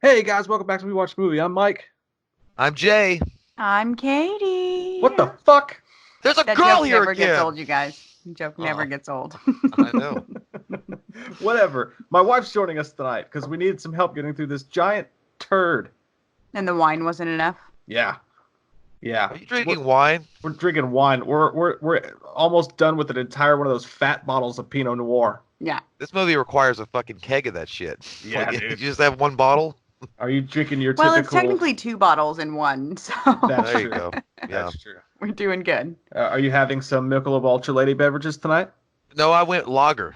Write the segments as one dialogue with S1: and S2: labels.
S1: Hey guys, welcome back to We Watch Movie. I'm Mike.
S2: I'm Jay.
S3: I'm Katie.
S1: What the fuck?
S2: There's a
S3: That
S2: girl
S3: joke
S2: here
S3: never gets
S2: again.
S3: old, you guys. The joke never
S2: Oh,
S3: gets old.
S2: I know.
S1: Whatever. My wife's joining us tonight because we needed some help getting through this giant turd.
S3: And the wine wasn't enough.
S1: Yeah, yeah.
S2: Are you
S1: We're,
S2: drinking wine?
S1: we're drinking wine. We're almost done with an entire one of those fat bottles of Pinot Noir.
S3: Yeah.
S2: This movie requires a fucking keg of that shit.
S1: Yeah,
S2: Did
S1: dude.
S2: you just have one bottle?
S1: Are you drinking your
S3: Well, it's
S1: typical?
S3: technically two bottles in one, so
S1: That's
S2: There you
S1: true.
S2: go. Yeah.
S1: That's true.
S3: we're doing good.
S1: Are you having some Michelob Ultra Lady beverages tonight?
S2: No, I went lager.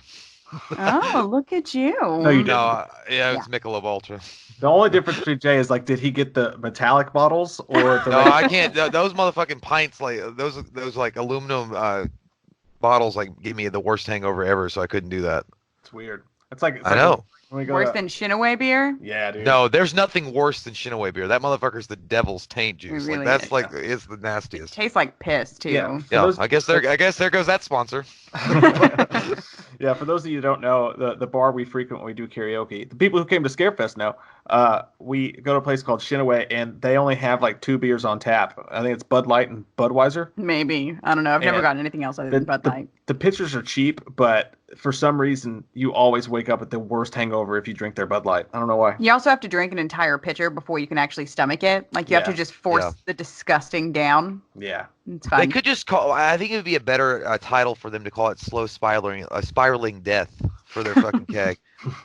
S3: Oh, look at you.
S1: No, you
S2: No,
S1: didn't.
S2: yeah, it's Michelob Ultra.
S1: The only difference between Jay is like, did he get the metallic bottles or the?
S2: No, I can't. Those motherfucking pints, like those like aluminum bottles, like give me the worst hangover ever. So I couldn't do that.
S1: It's weird. It's
S2: I
S1: like
S2: know.
S1: when we go
S3: Worse
S1: to,
S3: than Shinaway beer?
S1: yeah, dude.
S2: No, there's nothing worse than Shinaway beer. That motherfucker's the devil's taint juice.
S3: really
S2: Like that's
S3: is.
S2: like it's the
S3: It
S2: nastiest.
S3: tastes like piss, too.
S1: Yeah. For
S2: Yeah,
S1: those-
S2: I guess there goes that sponsor.
S1: Yeah, for those of you who don't know, the bar we frequent when we do karaoke, the people who came to Scarefest know, we go to a place called Shinaway, and they only have like two beers on tap. I think it's Bud Light and Budweiser.
S3: Maybe. I don't know. I've never
S1: And
S3: gotten anything else other
S1: The,
S3: than Bud
S1: the,
S3: Light.
S1: the pitchers are cheap, but for some reason, you always wake up with the worst hangover if you drink their Bud Light. I don't know why.
S3: You also have to drink an entire pitcher before you can actually stomach it. Like, you have to
S1: Yeah.
S3: just force
S2: Yeah.
S3: the disgusting down.
S1: Yeah.
S3: It's
S2: They
S3: fun.
S2: could just call. I think it would be a better title for them to call it "slow spiraling death" for their fucking keg.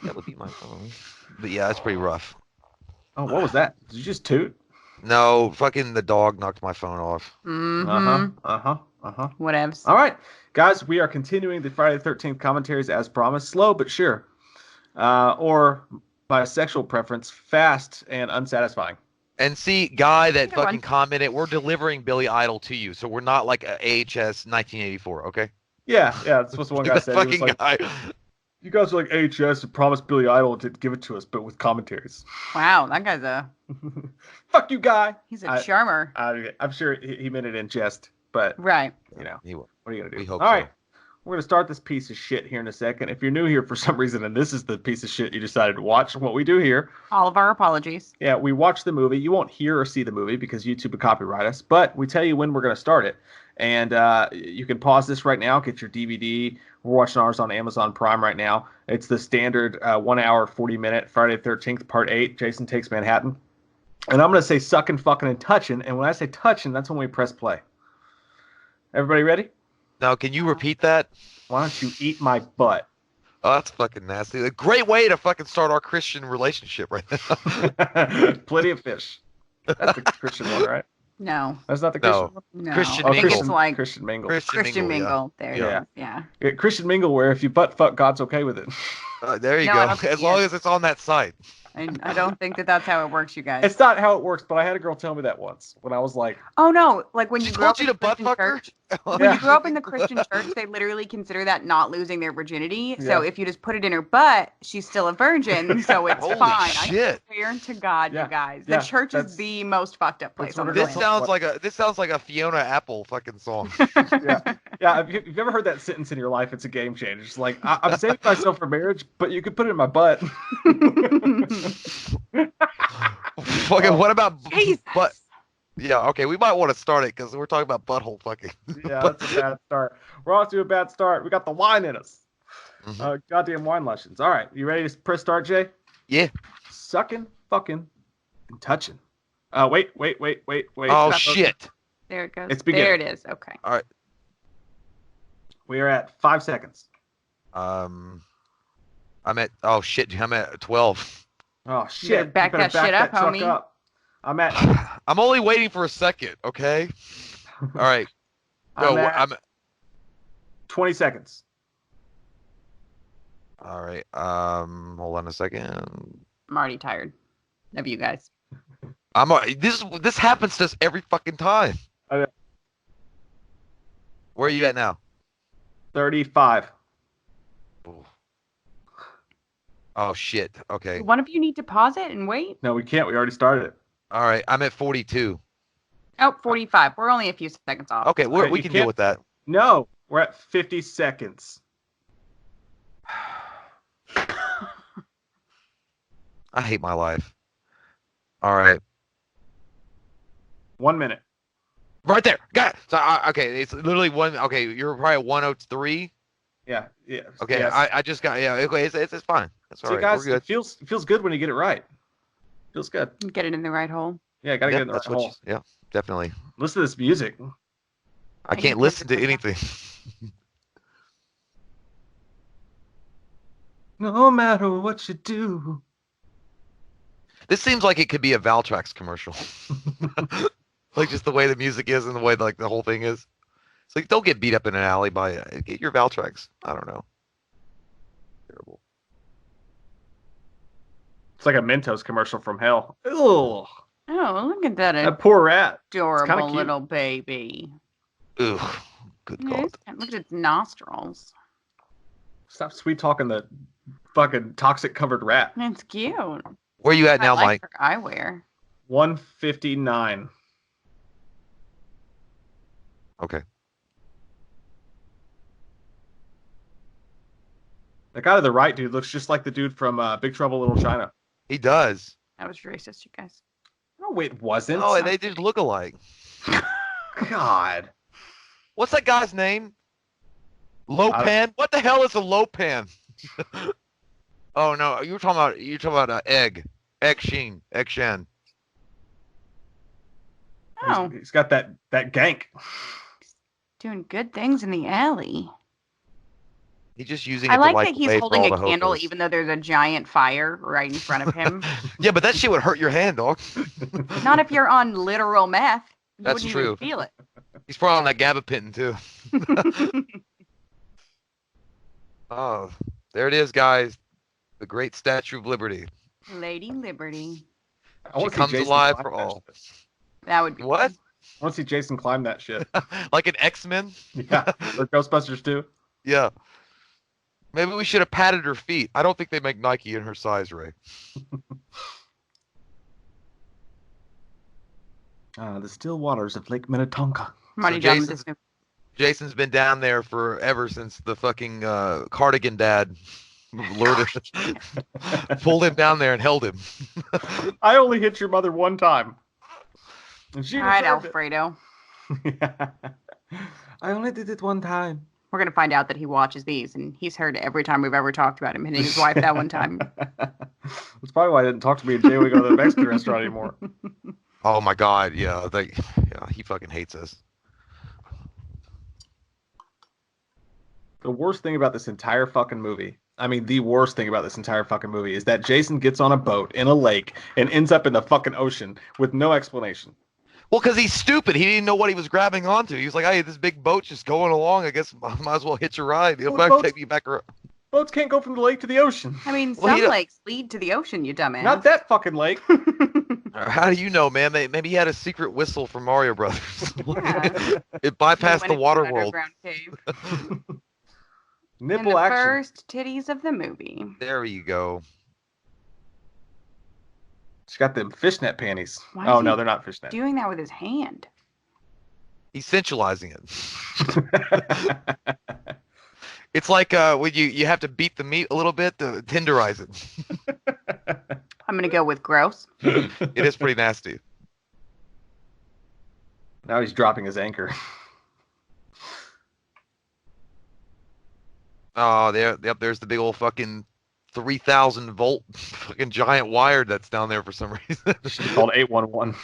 S2: That would be my phone. But yeah, it's pretty rough.
S1: Oh, what was that? Did you just toot?
S2: No, fucking the dog knocked my phone off.
S1: Uh-huh. Uh-huh. Uh-huh.
S3: Whatevs.
S1: All right, guys, we are continuing the Friday the 13th commentaries as promised. Slow but sure. Or by sexual preference, fast and unsatisfying.
S2: And see, guy that
S3: Either
S2: fucking
S3: one.
S2: commented, we're delivering Billy Idol to you, so we're not like a AHS 1984, okay?
S1: Yeah, that's what one guy
S2: That
S1: said. He was
S2: fucking
S1: like,
S2: guy.
S1: you guys are like AHS and promised Billy Idol to give it to us, but with commentaries.
S3: Wow, that guy's
S1: Fuck you, guy.
S3: he's a charmer.
S1: I'm sure he meant it in jest, but,
S3: Right.
S1: you know,
S2: He will.
S1: what are you going to do?
S2: We hope
S1: All
S2: so.
S1: right. We're going to start this piece of shit here in a second. If you're new here for some reason and this is the piece of shit you decided to watch, what we do here,
S3: All of our apologies.
S1: yeah, we watch the movie. You won't hear or see the movie because YouTube would copyright us, but we tell you when we're going to start it. And you can pause this right now, get your DVD. We're watching ours on Amazon Prime right now. It's the standard 1 hour, 40-minute Friday the 13th, Part 8, Jason Takes Manhattan. And I'm going to say sucking, fucking, and touching. And when I say touching, that's when we press play. Everybody ready?
S2: Now, can you repeat that?
S1: Why don't you eat my butt?
S2: Oh, that's fucking nasty. A great way to fucking start our Christian relationship right now.
S1: Plenty of fish. That's the Christian one, right?
S3: No.
S1: That's not the
S2: No.
S1: Christian one?
S3: No.
S2: Christian
S3: I think
S2: Mingle.
S3: it's like
S1: Christian Mingle.
S3: Christian Mingle.
S2: Yeah.
S3: There it
S1: Yeah.
S3: is. Yeah.
S1: Yeah, Christian Mingle, where if you butt fuck, God's okay with it.
S2: There you
S3: No, I
S2: go.
S3: don't think
S2: As
S3: he
S2: long
S3: is.
S2: as it's on that site.
S3: I don't think that that's how it works, you guys.
S1: It's not how it works, but I had a girl tell me that once when I was like,
S3: Oh no! Like when
S2: She
S3: you grow
S2: told
S3: up
S2: you
S3: in
S2: to
S3: the
S2: butt
S3: Christian
S2: fuck her?
S3: church, when
S1: Yeah.
S3: you grow up in the Christian church, they literally consider that not losing their virginity. So
S1: Yeah.
S3: if you just put it in her butt, she's still a virgin, so it's
S2: Holy
S3: fine.
S2: shit.
S3: I swear to God,
S1: Yeah.
S3: you guys,
S1: Yeah,
S3: the church
S1: that's-
S3: is the most fucked up place
S1: that's
S3: on the
S1: what it
S2: This
S1: is.
S3: planet.
S2: sounds like a Fiona Apple fucking song.
S1: yeah, if you've ever heard that sentence in your life, it's a game changer. It's like, I'm saving myself for marriage, but you could put it in my butt.
S2: Fucking what about
S3: Jesus.
S2: butt? Yeah, okay, we might want to start it because we're talking about butthole fucking.
S1: Yeah, that's a bad start. We're off to a bad start. We got the wine in us.
S2: Mhm.
S1: Goddamn wine lessons. All right, you ready to press start, Jay?
S2: Yeah.
S1: Sucking, fucking, and touching. Wait.
S2: Oh shit.
S3: There it goes.
S1: It's beginning.
S3: There it is. Okay.
S1: We are at 5 seconds.
S2: I'm at 12.
S1: Oh shit!
S3: better back
S1: You better
S3: that shit up,
S1: truck
S3: homie.
S1: up. I'm at.
S2: I'm only waiting for a second, okay? All right. Go.
S1: I'm at 20 seconds.
S2: All right. Hold on a second.
S3: I'm already tired of you guys.
S2: This happens to us every fucking time.
S1: Okay.
S2: Where are you at now?
S1: 35.
S2: Ooh. Oh shit. Okay.
S3: One of you need to pause it and wait.
S1: No, we can't. We already started it.
S2: All right. I'm at 42.
S3: Oh, 45. We're only a few seconds off.
S2: Okay,
S1: Okay,
S2: we
S1: you
S2: can deal
S1: can't-
S2: with that.
S1: No, we're at 50 seconds.
S2: I hate my life. All right.
S1: 1 minute.
S2: Right there. Got it. So, okay, it's literally one. Okay, you're probably at 103.
S1: Yeah. Yeah.
S2: Okay,
S1: Yes.
S2: I just got, yeah, okay, it's fine. That's all
S1: See,
S2: right. We're
S1: guys,
S2: good.
S1: it feels good when you get it right. Feels good.
S3: Get it in the right hole.
S1: Yeah, gotta
S2: Yeah,
S1: get in the right
S2: that's what
S1: hole.
S2: yeah, definitely.
S1: Listen to this music.
S2: I
S3: I
S2: can't
S3: get
S2: listen to
S3: perfect with
S2: anything.
S1: No matter what you do.
S2: This seems like it could be a Valtrex commercial. Like just the way the music is and the way like the whole thing is. It's like don't get beat up in an alley by get your Valtrex. I don't know. Terrible.
S1: It's like a Mentos commercial from hell. Ugh.
S3: Oh, look at that
S1: That poor rat.
S3: adorable
S1: cute.
S3: little baby.
S2: Ugh. Good God.
S3: Look at its nostrils.
S1: Stop sweet talking the fucking toxic covered rat.
S3: It's cute.
S2: Where you at now,
S3: I like
S2: Mike?
S3: her eyewear.
S1: 159.
S2: Okay.
S1: The guy to the right, dude, looks just like the dude from Big Trouble in Little China.
S2: He does.
S3: That was racist, you guys.
S1: No, it wasn't.
S2: Oh, they just look alike.
S1: God.
S2: What's that guy's name? Lopan? What the hell is a Lopan? Oh no, you're talking about Egg. Egg Sheen. Egg Shen.
S3: Oh,
S1: He's got that gank.
S3: doing good things in the alley.
S2: He's just using
S3: I
S2: it
S3: like
S2: to light
S3: that
S2: the
S3: he's
S2: way
S3: holding
S2: for all
S3: a
S2: the
S3: candle
S2: hocus.
S3: even though there's a giant fire right in front of him.
S2: Yeah, but that shit would hurt your hand, dog.
S3: Not if you're on literal meth. You
S2: That's
S3: wouldn't
S2: true.
S3: even feel it.
S2: He's probably on that gabapentin too. Oh, there it is, guys. The great Statue of Liberty.
S3: Lady Liberty.
S1: I
S2: She
S1: wanna see
S2: comes
S1: Jason
S2: alive
S1: climb
S2: for
S1: that
S2: all.
S1: shit.
S3: That would be
S2: What?
S3: fun.
S1: I want to see Jason climb that shit.
S2: Like an X-Men?
S1: Yeah, or Ghostbusters too.
S2: Yeah. Maybe we should have patted her feet. I don't think they make Nike in her size, Ray.
S1: The still waters of Lake Minnetonka.
S3: Money
S2: So
S3: down
S2: Jason's-
S3: this movie.
S2: Jason's been down there forever since the fucking cardigan dad lured him, pulled him down there and held him.
S1: I only hit your mother one time. And she
S3: All right,
S1: deserved it.
S3: Alfredo.
S1: I only did it one time.
S3: We're gonna find out that he watches these, and he's heard every time we've ever talked about him hitting his wife that one time.
S1: That's probably why I didn't talk to me and Jay when we go to the Mexican restaurant anymore.
S2: Oh my God, yeah, he fucking hates us.
S1: The worst thing about this entire fucking movie, I mean, the worst thing about this entire fucking movie is that Jason gets on a boat in a lake and ends up in the fucking ocean with no explanation.
S2: Well, because he's stupid. He didn't know what he was grabbing onto. He was like, hey, this big boat's just going along. I guess I might as well hitch a ride. It'll
S1: Well,
S2: take me back around.
S1: Boats can't go from the lake to the ocean.
S3: I mean,
S2: Well, he
S3: some
S2: don't-
S3: lakes lead to the ocean, you dumbass.
S1: Not that fucking lake.
S2: How do you know, man? Maybe he had a secret whistle from Mario Brothers.
S3: Yeah.
S2: It bypassed
S3: Went
S2: the
S3: into
S2: water
S3: an
S2: world.
S3: underground cave. And
S1: Nipple
S3: the
S1: action.
S3: first titties of the movie.
S2: There you go.
S1: She's got them fishnet panties.
S3: Why
S1: Oh
S3: is
S1: no,
S3: he
S1: they're not fishnet.
S3: Doing that with his hand.
S2: He's sensualizing it. It's like when you have to beat the meat a little bit to tenderize it.
S3: I'm gonna go with gross.
S2: It is pretty nasty.
S1: Now he's dropping his anchor.
S2: Oh, there's the big old fucking 3,000 volt fucking giant wire that's down there for some reason.
S1: She's called 811.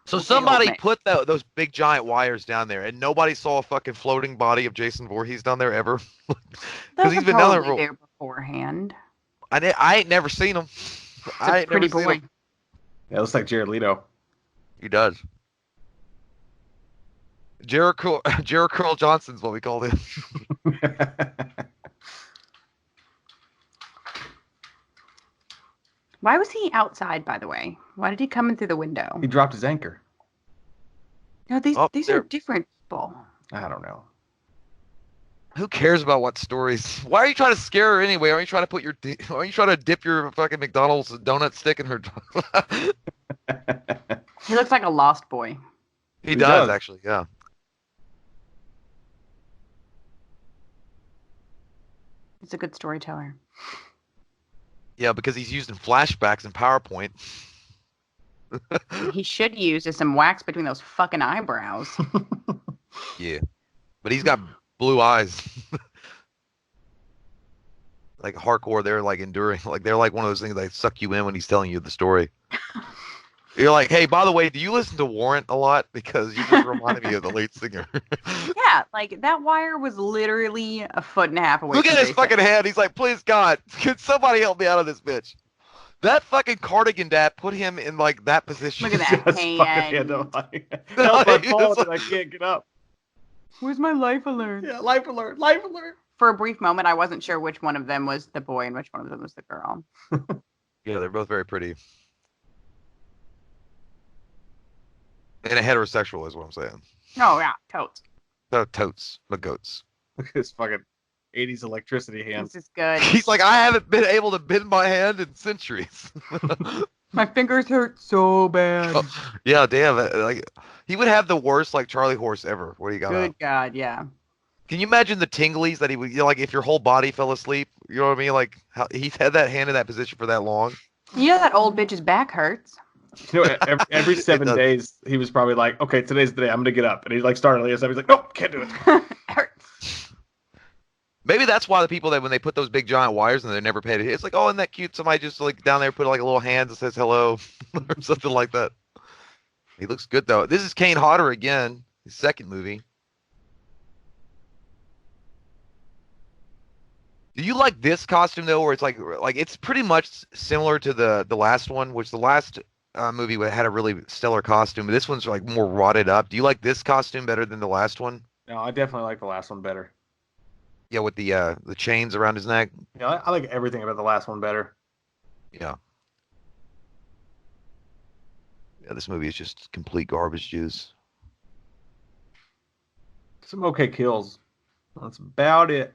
S2: So
S3: Okay,
S2: somebody
S3: hold me.
S2: put those big giant wires down there, and nobody saw a fucking floating body of Jason Voorhees down there ever.
S3: Those
S2: he's
S3: are
S2: been down there
S3: probably
S2: for-
S3: there beforehand.
S2: I ain't never seen him.
S3: It's
S2: I
S3: a
S2: ain't
S3: pretty
S2: never seen
S3: boy.
S2: him.
S1: Yeah, it looks like Jared Leto.
S2: He does. Jared Curl Johnson's what we called him.
S3: Why was he outside, by the way? Why did he come in through the window?
S1: He dropped his anchor.
S3: No, these
S2: Oh,
S3: these
S2: there-
S3: are different people.
S1: I don't know.
S2: Who cares about what stories? Why are you trying to scare her anyway? Why are you trying to why are you trying to dip your fucking McDonald's donut stick in her?
S3: He looks like a lost boy.
S2: He
S1: He
S2: does
S1: does.
S2: actually, yeah.
S3: He's a good storyteller.
S2: Yeah, because he's using flashbacks and PowerPoint.
S3: He should use just some wax between those fucking eyebrows.
S2: Yeah, but he's got blue eyes. Like hardcore, they're like enduring. Like they're like one of those things that suck you in when he's telling you the story. You're like, hey, by the way, do you listen to Warrant a lot? Because you just reminded me of the lead singer.
S3: Yeah, like that wire was literally a foot and a half away
S2: Look
S3: from
S2: at his
S3: Jason.
S2: fucking head. He's like, please God, can somebody help me out of this bitch? That fucking cardigan dad put him in like that position.
S3: Look at that
S1: Just fucking
S3: hand.
S1: hand up. Help! I'm falling and I can't get up.
S3: Where's my life alert?
S1: Yeah, life alert! Life alert!
S3: For a brief moment, I wasn't sure which one of them was the boy and which one of them was the girl.
S2: Yeah, they're both very pretty. And a heterosexual is what I'm saying.
S3: Oh yeah, totes.
S2: Totes, but goats.
S1: Look at his fucking 80s electricity hand.
S3: This is good.
S2: He's like, I haven't been able to bend my hand in centuries.
S3: My fingers hurt so bad.
S2: Yeah, damn. Like, he would have the worst like Charlie horse ever. What do you got?
S3: Good God, yeah.
S2: Can you imagine the tinglies that he would, like, if your whole body fell asleep? You know what I mean? Like, how he's had that hand in that position for that long.
S3: You know that old bitch's back hurts.
S1: You know, every 7 days, he was probably like, okay, today's the day. I'm going to get up. And he like started he's like, nope, can't do it.
S3: Hurts.
S2: Maybe that's why the people that when they put those big giant wires and they're never paid, it's like, oh, isn't that cute? Somebody just like down there put like a little hand that says hello or something like that. He looks good though. This is Kane Hodder again, his second movie. Do you like this costume though, where it's like it's pretty much similar to the last one, which the last movie had a really stellar costume. This one's like more rotted up. Do you like this costume better than the last one?
S1: No, I definitely like the last one better.
S2: Yeah, with the chains around his neck.
S1: Yeah, I like everything about the last one better.
S2: Yeah. Yeah, this movie is just complete garbage juice.
S1: Some okay kills. That's about it.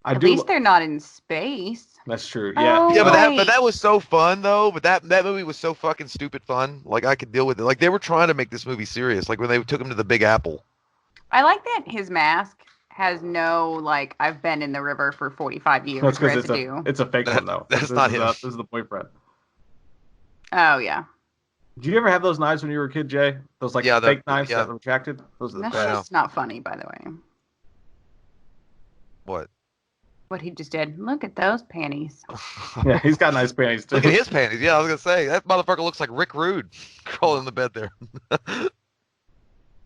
S3: At least they're not in space.
S1: That's true. Yeah.
S3: Oh,
S2: Yeah,
S3: right.
S2: but that was so fun though. But that movie was so fucking stupid fun. Like I could deal with it. Like they were trying to make this movie serious. Like when they took him to the Big Apple.
S3: I like that his mask has no, like, I've been in the river for 45 years.
S1: That's because
S3: residue.
S1: it's a fake one though.
S2: That's not him.
S1: This is the boyfriend.
S3: Oh, yeah.
S1: Did you ever have those knives when you were a kid, Jay? Those like fake knives that retracted? Those are the
S3: That's
S1: best.
S3: just not funny, by the way.
S2: What?
S3: What he just did. Look at those panties.
S1: Yeah, he's got nice panties too.
S2: Look at his panties. Yeah, I was gonna say that motherfucker looks like Rick Rude crawling in the bed there.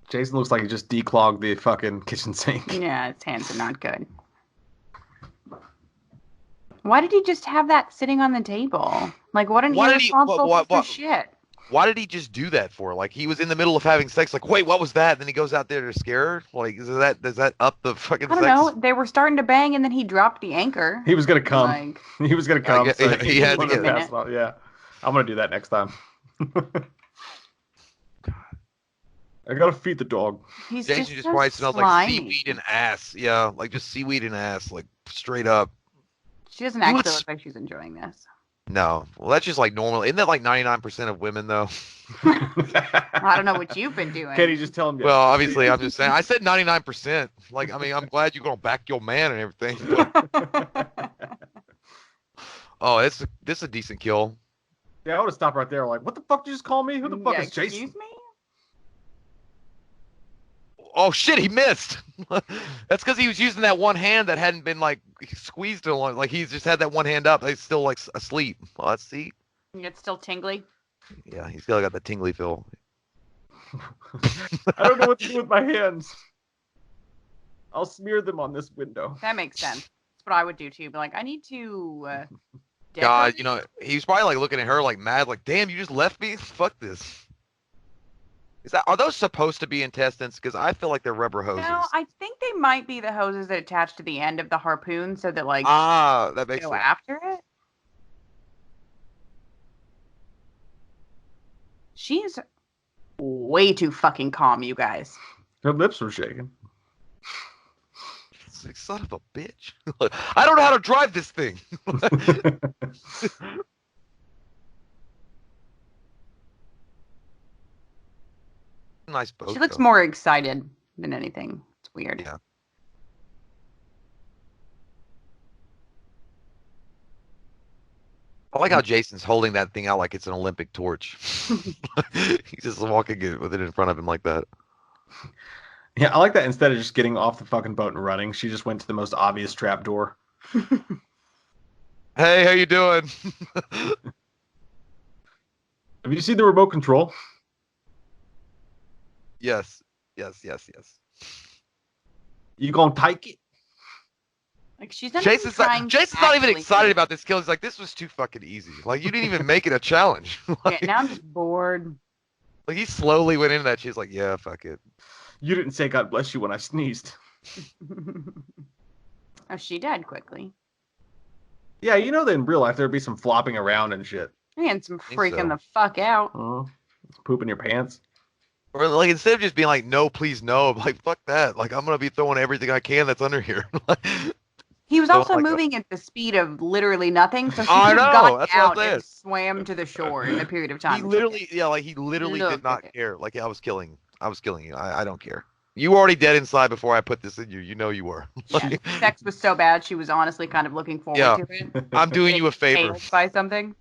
S1: Jason looks like he just declogged the fucking kitchen sink.
S3: Yeah, his hands are not good. Why did he just have that sitting on the table? Like, what an irresponsible piece of shit.
S2: Why did he just do that for? Like, he was in the middle of having sex. Like, wait, what was that? And then he goes out there to scare her. Like, does that up the fucking sex?
S3: I don't know. They were starting to bang, and then he dropped the anchor.
S1: He was gonna come.
S3: Like,
S1: he was gonna come. So
S2: he had to get
S1: it. Yeah, I'm gonna do that next time. I gotta feed the dog.
S3: He's
S2: Jason just
S3: so
S2: probably smells like seaweed and ass. Yeah, like just seaweed and ass, like straight up.
S3: She doesn't actually look like she's enjoying this.
S2: No, well, that's just like normal. Isn't that like 99% of women though?
S3: I don't know what you've been doing.
S1: Can you just tell him?
S2: Well, obviously, I'm just saying. I said 99%. Like, I mean, I'm glad you're gonna back your man and everything. But... oh, this is a decent kill.
S1: Yeah, I would have stopped right there. Like, what the fuck did you just call me? Who the fuck is Jason?
S3: Excuse me?
S2: Oh shit, he missed. That's because he was using that one hand that hadn't been like squeezed in long. Like he's just had that one hand up. He's still like asleep. Well, let's see.
S3: It's still tingly.
S2: Yeah, he's still got the tingly feel.
S1: I don't know what to do with my hands. I'll smear them on this window.
S3: That makes sense. That's what I would do too. Be like, I need to.
S2: God, you know, he was probably like looking at her like mad, like, damn, you just left me. Fuck this. Are those supposed to be intestines? Because I feel like they're rubber hoses.
S3: No, I think they might be the hoses that attach to the end of the harpoon, so that like
S2: that makes
S3: go
S2: sense.
S3: after it. She's way too fucking calm, you guys.
S1: Her lips were shaking.
S2: It's like, son of a bitch. I don't know how to drive this thing. Nice boat.
S3: She looks more excited than anything. It's weird.
S2: Yeah. I like how Jason's holding that thing out like it's an Olympic torch. He's just walking with it in front of him like that.
S1: Yeah, I like that instead of just getting off the fucking boat and running, she just went to the most obvious trap door.
S2: Hey, how you doing?
S1: Have you seen the remote control?
S2: Yes.
S1: You gonna take it?
S3: Like she's not even trying.
S2: Jason's not even excited about this kill. He's like, this was too fucking easy. Like you didn't even make it a challenge. Like,
S3: Yeah, now I'm just bored.
S2: like he slowly went into that. She's like, yeah, fuck it.
S1: You didn't say God bless you when I sneezed.
S3: Oh, she died quickly.
S1: Yeah, you know that in real life there'd be some flopping around and shit.
S3: And some
S2: think
S3: freaking
S2: so.
S3: the fuck out.
S1: Pooping your pants.
S2: Or like instead of just being like, no, please no, I'm like fuck that. Like I'm gonna be throwing everything I can that's under here.
S3: He was
S2: So,
S3: also
S2: like,
S3: moving at the speed of literally nothing, so she
S2: I
S3: could have
S2: know,
S3: gotten
S2: that's what I'm
S3: out
S2: saying.
S3: and swam to the shore in a period of time.
S2: He literally
S3: Look
S2: did not
S3: at it.
S2: care. Like I was killing you. I don't care. You were already dead inside before I put this in you. You know you were.
S3: Yeah, sex was so bad, she was honestly kind of looking forward
S2: Yeah.
S3: to it.
S2: I'm doing you a favor.
S3: Failed by something.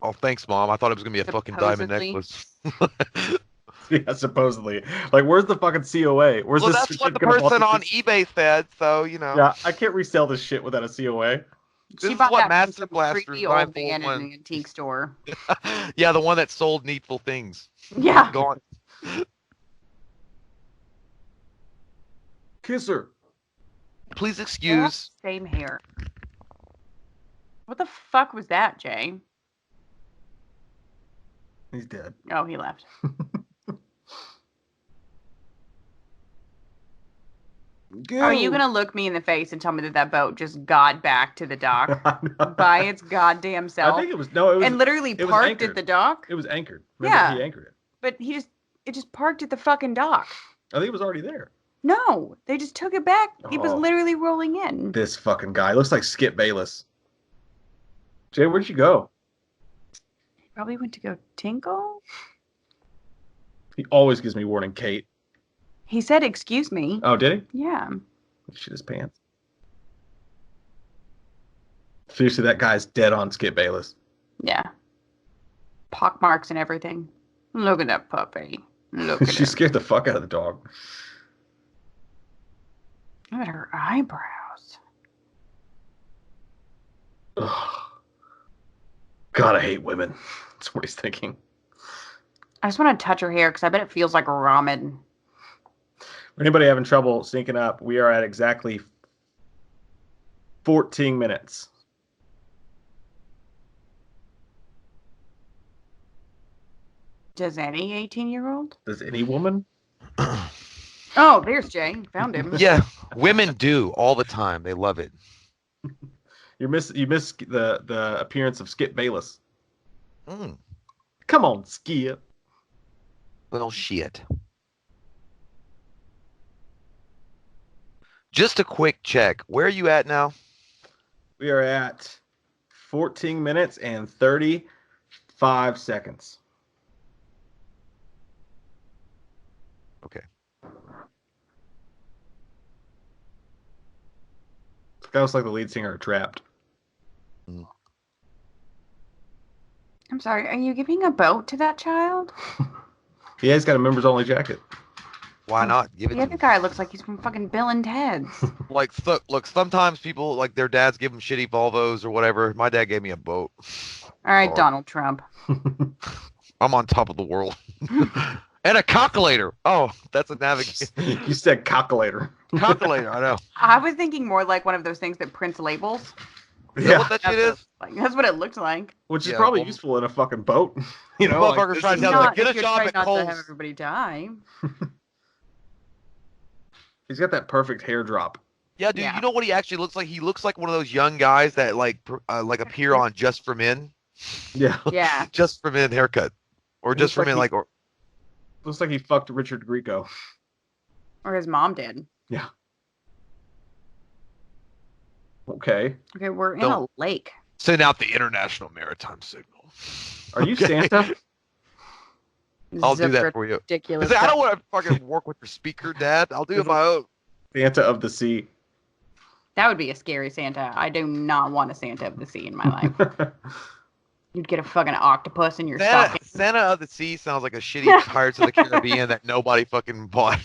S2: Oh, thanks, Mom. I thought it was gonna be a fucking diamond
S3: Supposedly.
S2: necklace.
S1: Yeah, supposedly. Like, where's the fucking COA? Where's
S2: Well,
S1: this
S2: that's what the
S1: certificate of
S2: person on
S1: authenticity?
S2: eBay said. So you know.
S1: Yeah, I can't resell this shit without a COA.
S2: This
S3: She
S2: is
S3: bought
S2: what
S3: that
S2: Master
S3: from some
S2: Blaster's
S3: creepy old man in
S2: 941.
S3: an antique store.
S2: Yeah, the one that sold needful things.
S3: Yeah.
S2: Gone.
S1: Kiss her.
S2: Please excuse.
S3: Same hair. What the fuck was that, Jay?
S1: He's dead.
S3: Oh, he left. Are you gonna look me in the face and tell me that that boat just got back to the dock by its goddamn self?
S1: I think it was no. It was
S3: and literally
S1: it was
S3: parked
S1: anchored.
S3: at the dock.
S1: It was anchored. Remember,
S3: Yeah.
S1: he anchored it.
S3: But it just parked at the fucking dock.
S1: I think it was already there.
S3: No, they just took it back. It was
S1: Oh.
S3: literally rolling in.
S1: This fucking guy looks like Skip Bayless. Jay, where'd you go?
S3: Probably went to go tinkle.
S1: He always gives me warning, Kate.
S3: He said, "Excuse me."
S1: Oh, did he?
S3: Yeah.
S1: Shit his pants. Seriously, that guy's dead on Skip Bayless.
S3: Yeah. Pock marks and everything. Look at that puppy. Look at
S1: She
S3: her.
S1: scared the fuck out of the dog.
S3: Look at her eyebrows.
S1: Ugh. God, I hate women. That's what he's thinking.
S3: I just want to touch her hair because I bet it feels like ramen.
S1: For anybody having trouble syncing up, we are at exactly 14 minutes.
S3: Does any 18-year-old?
S1: Does any woman?
S3: Oh, there's Jay. Found him.
S2: Yeah, women do all the time. They love it.
S1: You miss the appearance of Skip Bayless.
S2: Mm,
S1: Come on, Skip.
S2: little shit. Just a quick check. Where are you at now?
S1: We are at 14 minutes and 35 seconds.
S2: Okay.
S1: That was like the lead singer of Trapped.
S3: I'm sorry. Are you giving a boat to that child?
S1: Yeah, he's got a members only jacket.
S2: Why not? Give it
S3: The
S2: to
S3: other
S2: me.
S3: guy looks like he's from fucking Bill and Ted's.
S2: Like, look, sometimes people, like, their dads give them shitty Volvos or whatever. My dad gave me a boat.
S3: All right,
S2: Sorry.
S3: Donald Trump.
S2: I'm on top of the world. And a calculator. Oh, that's a navigator.
S1: You said calculator.
S2: Calculator, I know.
S3: I was thinking more like one of those things that prints labels.
S2: Is that what that shit is?
S3: That's what it looked like.
S1: Which is
S2: Yeah,
S1: probably
S2: well-
S1: useful in a fucking boat. You know,
S2: Motherfuckers
S1: this
S2: trying
S1: is
S2: to tell
S1: not-
S2: like, get a
S3: if you're
S2: job
S3: trying
S2: at
S3: not to have
S2: Kohl's.
S3: everybody die.
S1: He's got that perfect hair drop.
S2: Yeah, dude,
S3: Yeah.
S2: you know what he actually looks like? He looks like one of those young guys that like appear on Just for Men.
S1: Yeah.
S3: Yeah.
S2: Just for Men haircut. Or
S1: Looks
S2: Just for
S1: like
S2: Men,
S1: he-
S2: like, or
S1: Looks like he fucked Richard Grieco.
S3: Or his mom did.
S1: Yeah. Okay.
S3: Okay, we're in
S2: Don't-
S3: a lake.
S2: send out the International Maritime Signal.
S1: Are you
S2: Okay.
S1: Santa?
S2: I'll do that for you.
S3: Ridiculous.
S2: I don't want to fucking work with your speaker, Dad. I'll do it my own.
S1: Santa of the Sea.
S3: That would be a scary Santa. I do not want a Santa of the Sea in my life. You'd get a fucking octopus in your stocking.
S2: Santa of the Sea sounds like a shitty Pirates of the Caribbean that nobody fucking bought.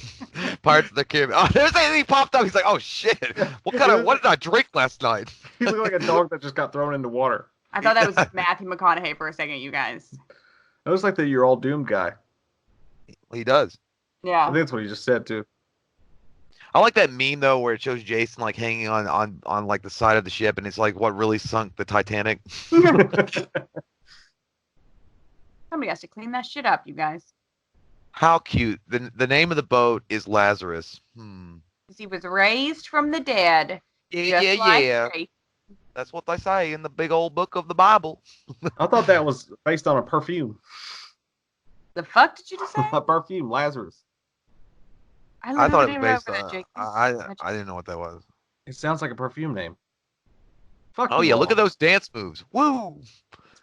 S2: Pirates of the Caribbean. Oh, there's anything he popped up. He's like, oh shit. What did I drink last night?
S1: He looked like a dog that just got thrown into water.
S3: I thought that was Matthew McConaughey for a second, you guys.
S1: That was like the You're All Doomed guy.
S2: He does.
S3: Yeah.
S1: I think that's what he just said too.
S2: I like that meme though, where it shows Jason like hanging on like the side of the ship, and it's like what really sunk the Titanic.
S3: Somebody has to clean that shit up, you guys.
S2: How cute! The name of the boat is Lazarus.
S3: He was raised from the dead.
S2: Yeah. That's what they say in the big old book of the Bible.
S1: I thought that was based on a perfume.
S3: The fuck did you just say?
S1: A perfume, Lazarus.
S2: I thought it was based on. I didn't know what that was.
S1: It sounds like a perfume name. Fuck.
S2: Oh yeah, look at those dance moves. Woo!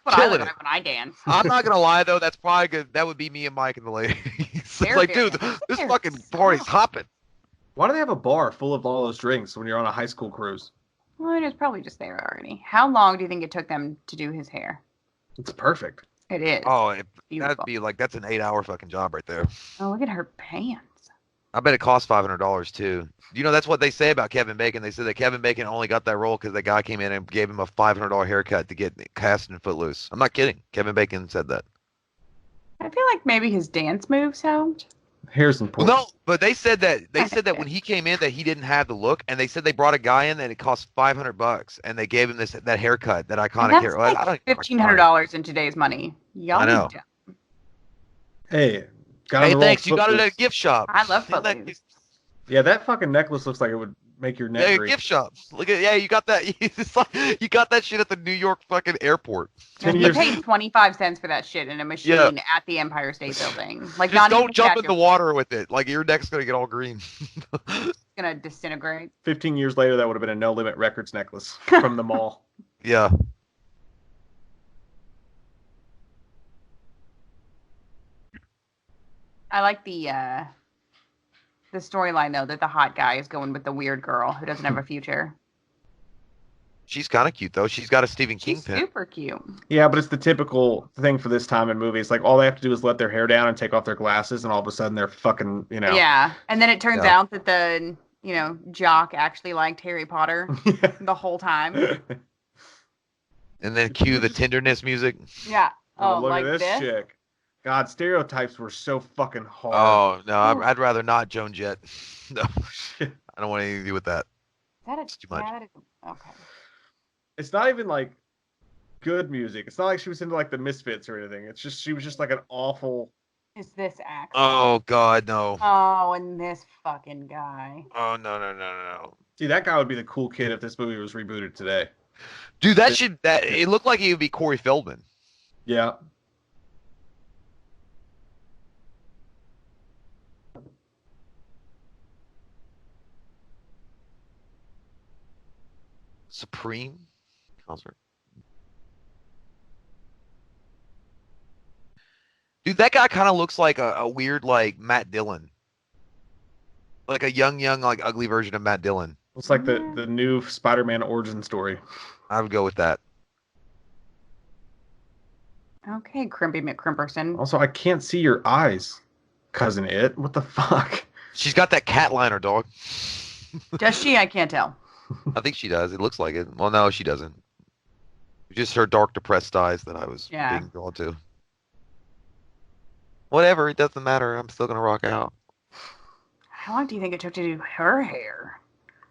S3: That's what I look like when I dance.
S2: I'm not gonna lie though, that's probably good. That would be me and Mike and the ladies. It's like, dude, this fucking party's hopping.
S1: Why do they have a bar full of all those drinks when you're on a high school cruise?
S3: Well, it is probably just there already. How long do you think it took them to do his hair?
S1: It's perfect.
S3: It is.
S2: Oh, that'd be like that's an 8-hour fucking job right there.
S3: Oh, look at her pants.
S2: I bet it costs $500 too. You know, that's what they say about Kevin Bacon. They said that Kevin Bacon only got that role because the guy came in and gave him a $500 haircut to get cast in Footloose. I'm not kidding. Kevin Bacon said that.
S3: I feel like maybe his dance moves helped.
S1: Hair's important.
S2: No, but they said that when he came in that he didn't have the look, and they said they brought a guy in that it cost $500, and they gave him that haircut, that iconic hair.
S3: Like $1,500 in today's money. Y'all
S2: I know.
S1: Hey,
S2: thanks. You got it at a gift shop.
S3: I love Footloose.
S1: Yeah, that fucking necklace looks like it would make your neck.
S2: Yeah, gift shop. Look at you got that. It's like, you got that shit at the New York fucking airport.
S3: And you paid 25 cents for that shit in a machine at the Empire State Building. Like,
S2: just don't jump in the water with it. Like your neck's gonna get all green.
S3: It's gonna disintegrate.
S1: 15 years later, that would have been a No Limit Records necklace from the mall.
S2: Yeah.
S3: I like the storyline though, that the hot guy is going with the weird girl who doesn't have a future.
S2: She's kind of cute though. She's got a Stephen King pin.
S3: Super cute.
S1: Yeah, but it's the typical thing for this time in movies. Like all they have to do is let their hair down and take off their glasses, and all of a sudden they're fucking,
S3: Yeah, and then it turns out that the jock actually liked Harry Potter the whole time.
S2: And then cue the tenderness music.
S3: Yeah.
S1: Oh, look at this chick. God, stereotypes were so fucking hard.
S2: Oh, no, I'd rather not Joan Jett. No, I don't want anything to do with that.
S3: It's
S2: too much.
S3: Okay.
S1: It's not even like good music. It's not like she was into like the Misfits or anything. It's just she was just like an awful.
S3: Is this accent?
S2: Oh God, no.
S3: Oh, and this fucking guy.
S2: Oh no.
S1: See, that guy would be the cool kid if this movie was rebooted today.
S2: Dude, it looked like he would be Corey Feldman.
S1: Yeah.
S2: Supreme concert. Dude, that guy kind of looks like a weird like Matt Dillon. Like a young, like ugly version of Matt Dillon.
S1: Looks like the new Spider-Man origin story.
S2: I would go with that.
S3: Okay, Crimpy McCrimperson.
S1: Also, I can't see your eyes, Cousin It. What the fuck?
S2: She's got that cat liner, dog.
S3: Does she? I can't tell.
S2: I think she does. It looks like it. Well, no, she doesn't. Just her dark, depressed eyes that I was being drawn to. Whatever, it doesn't matter. I'm still gonna rock out.
S3: How long do you think it took to do her hair?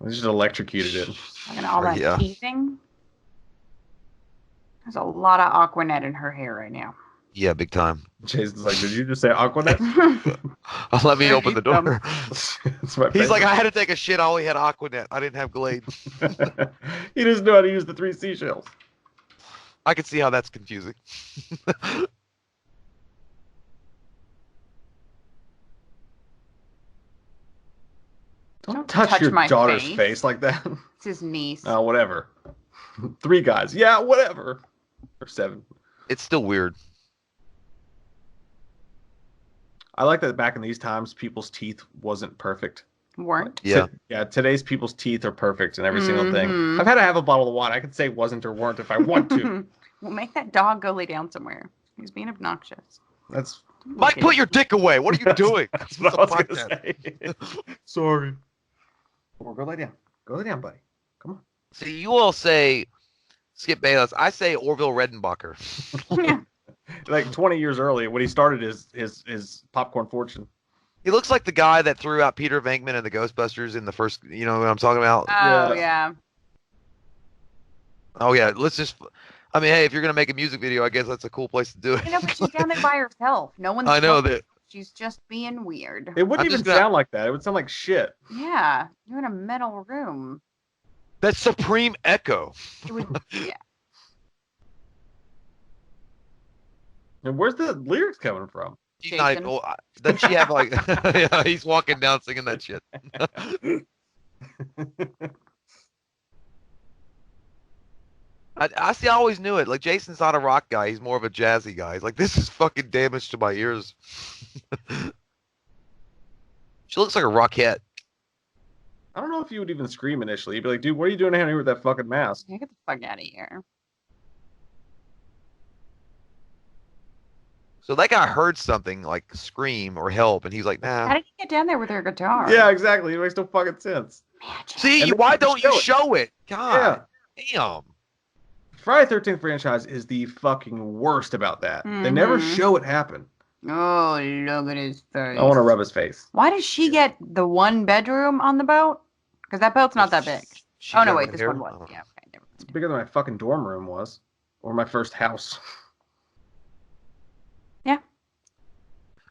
S1: I just electrocuted it.
S3: Like all that teasing. There's a lot of Aquanet in her hair right now.
S2: Yeah, big time.
S1: Jason's like, did you just say Aquanet?
S2: Let me open the door. He's like, I had to take a shit. I only had Aquanet. I didn't have Glade.
S1: He doesn't know how to use the 3 seashells.
S2: I can see how that's confusing.
S1: Don't touch your daughter's face like that.
S3: It's his niece.
S1: Oh, whatever. 3 guys. Yeah, whatever. Or 7.
S2: It's still weird.
S1: I like that back in these times, people's teeth wasn't perfect.
S3: Weren't.
S2: Yeah.
S1: Yeah, today's people's teeth are perfect in every single thing.
S3: Mhm.
S1: I've had to have a bottle of wine. I could say wasn't or weren't if I want to.
S3: Well, make that dog go lay down somewhere. He's being obnoxious.
S1: That's
S2: Mike, put your dick away. What are you doing?
S1: That's what I was
S2: It's a
S1: gonna
S2: podcast.
S1: say. Sorry. Or go lay down. Go lay down, buddy. Come on.
S2: See, you all say Skip Bayless. I say Orville Redenbacher.
S3: Yeah.
S1: Like 20 years early when he started his popcorn fortune.
S2: He looks like the guy that threw out Peter Venkman and the Ghostbusters in the first. You know what I'm talking about?
S3: Oh, yeah.
S2: Oh yeah. Let's just. I mean, hey, if you're gonna make a music video, I guess that's a cool place to do it.
S3: You know, but she's down there by herself. No one's
S2: I know
S3: looking.
S2: that.
S3: She's just being weird.
S1: It wouldn't
S2: I'm
S1: even
S2: just gonna-
S1: sound like that. It would sound like shit.
S3: Yeah. You're in a metal room.
S2: That's Supreme Echo.
S3: It would, yeah.
S1: And where's the lyrics coming from?
S2: She's not even,
S3: Jason.
S2: doesn't she have like? Yeah, he's walking down singing that shit. I see. I always knew it. Like Jason's not a rock guy. He's more of a jazzy guy. He's like, this is fucking damage to my ears. She looks like a rockette.
S1: I don't know if you would even scream initially. You'd be like, dude, what are you doing down here with that fucking mask?
S3: Get the fuck out of here.
S2: So that guy heard something like scream or help, and he's like,
S3: How
S2: nah.
S3: did he get down there with her guitar?
S1: Yeah, exactly. It makes no fucking sense.
S3: Magic.
S2: See,
S1: And
S2: why
S1: they
S2: don't you
S1: show it.
S2: show it? God damn.
S1: Friday 13th franchise is the fucking worst about that. They never
S3: Mhm.
S1: show it happen.
S3: Oh, look at his face.
S1: I want to rub his face.
S3: Why does she get the one bedroom on the boat? Because that boat's not that big.
S2: She
S3: Oh, no,
S2: got
S3: wait.
S2: red
S3: This
S2: hair?
S3: one
S2: I
S3: was.
S2: don't know.
S3: Yeah, okay. Never
S1: It's
S3: mind.
S1: bigger than my fucking dorm room was. Or my first house.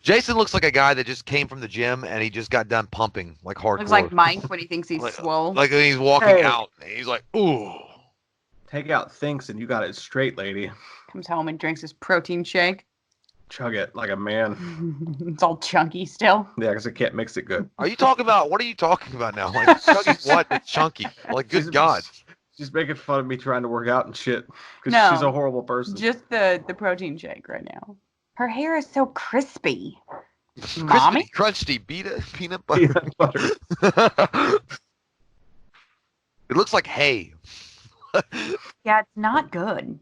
S2: Jason looks like a guy that just came from the gym and he just got done pumping like hardcore.
S3: Looks like Mike when he thinks he's
S2: Like-
S3: swole.
S2: Like when he's walking
S1: Hey.
S2: out, and he's like, ooh.
S1: Take out thinks and you got it straight, lady.
S3: Comes home and drinks his protein shake.
S1: Chug it like a man.
S3: It's all chunky still.
S1: Yeah, because I can't mix it good.
S2: Are you talking about, what are you talking about now? Like, chunky what? It's chunky. Like, good
S1: She's-
S2: God.
S1: She's making fun of me trying to work out and shit. Because
S3: No.
S1: she's a horrible person.
S3: Just the protein shake right now. Her hair is so crispy. Mommy?
S2: Crispy, crunchy, peanut butter.
S1: Peanut butter.
S2: It looks like hay.
S3: Yeah, it's not good.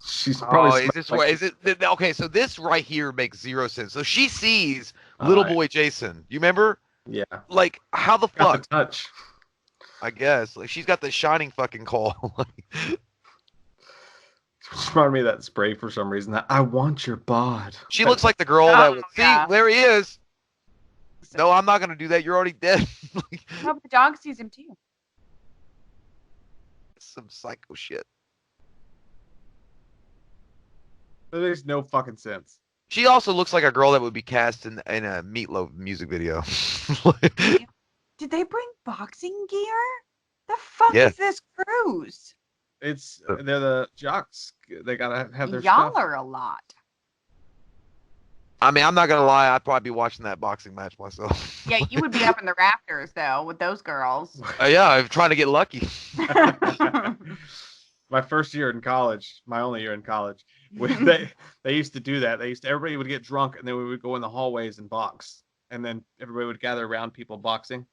S1: She's probably.
S2: Is this right? Is it okay? So this right here makes zero sense. So she sees little boy Jason. You remember?
S1: Yeah.
S2: Like, how the
S1: Got
S2: fuck?
S1: the touch.
S2: I guess. Like, she's got the shining fucking call.
S1: She reminded me of that spray for some reason. That I want your bod.
S2: She looks like the girl
S3: Oh,
S2: that would see.
S3: yeah.
S2: There he is. No, I'm not gonna do that. You're already dead.
S3: No, but the dog sees him too.
S2: Some psycho shit.
S1: That makes no fucking sense.
S2: She also looks like a girl that would be cast in a Meatloaf music video.
S3: Did they bring boxing gear? The fuck
S2: Yeah.
S3: is this cruise?
S1: They're the jocks. They gotta have their
S3: Y'all
S1: stuff.
S3: are a lot.
S2: I mean, I'm not gonna lie. I'd probably be watching that boxing match myself.
S3: Yeah, you would be up in the rafters though with those girls.
S2: Yeah, I'm trying to get lucky.
S1: My first year in college, my only year in college, they used to do that. Everybody would get drunk and then we would go in the hallways and box, and then everybody would gather around people boxing,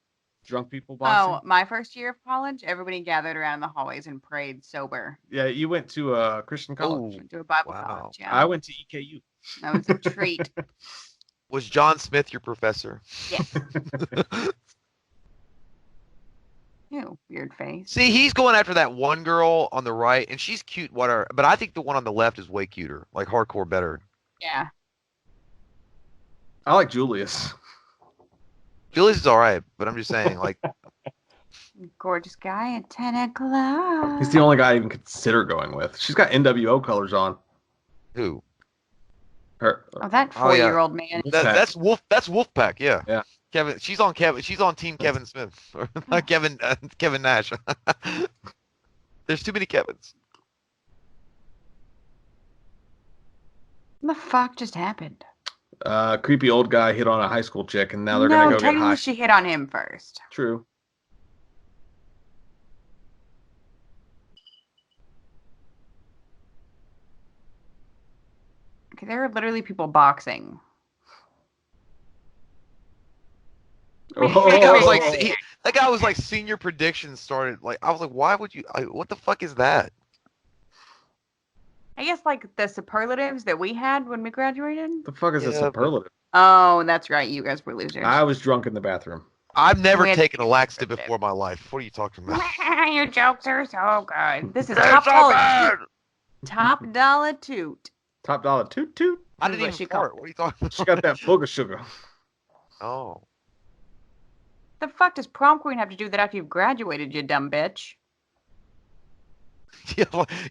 S1: drunk people boxing.
S3: Oh, my first year of college, everybody gathered around in the hallways and prayed sober.
S1: Yeah, you went to a Christian college.
S2: Ooh.
S3: Went to a Bible
S2: Wow.
S3: college. Yeah,
S1: I went to EKU.
S3: that was a treat.
S2: Was John Smith your professor?
S3: Yes. Ew, weird face.
S2: See, he's going after that one girl on the right, and she's cute. But I think the one on the left is way cuter, like hardcore better.
S3: Yeah.
S1: I like Julius.
S2: Julius is all right, but I'm just saying, like,
S3: Gorgeous guy at 10 o'clock.
S1: He's the only guy I even consider going with. She's got NWO colors on.
S2: who?
S1: Her.
S3: Oh, that
S2: Oh, yeah.
S3: 4-year-old man.
S1: Wolfpack.
S2: That's Wolfpack. Yeah.
S1: Yeah.
S2: Kevin. She's on Team Kevin Smith. Or not Kevin Nash. There's too many Kevins.
S3: What the fuck just happened?
S1: Creepy old guy hit on a high school chick, and now they're
S3: no,
S1: gonna go get
S3: technically
S1: high.
S3: she hit on him first.
S1: True.
S3: Okay, there are literally people boxing.
S1: Oh.
S2: That guy was like senior predictions started. Like I was like, why would you? What the fuck is that?
S3: I guess like the superlatives that we had when we graduated.
S1: The fuck is a superlative?
S3: Oh, that's right. You guys were losers.
S1: I was drunk in the bathroom.
S2: I've never taken a laxative before in my life. What are you talking about?
S3: Your jokes are so good. This is
S2: They're
S3: top
S2: so
S3: dollar.
S2: bad.
S3: Top dollar toot.
S1: Top dollar toot toot.
S2: I didn't even fart. What are you talking about?
S1: She got that booger sugar.
S2: Oh.
S3: The fuck does prom queen have to do that after you've graduated, you dumb bitch?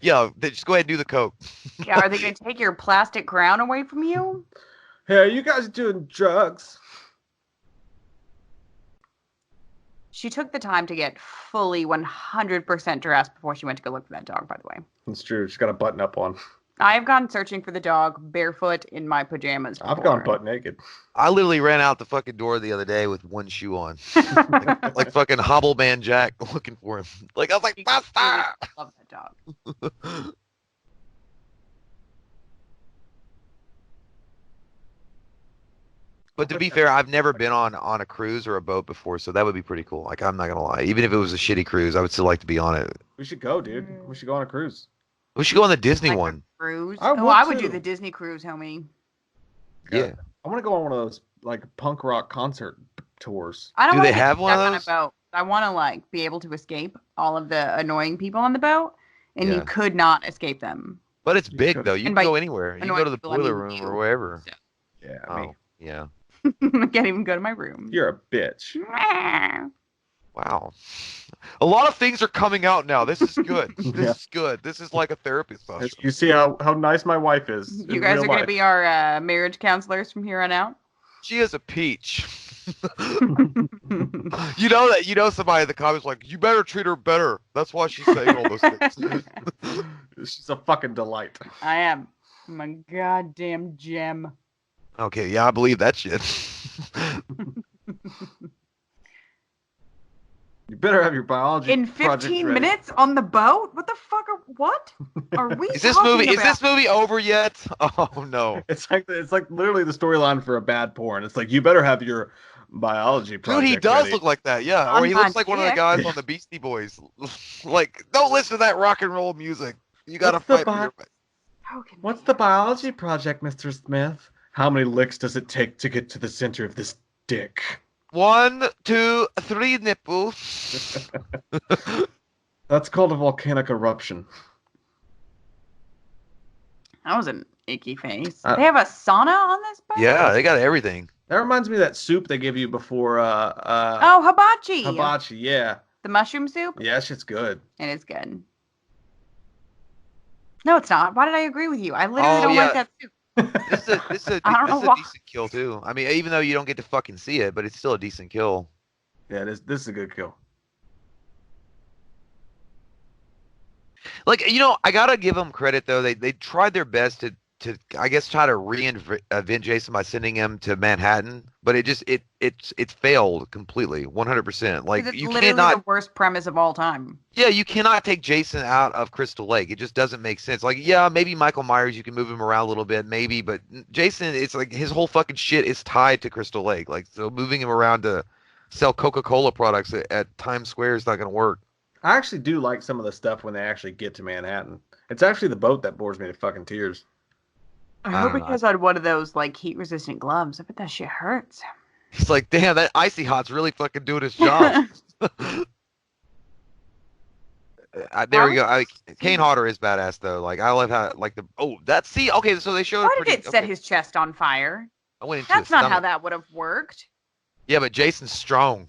S2: Yeah, just go ahead and do the coke.
S3: Yeah, are they going to take your plastic crown away from you?
S1: Hey, are you guys doing drugs?
S3: She took the time to get fully 100% dressed before she went to go look for that dog, by the way.
S1: It's true. She's got a button up on.
S3: I have gone searching for the dog barefoot in my pajamas before.
S1: I've gone butt naked.
S2: I literally ran out the fucking door the other day with one shoe on. like fucking Hobble Man Jack looking for him. Like, I was like, Buster!
S3: I love that dog.
S2: But to be fair, I've never been on a cruise or a boat before, so that would be pretty cool. Like, I'm not going to lie. Even if it was a shitty cruise, I would still like to be on it.
S1: We should go, dude. We should go on a cruise.
S2: We should go on the Disney
S3: Like
S2: one.
S3: Cruise?
S1: I
S3: would
S1: too.
S3: do the Disney cruise, homie.
S2: Yeah.
S1: I want to go on one of those like punk rock concert tours.
S3: I don't
S2: Do
S3: want
S2: they
S3: to be
S2: have one of
S3: stuck on
S2: those?
S3: a boat. I want to like be able to escape all of the annoying people on the boat, and you
S2: Yeah.
S3: could not escape them.
S2: But it's big,
S1: could.
S2: though. You
S3: And
S2: can
S3: by
S2: go anywhere. You can go to the
S3: annoying people, I
S2: boiler
S3: mean
S2: room or
S3: you.
S2: wherever.
S3: So.
S1: Yeah,
S2: Oh,
S1: me.
S2: yeah.
S3: I can't even go to my room.
S1: You're a bitch.
S2: Wow. A lot of things are coming out now. This is good.
S1: Yeah.
S2: This is good. This is like a therapist session.
S1: You see how nice my wife is.
S3: You
S1: in
S3: guys
S1: real
S3: are going to
S1: life.
S3: be our marriage counselors from here on out.
S2: She is a peach. You know somebody in the comments like, you better treat her better. That's why she's saying all those things.
S1: She's a fucking delight.
S3: I am. I'm a goddamn gem.
S2: Okay, yeah, I believe that shit.
S1: You better have your biology
S3: In
S1: project
S3: 15
S1: ready.
S3: minutes on the boat? What the fuck what? Are we
S2: Is this
S3: talking
S2: movie over yet? Oh no.
S1: It's like literally the storyline for a bad porn. It's like you better have your biology project
S2: Dude, he does
S1: ready.
S2: look like that, yeah.
S3: On
S2: Or he
S3: my
S2: looks like one of the
S3: dick.
S2: guys on the Beastie Boys. Like, don't listen to that rock and roll music. You gotta
S1: What's the
S2: fight for
S1: bi-
S2: your...
S1: What's the biology project, Mr. Smith? How many licks does it take to get to the center of this dick?
S2: 1, 2, 3 nipples.
S1: That's called a volcanic eruption.
S3: That was an icky face.
S1: Uh,
S3: They have a sauna on this boat?
S2: Yeah, they got everything.
S1: That reminds me of that soup they give you before
S3: Oh, hibachi.
S1: hibachi. Yeah.
S3: The mushroom soup?
S1: Yeah, that shit's good.
S3: It is good. No, it's not. Why did I agree with you? I literally
S2: Oh,
S3: don't
S2: yeah.
S3: like that soup.
S2: This is a
S3: I don't know why.
S2: decent kill too. I mean, even though you don't get to fucking see it, but it's still a decent kill.
S1: Yeah, this is a good kill.
S2: Like, I gotta give them credit though. They tried their best to I guess try to reinvent Jason by sending him to Manhattan, but it failed completely, 100%. Like,
S3: 'Cause it's
S2: you
S3: literally
S2: cannot.
S3: the worst premise of all time.
S2: Yeah, you cannot take Jason out of Crystal Lake. It just doesn't make sense. Like, yeah, maybe Michael Myers, you can move him around a little bit, maybe, but Jason, it's like his whole fucking shit is tied to Crystal Lake. Like, so moving him around to sell Coca-Cola products at Times Square is not going to work.
S1: I actually do like some of the stuff when they actually get to Manhattan. It's actually the boat that bores me to fucking tears.
S3: I
S2: I
S3: hope
S2: don't
S3: it
S2: know.
S3: has on one of those like heat resistant gloves. I bet that shit hurts.
S2: He's like, damn, that Icy Hot's really fucking doing his job. There we go. Kane Hodder is badass though. Like, I love how okay. So they showed.
S3: Why did it set his chest on fire?
S2: I went into
S3: That's
S2: his
S3: not how
S2: stomach.
S3: that would have worked.
S2: Yeah, but Jason's strong.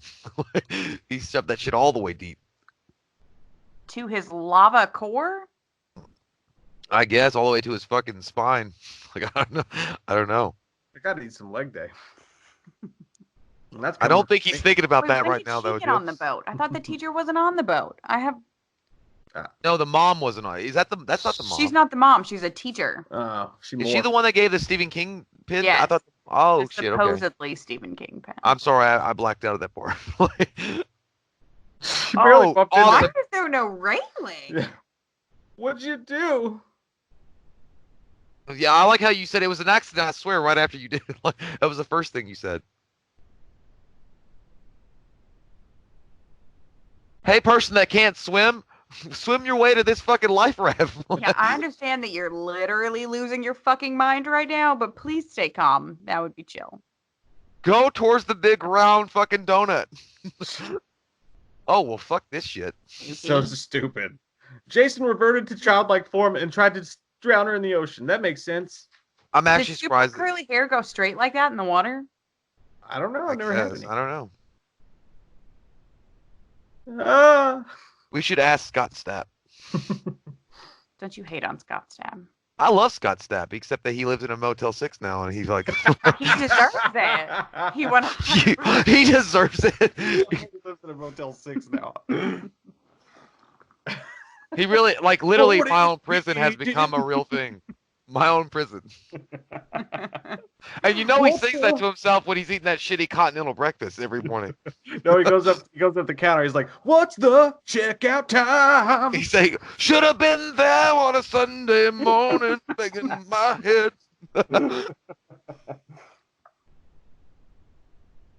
S2: He shoved that shit all the way deep.
S3: To his lava core?
S2: I guess all the way to his fucking spine. Like, I don't know.
S1: I gotta eat some leg day. And that's
S2: I don't think he's thinking about
S3: Wait,
S2: that
S3: when
S2: right
S3: did
S2: now
S3: she
S2: though.
S3: get on the boat? I thought the teacher wasn't on the boat.
S2: No, the mom wasn't on. That's not the mom.
S3: She's not the mom. She's a teacher.
S1: Oh,
S2: Is she the one that gave the Stephen King pin?
S3: Yes.
S2: I thought. Oh
S3: The
S2: shit. Okay.
S3: supposedly Stephen King pen.
S2: I'm sorry. I blacked out of that part.
S1: She barely
S2: Oh,
S1: bumped
S3: Why
S1: into
S3: is there no railing?
S1: Yeah. What'd you do?
S2: Yeah, I like how you said it was an accident. I swear, right after you did it. Like, that was the first thing you said. Hey, person that can't swim, swim your way to this fucking life raft.
S3: Yeah, I understand that you're literally losing your fucking mind right now, but please stay calm. That would be chill.
S2: Go towards the big round fucking donut. Oh, well, fuck this shit.
S1: So stupid. Jason reverted to childlike form and tried to drown her in the ocean. That makes sense.
S2: I'm
S3: Does
S2: actually
S3: super
S2: surprised.
S3: curly hair go straight like that in the water?
S1: I don't know.
S2: I
S1: I've never had
S2: guess.
S1: any.
S2: I don't know.
S1: Ah.
S2: We should ask Scott Stapp.
S3: Don't you hate on Scott Stapp?
S2: I love Scott Stapp, except that he lives in a Motel 6 now, and he's like...
S3: He deserves it. He 100%.
S2: He deserves it.
S1: He lives in a Motel 6 now.
S2: He really, like, literally,
S1: Well,
S2: my own prison has become a real thing. My own prison. And you know he sings that to himself when he's eating that shitty continental breakfast every morning.
S1: No, he goes up the counter. He's like, "What's the checkout time?"
S2: He's saying, "Should have been there on a Sunday morning, begging my head."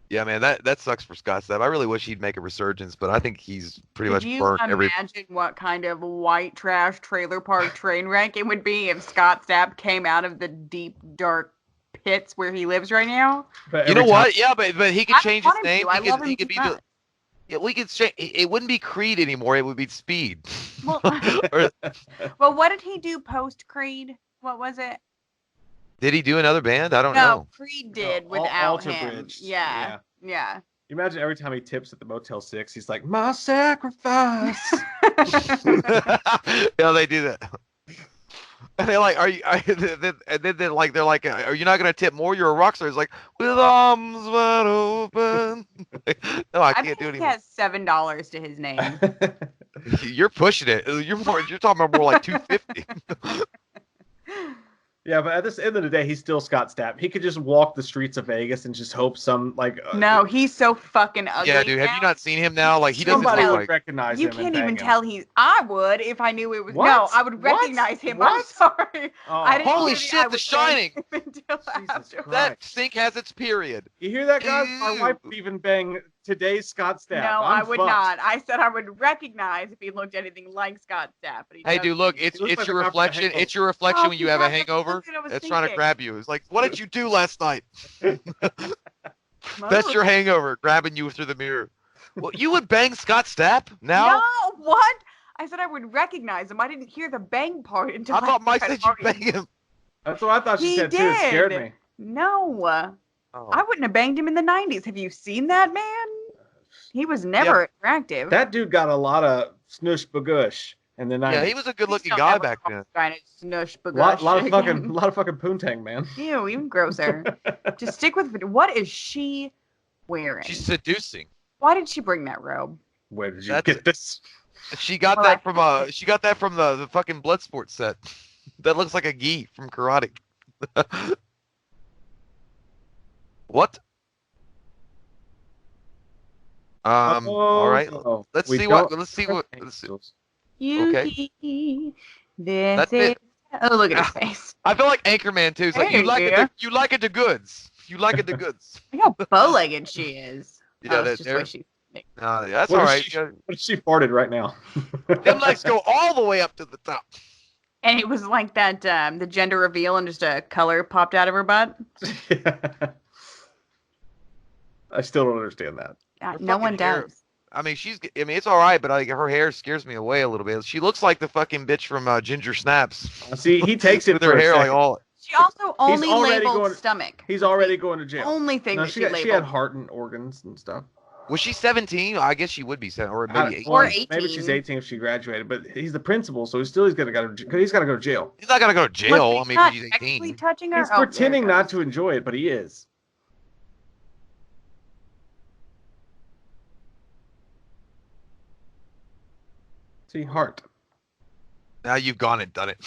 S2: Yeah, man, that sucks for Scott Stapp. I really wish he'd make a resurgence, but I think he's pretty much burnt every.
S3: Could you imagine what kind of white trash trailer park train wreck it would be if Scott Stapp came out of the deep, dark pits where he lives right now?
S2: You know what? Yeah, but he could change his name.
S3: I love him too much.
S2: Yeah, we could change. It wouldn't be Creed anymore. It would be Speed.
S3: Well, well, what did he do post Creed? What was it?
S2: Did he do another band? I don't know.
S3: No, Creed did without him.
S1: Bridge.
S3: Yeah.
S1: You imagine every time he tips at the Motel 6, he's like, "My sacrifice."
S2: Yeah, they do that. And they're like, and then they're like, "Are you not gonna tip more? You're a rock star." He's like, "With arms wide open." No, I can't do it
S3: he
S2: anymore.
S3: has $7 to his name.
S2: You're pushing it. You're talking about more like $250.
S1: Yeah, but at this end of the day, he's still Scott Stapp. He could just walk the streets of Vegas and just hope some
S3: No, he's so fucking ugly.
S2: Yeah, dude.
S3: now.
S2: Have you not seen him now? Like he doesn't
S1: somebody
S2: look
S1: would
S2: like.
S1: recognize
S3: You
S1: him.
S3: can't
S1: and
S3: even
S1: bang
S3: tell
S1: him.
S3: he's. I would if I knew it was.
S1: What?
S3: No, I would
S1: What?
S3: recognize him.
S1: What?
S3: I'm sorry.
S1: Oh.
S3: I didn't
S2: Holy
S3: hear
S2: shit,
S3: I
S2: The
S3: would
S2: Shining.
S3: bang him until after.
S1: Christ.
S2: That stink has its period.
S1: You hear that, guys? My
S2: Ew.
S1: wife would even bang today's Scott Stapp.
S3: No,
S1: I'm
S3: I would
S1: fucked.
S3: not. I said I would recognize if he looked anything like Scott Stapp. But he
S2: Hey, dude, look,
S1: looks
S2: it's
S1: like
S2: your
S1: a cop with a
S2: reflection.
S1: hangover.
S2: It's your reflection
S3: Oh,
S2: when you have a
S3: yeah, that's
S2: hangover.
S3: what I was
S2: It's trying to
S3: thinking.
S2: grab you. It's like, what did you do last night? That's
S3: Most-
S2: your hangover, grabbing you through the mirror. Well, you would bang Scott Stapp now?
S3: No, what? I said I would recognize him. I didn't hear the bang part until
S2: I thought Mike
S3: after
S2: said you
S3: I'd already-
S2: bang him.
S1: That's what I thought she
S3: He
S1: said too. It scared
S3: did.
S1: me.
S3: No,
S2: Oh.
S3: I wouldn't have banged him in the 90s. Have you seen that man? He was never attractive.
S1: That dude got a lot of snush bagush in the 90s.
S2: Yeah, he was a good-looking
S3: Please don't
S2: guy
S3: ever
S2: back
S3: call
S2: then.
S3: this guy a snush
S1: lot
S3: bagush
S1: of
S3: again.
S1: fucking poontang, man.
S3: Ew, even grosser. Just stick with what is she wearing?
S2: She's seducing.
S3: Why did she bring that robe?
S1: Where did you
S2: That's-
S1: get this?
S2: She got that from the fucking Bloodsport set. That looks like a gi from karate. What? All right. Let's see what.
S3: Yuki, this
S2: That's
S3: is.
S2: it.
S3: Oh, look at his face.
S2: I feel like Anchorman too. It's like
S3: Hey,
S2: you like
S3: yeah.
S2: it. You like it to goods. You like it to goods.
S3: Look how bow-legged she is.
S2: Yeah,
S3: Oh,
S2: that
S3: it's just the way she.
S2: that's
S1: What
S2: all
S1: if
S2: right.
S1: she- What if she farted right now?
S2: Them legs go all the way up to the top.
S3: And it was like that, the gender reveal, and just a color popped out of her butt.
S1: I still don't understand that.
S3: No one
S2: fucking hair.
S3: does.
S2: I mean, it's all right, but like her hair scares me away a little bit. She looks like the fucking bitch from Ginger Snaps.
S1: See, he takes it
S2: With
S1: for
S2: her
S1: a
S2: hair like
S1: second.
S2: all.
S3: She also only
S1: already
S3: labeled
S1: going-
S3: stomach.
S1: He's already going to jail.
S3: Only thing
S1: No,
S3: that
S1: she
S3: she
S1: had
S3: labeled.
S1: heart and organs and stuff.
S2: Was she 17? I guess she would be 17, or maybe 18.
S3: Or
S1: Maybe
S3: 18.
S1: she's 18 if she graduated, but he's the principal, so he's got to go to jail.
S2: He's not gonna go to jail.
S3: Look,
S2: I
S3: he's
S2: mean,
S3: not
S2: she's
S3: actually
S2: 18.
S3: touching her.
S1: He's
S3: Oh, there it
S1: pretending not
S3: goes.
S1: to enjoy it, but he is. See, heart.
S2: Now you've gone and done it.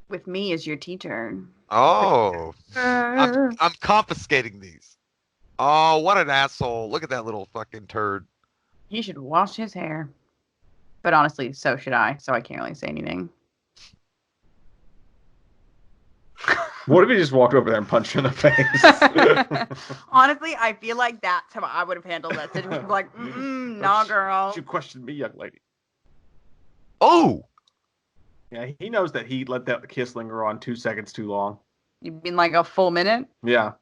S3: With me as your teacher.
S2: Oh, I'm confiscating these. Oh, what an asshole! Look at that little fucking turd.
S3: He should wash his hair. But honestly, so should I. So I can't really say anything.
S1: What if he just walked over there and punched her in the face?
S3: Honestly, I feel like that's how I would have handled that situation. Like, nah, girl.
S1: You questioned me, young lady.
S2: Oh,
S1: Yeah, he knows that he let that kiss linger on 2 seconds too long.
S3: You mean like a full minute?
S1: Yeah.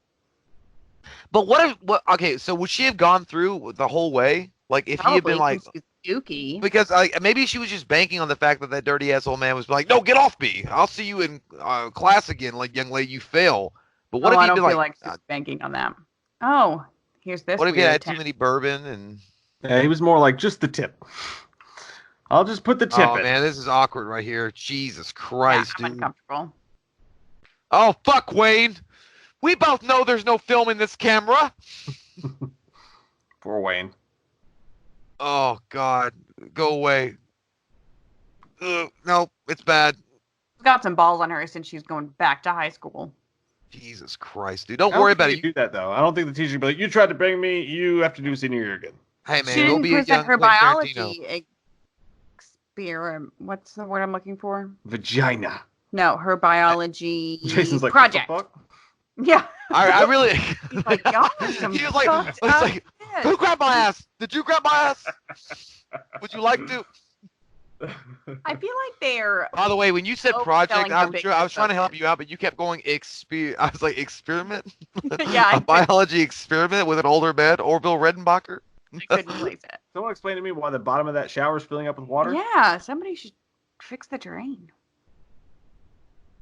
S2: but what if? What? Okay, so would she have gone through the whole way? Like if he had been like,
S3: she's spooky.
S2: because maybe she was just banking on the fact that that dirty ass old man was like, no, get off me. I'll see you in class again. Like, young lady, you fail. But what if
S3: I
S2: he'd
S3: don't
S2: been
S3: feel
S2: like,
S3: like she's banking on that. Oh, here's this.
S2: what if he
S3: weird
S2: had
S3: town.
S2: too many bourbon and?
S1: Yeah, he was more like just the tip. I'll just put the tip
S2: Oh
S1: in.
S2: man, this is awkward right here. Jesus Christ,
S3: I'm
S2: dude.
S3: uncomfortable.
S2: Oh fuck, Wayne. We both know there's no film in this camera.
S1: Poor Wayne.
S2: Oh God, go away. No, it's bad.
S3: She's got some balls on her since she's going back to high school.
S2: Jesus Christ, dude. Don't
S1: I don't
S2: worry
S1: think
S2: about
S1: you
S2: it.
S1: can do that though. I don't think the teacher would be like, "You tried to bang me. You have to do senior year again."
S2: Hey man,
S3: She
S2: go
S3: didn't
S2: be a young
S3: present her
S2: Quentin Tarantino.
S3: biology experiment. What's the word I'm looking for?
S1: Vagina.
S3: No, her biology
S1: Jason's like,
S3: project.
S1: "What the fuck?"
S3: Yeah.
S2: I really.
S3: He's like, y'all are some
S2: He was like,
S3: fucked
S2: it's
S3: up
S2: like,
S3: kids.
S2: who grabbed my ass? Did you grab my ass? Would you like to?
S3: I feel like they're
S2: By the way, when you said
S3: overselling
S2: project,
S3: the
S2: I'm sure I was
S3: bigness
S2: trying to
S3: of
S2: help
S3: it.
S2: you out, but you kept going I was like, experiment?
S3: Yeah,
S2: A biology experiment with an older man, Orville Redenbacher?
S3: I couldn't place it.
S1: Someone explain to me why the bottom of that shower is filling up with water.
S3: Yeah, somebody should fix the drain.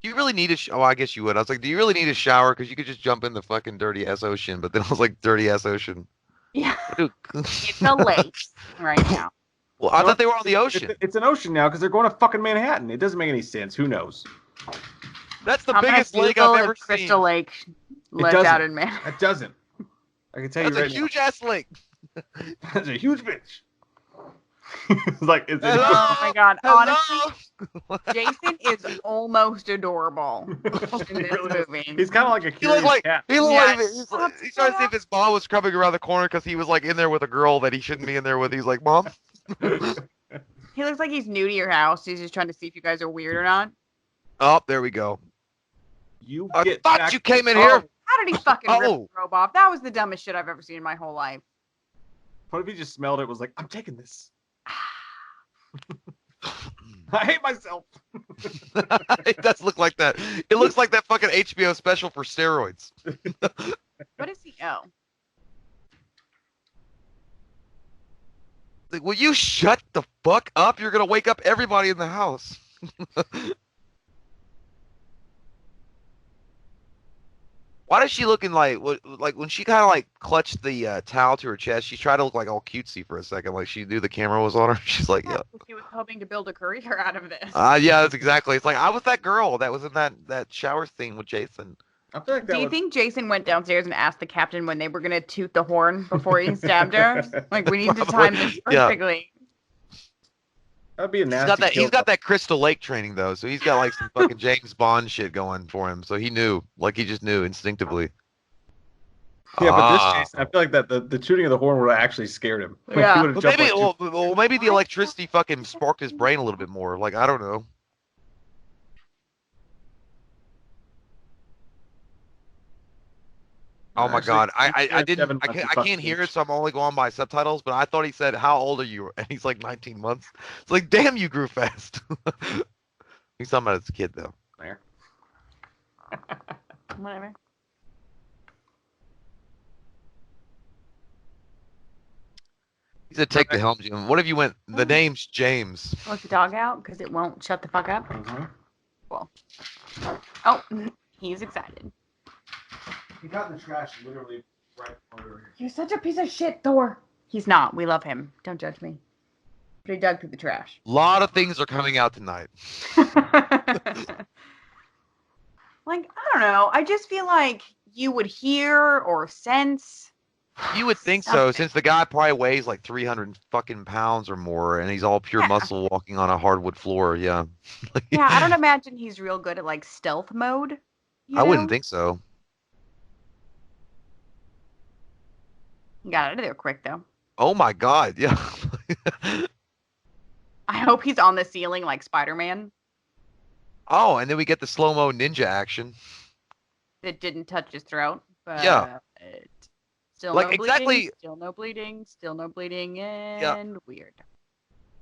S2: Do you really need a oh, I guess you would. I was like, do you really need a shower? Because you could just jump in the fucking dirty ass ocean. But then I was like, dirty ass ocean.
S3: Yeah,
S2: Dude.
S3: it's a lake right now.
S2: Well, I thought they were on the ocean.
S1: It's an ocean now because they're going to fucking Manhattan. It doesn't make any sense. Who knows?
S2: That's the
S3: I'm gonna
S2: biggest lake
S3: Google
S2: I've
S3: if
S2: ever
S3: Crystal
S2: seen.
S3: Lake lives
S1: doesn't.
S3: out in Manhattan.
S1: It doesn't. I can tell
S2: That's
S1: you
S2: a
S1: right
S2: huge ass lake.
S1: now. That's a huge bitch. It's like it's
S2: Hello?
S3: Oh my god!
S2: Hello?
S3: Honestly, Jason is almost adorable in this
S1: really is.
S3: movie.
S1: He's kind of like a
S2: He
S1: curious
S2: looked like
S1: cat.
S2: he looked
S3: Yeah,
S2: like he's trying to see if his mom was coming around the corner because he was like in there with a girl that he shouldn't be in there with. He's like, Mom.
S3: He looks like he's new to your house. He's just trying to see if you guys are weird or not.
S2: Oh, there we go.
S1: You
S2: I
S1: get
S2: thought
S1: back-
S2: you came in
S1: Oh,
S2: here.
S3: How did he fucking rip
S2: Oh.
S3: the robe off? That was the dumbest shit I've ever seen in my whole life.
S1: What if he just smelled it? Was like, I'm taking this. I hate myself.
S2: It does look like that. It looks like that fucking HBO special for steroids.
S3: What is he? Oh,
S2: Like, will you shut the fuck up? You're gonna wake up everybody in the house. Why is she looking like when she kind of like clutched the towel to her chest? She tried to look like all cutesy for a second, like she knew the camera was on her. She's like, yeah,
S3: he was hoping to build a career out of this.
S2: yeah, that's exactly. It's like I was that girl that was in that shower scene with Jason.
S1: I feel like that
S3: Do you
S1: was...
S3: think Jason went downstairs and asked the captain when they were gonna toot the horn before he stabbed her? Like, we need to time this
S2: Yeah.
S3: perfectly.
S1: That'd be a
S2: He's
S1: nasty.
S2: got that.
S1: kill.
S2: He's got that Crystal Lake training though, so he's got like some fucking James Bond shit going for him. So he knew, like he just knew instinctively.
S1: Yeah, but this
S2: Ah.
S1: Jason, I feel like that the tooting of the horn would have actually scared him. Like,
S3: Yeah.
S1: he would have
S2: But
S1: jumped
S2: maybe,
S1: like
S2: well, maybe the electricity fucking sparked his brain a little bit more. Like I don't know. Oh my
S1: Actually,
S2: God,
S1: he's
S2: I
S1: 7
S2: didn't,
S1: months
S2: I
S1: of
S2: can't
S1: fucking
S2: hear it,
S1: age.
S2: so I'm only going by subtitles. But I thought he said, "How old are you?" And he's like 19 months. It's like, damn, you grew fast. He's talking about his kid though.
S1: There.
S3: Whatever.
S2: He said, "Take the helm, Jim." What if you went? The name's James.
S3: Let the dog out because it won't shut the fuck up.
S1: Mhm.
S3: Oh, he's excited.
S1: He got in the trash literally right over here.
S3: You're such a piece of shit, Thor. He's not. We love him. Don't judge me. But he dug through the trash.
S2: A lot of things are coming out tonight.
S3: Like, I don't know. I just feel like you would hear or sense.
S2: You would think so,
S3: Something.
S2: since the guy probably weighs like 300 fucking pounds or more, and he's all pure
S3: Yeah.
S2: muscle walking on a hardwood floor. Yeah.
S3: Yeah, I don't imagine he's real good at like stealth mode.
S2: I wouldn't think so.
S3: He got out of there quick though.
S2: Oh my God. Yeah.
S3: I hope he's on the ceiling like Spider-Man.
S2: Oh, and then we get the slow-mo ninja action.
S3: It didn't touch his throat, but
S2: Yeah.
S3: still
S2: Like,
S3: no
S2: exactly.
S3: bleeding, still no bleeding, still no bleeding, and weird.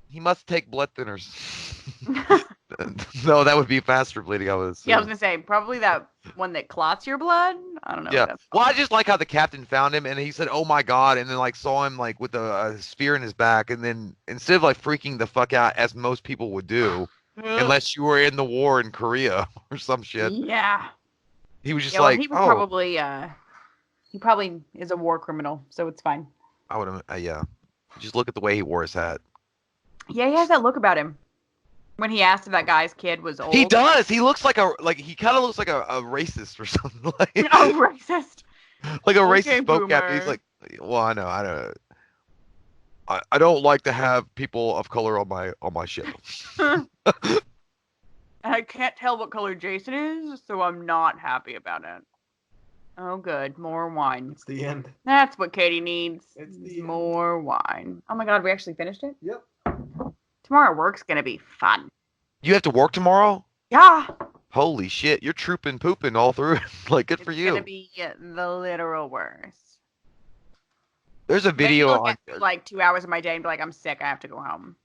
S2: He must take blood thinners. No, that would be faster bleeding, I would assume.
S3: Yeah, I was gonna say probably that one that clots your blood. I don't know.
S2: Yeah.
S3: What that's
S2: Well, I
S3: called.
S2: just like how the captain found him and he said, "Oh my God," and then like saw him like with a spear in his back, and then instead of like freaking the fuck out as most people would do, unless you were in the war in Korea or some shit,
S3: Yeah.
S2: he was just
S3: Yeah. Well,
S2: like,
S3: he was
S2: "Oh,
S3: probably he probably is a war criminal, so it's fine.
S2: I would have, yeah." Just look at the way he wore his hat.
S3: Yeah, he has that look about him. When he asked if that guy's kid was old.
S2: He does. He looks like he kind of looks like a racist or something like.
S3: Oh, racist.
S2: Like a
S3: Okay,
S2: racist boat captain. He's
S3: boomer.
S2: like, well, I know, I don't. I don't like to have people of color on my ship.
S3: I can't tell what color Jason is, so I'm not happy about it. Oh, good. More wine.
S1: It's the end.
S3: That's what Katie needs.
S1: It's the end.
S3: More wine. Oh my God, we actually finished it?
S1: Yep.
S3: Tomorrow work's gonna be fun.
S2: You have to work tomorrow?
S3: Yeah.
S2: Holy shit, you're trooping pooping all through. Like, good for
S3: It's
S2: you.
S3: gonna be the literal worst.
S2: There's a video
S3: Maybe I'll
S2: on.
S3: get like 2 hours of my day and be like, I'm sick. I have to go home.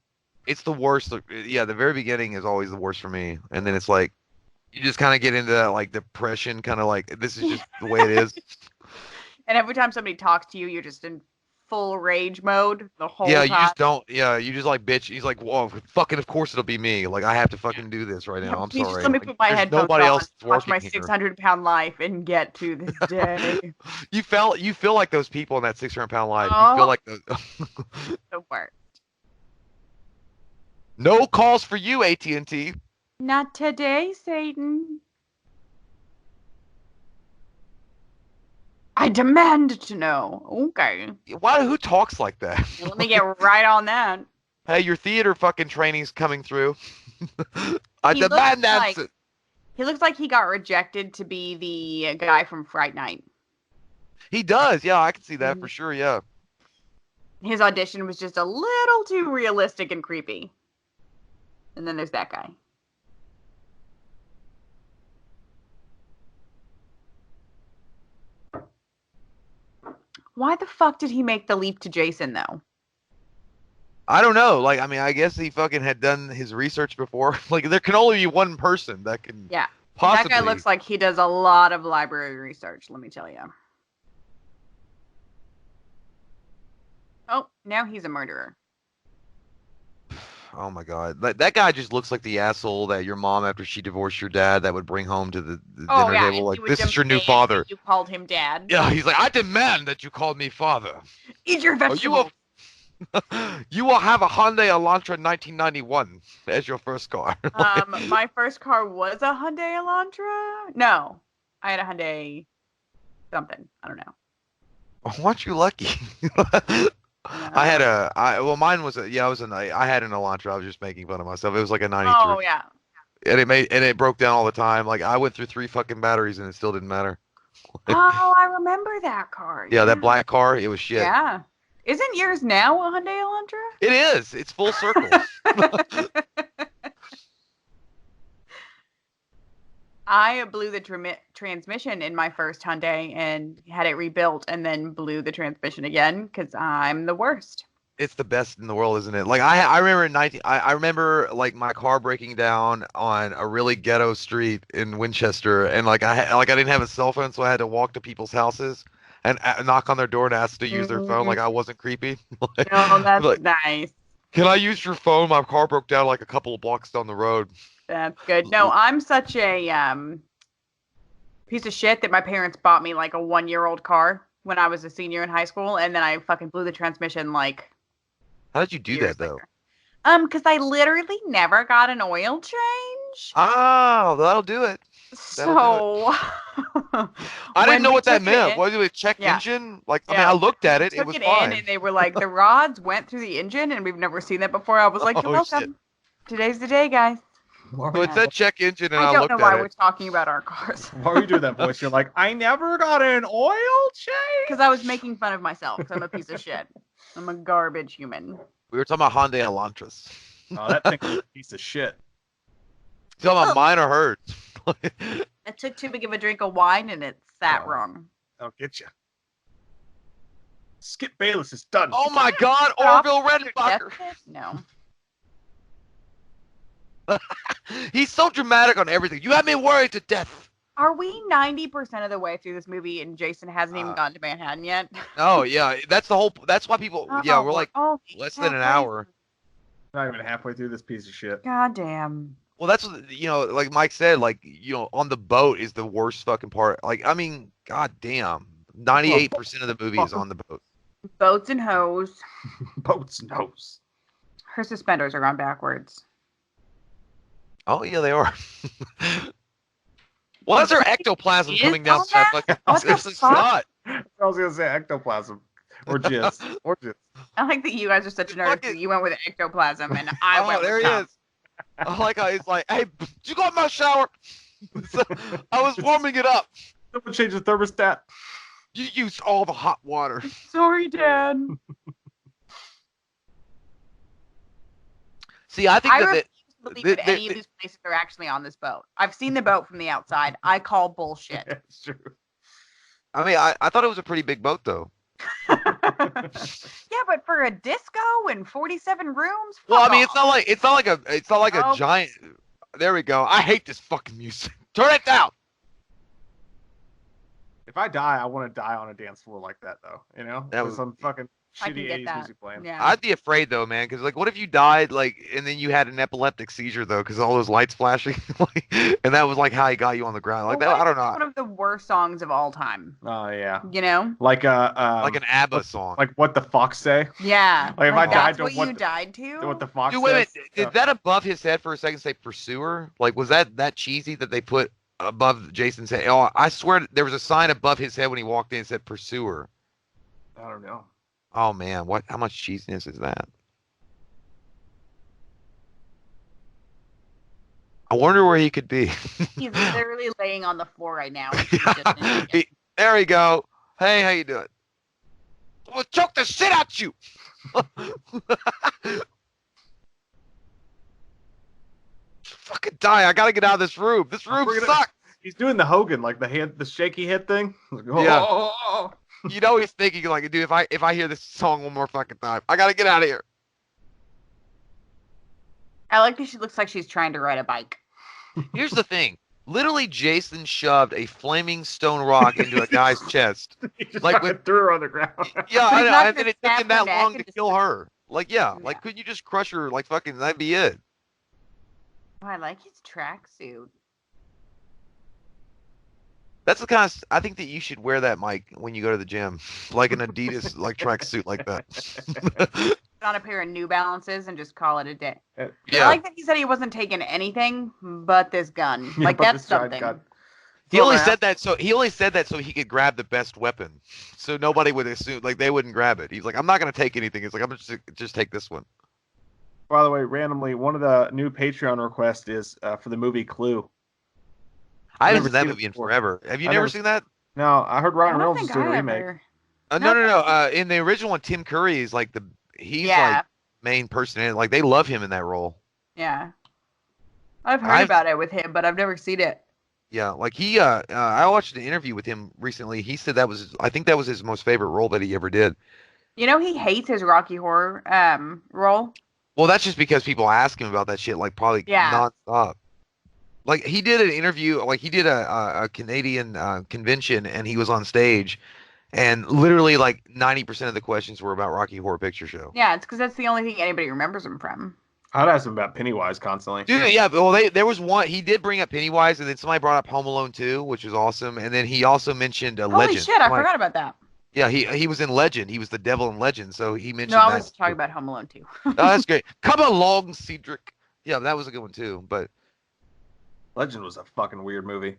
S2: It's the worst. Yeah, the very beginning is always the worst for me, and then it's like you just kind of get into that like depression, kind of like this is just the way it is.
S3: And every time somebody talks to you, you're just in full rage mode the whole
S2: Yeah,
S3: time.
S2: you just don't. Yeah, you just like bitch. He's like, "Whoa, fucking! Of course it'll be me. Like I have to fucking do this right now. I'm
S3: Please
S2: sorry.
S3: just let me
S2: Like,
S3: put my
S2: there's
S3: headphones
S2: nobody
S3: on,
S2: else
S3: watch my
S2: working here."
S3: 600-pound life, and get to this day.
S2: You feel like those people in that 600-pound life. You
S3: Oh.
S2: feel like those.
S3: The worst.
S2: No calls for you, AT&T.
S3: Not today, Satan. I demand to know. Okay.
S2: Why? Who talks like that?
S3: Let me get right on that.
S2: Hey, your theater fucking training's coming through. I
S3: He
S2: demand
S3: looks like-
S2: answer.
S3: He looks like he got rejected to be the guy from Fright Night.
S2: He does. Yeah, I can see that
S3: Mhm.
S2: for sure. Yeah.
S3: His audition was just a little too realistic and creepy. And then there's that guy. Why the fuck did he make the leap to Jason, though?
S2: I don't know. Like, I mean, I guess he fucking had done his research before. Like, there can only be one person that can
S3: Yeah.
S2: possibly.
S3: That guy looks like he does a lot of library research, let me tell you. Oh, now he's a murderer.
S2: Oh my god, that guy just looks like the asshole that your mom, after she divorced your dad, that would bring home to the
S3: Oh,
S2: dinner
S3: yeah.
S2: table.
S3: and
S2: Like,
S3: he would
S2: this is your new
S3: demand
S2: father.
S3: that you called him dad.
S2: Yeah, he's like, I demand that you call me father.
S3: Eat your
S2: Oh,
S3: vegetables.
S2: you will have a Hyundai Elantra 1991 as your first car.
S3: My first car was a Hyundai Elantra. No, I had a Hyundai something. I don't know.
S2: Weren't you lucky? I had well, mine was I had an Elantra. I was just making fun of myself. It was like a 93.
S3: Oh yeah.
S2: And it broke down all the time. Like, I went through 3 fucking batteries and it still didn't matter.
S3: Oh, I remember that car.
S2: Yeah, that black car, it was shit.
S3: Yeah. Isn't yours now a Hyundai Elantra?
S2: It is. It's full circle.
S3: I blew the transmission in my first Hyundai and had it rebuilt, and then blew the transmission again because I'm the worst.
S2: It's the best in the world, isn't it? Like, I remember I remember like my car breaking down on a really ghetto street in Winchester, and like I didn't have a cell phone, so I had to walk to people's houses and knock on their door and ask to use their phone. Like, I wasn't creepy. Like,
S3: Oh, that's
S2: like,
S3: nice.
S2: can I use your phone? My car broke down like a couple of blocks down the road.
S3: That's good. No, I'm such a piece of shit that my parents bought me like a 1-year-old car when I was a senior in high school, and then I fucking blew the transmission like
S2: How did you do
S3: years
S2: that though?
S3: later. Because I literally never got an oil change.
S2: Oh, that'll do it.
S3: So
S2: I didn't know what that
S3: took
S2: meant.
S3: it-
S2: What, do it check
S3: Yeah.
S2: engine? Like, I
S3: Yeah.
S2: mean, I looked at it.
S3: took
S2: It was
S3: it
S2: fine.
S3: in, and they were like, the rods went through the engine, and we've never seen that before. I was like, you're
S2: Oh,
S3: welcome.
S2: shit.
S3: Today's the day, guys.
S2: So it said check engine, and
S3: I
S2: I
S3: don't
S2: looked
S3: know why
S2: at
S3: we're
S2: it.
S3: talking about our cars.
S1: Why are you doing that voice? You're like, I never got an oil change.
S3: Because I was making fun of myself. 'Cause I'm a piece of shit. I'm a garbage human.
S2: We were talking about Hyundai Elantras.
S1: Oh, that thing is a piece of shit.
S2: You talking about mine or hers?
S3: I took too big of a drink of wine and it sat wrong.
S1: I'll get you. Skip Bayless is done.
S2: Oh my God, Orville Redenbacher.
S3: No.
S2: He's so dramatic on everything. You have me worried to death.
S3: Are we 90% of the way through this movie and Jason hasn't even gotten to Manhattan yet?
S2: Oh yeah, that's the whole. That's why people. Yeah, we're like less than an hour.
S1: Not even halfway through this piece of shit.
S3: God damn.
S2: Well, that's what, like Mike said, like, on the boat is the worst fucking part. Like, I mean, god damn. 98% of the movie is on the boat.
S3: Boats and hose.
S1: Boats and hose.
S3: Her suspenders are on backwards.
S2: Oh yeah, they are. Why is there ectoplasm coming down?
S3: What the fuck?
S1: I was gonna say ectoplasm. Or jizz. Or jizz.
S3: I like that you guys are such nerds. You went with ectoplasm and I went with
S2: there he is. I like how he's like, hey, did you go in my shower? So, I was warming it up.
S1: Someone change the thermostat.
S2: You used all the hot water.
S3: Sorry, Dad.
S2: See, I think
S3: refuse to believe that any of these places are actually on this boat. I've seen the boat from the outside. I call bullshit.
S1: That's true.
S2: I mean, I thought it was a pretty big boat, though.
S3: Yeah, but for a disco and 47 rooms.
S2: Well, I mean, it's not like a giant. There we go. I hate this fucking music. Turn it down.
S1: If I die, I want to die on a dance floor like that, though. You know,
S2: that
S1: was some fucking shitty 80s music playing.
S3: Yeah.
S2: I'd be afraid though, man, because like, what if you died like, and then you had an epileptic seizure though, because all those lights flashing, like, and that was like how he got you on the ground, like that. I don't know.
S3: One of the worst songs of all time.
S1: Oh yeah.
S3: You know.
S1: Like
S2: like an ABBA song.
S1: Like What the Fox Say.
S3: Yeah.
S1: Like if I died,
S3: that's what you died to.
S1: What the Fox.
S2: Dude, wait a minute. Did that above his head for a second say Pursuer? Like, was that cheesy that they put above Jason's head? Oh, I swear there was a sign above his head when he walked in that said Pursuer.
S1: I don't know.
S2: Oh man, what? How much cheesiness is that? I wonder where he could be.
S3: He's literally laying on the floor right now.
S2: There we go. Hey, how you doing? We'll choke the shit out you. Fucking die! I gotta get out of this room. This room sucks.
S1: He's doing the Hogan, like the shaky head thing. Like,
S2: yeah. You know he's thinking like, dude, if I hear this song one more fucking time, I gotta get out of here.
S3: I like that she looks like she's trying to ride a bike.
S2: Here's the thing. Literally, Jason shoved a flaming stone rock into a guy's chest.
S1: He just
S2: like
S1: threw her on the ground.
S2: Yeah, I know. And it took him that long to kill her. Like, yeah, like, couldn't you just crush her? Like, fucking, that'd be it.
S3: Oh, I like his tracksuit.
S2: That's the kind of, I think that you should wear that, Mike, when you go to the gym, like an Adidas like tracksuit like that.
S3: Put on a pair of New Balances and just call it a day.
S2: Yeah.
S3: I like that he said he wasn't taking anything but this gun. Like that's something.
S2: He only said that so he could grab the best weapon, so nobody would assume, like, they wouldn't grab it. He's like, I'm not gonna take anything. He's like, I'm gonna just take this one.
S1: By the way, randomly, one of the new Patreon requests is for the movie Clue.
S2: I haven't seen that movie in forever. Have you never seen that?
S1: No, I heard Ryan Reynolds is doing a remake.
S2: No. In the original one, Tim Curry is like he's like main person in it. Like, they love him in that role.
S3: Yeah, I've heard about it with him, but I've never seen it.
S2: Yeah, like I watched an interview with him recently. He said I think that was his most favorite role that he ever did.
S3: You know, he hates his Rocky Horror role.
S2: Well, that's just because people ask him about that shit, like, probably nonstop. Like, he did an interview, like, he did a Canadian convention, and he was on stage, and literally, like, 90% of the questions were about Rocky Horror Picture Show.
S3: Yeah, it's because that's the only thing anybody remembers him from.
S1: I'd ask him about Pennywise constantly.
S2: Dude, yeah, well, there was one, he did bring up Pennywise, and then somebody brought up Home Alone 2, which was awesome, and then he also mentioned Legend.
S3: Holy shit, I forgot about that.
S2: Yeah, he was in Legend. He was the devil in Legend, so he mentioned
S3: that. No, I was talking about Home Alone 2.
S2: Oh, that's great. Come along, Cedric. Yeah, that was a good one, too, but...
S1: Legend was a fucking weird movie.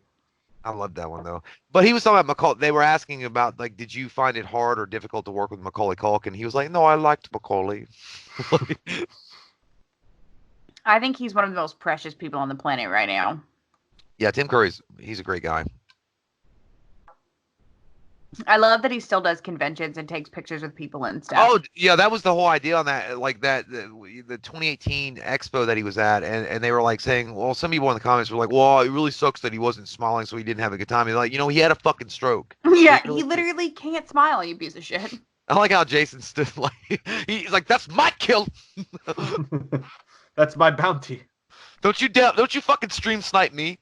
S2: I loved that one, though. But he was talking about Macaulay. They were asking about, like, did you find it hard or difficult to work with Macaulay Culkin? He was like, no, I liked Macaulay.
S3: I think he's one of the most precious people on the planet right now.
S2: Yeah, Tim Curry's, he's a great guy.
S3: I love that he still does conventions and takes pictures with people and stuff.
S2: Oh yeah, that was the whole idea on that. Like the 2018 Expo that he was at, and they were like saying, well, some people in the comments were like, well, it really sucks that he wasn't smiling, so he didn't have a good time. He's like, he had a fucking stroke.
S3: Yeah,
S2: He really
S3: he
S2: did.
S3: literally can't smile, you piece of shit.
S2: I like how Jason stood like he's like, that's my kill.
S1: That's my bounty.
S2: Don't you fucking stream snipe me.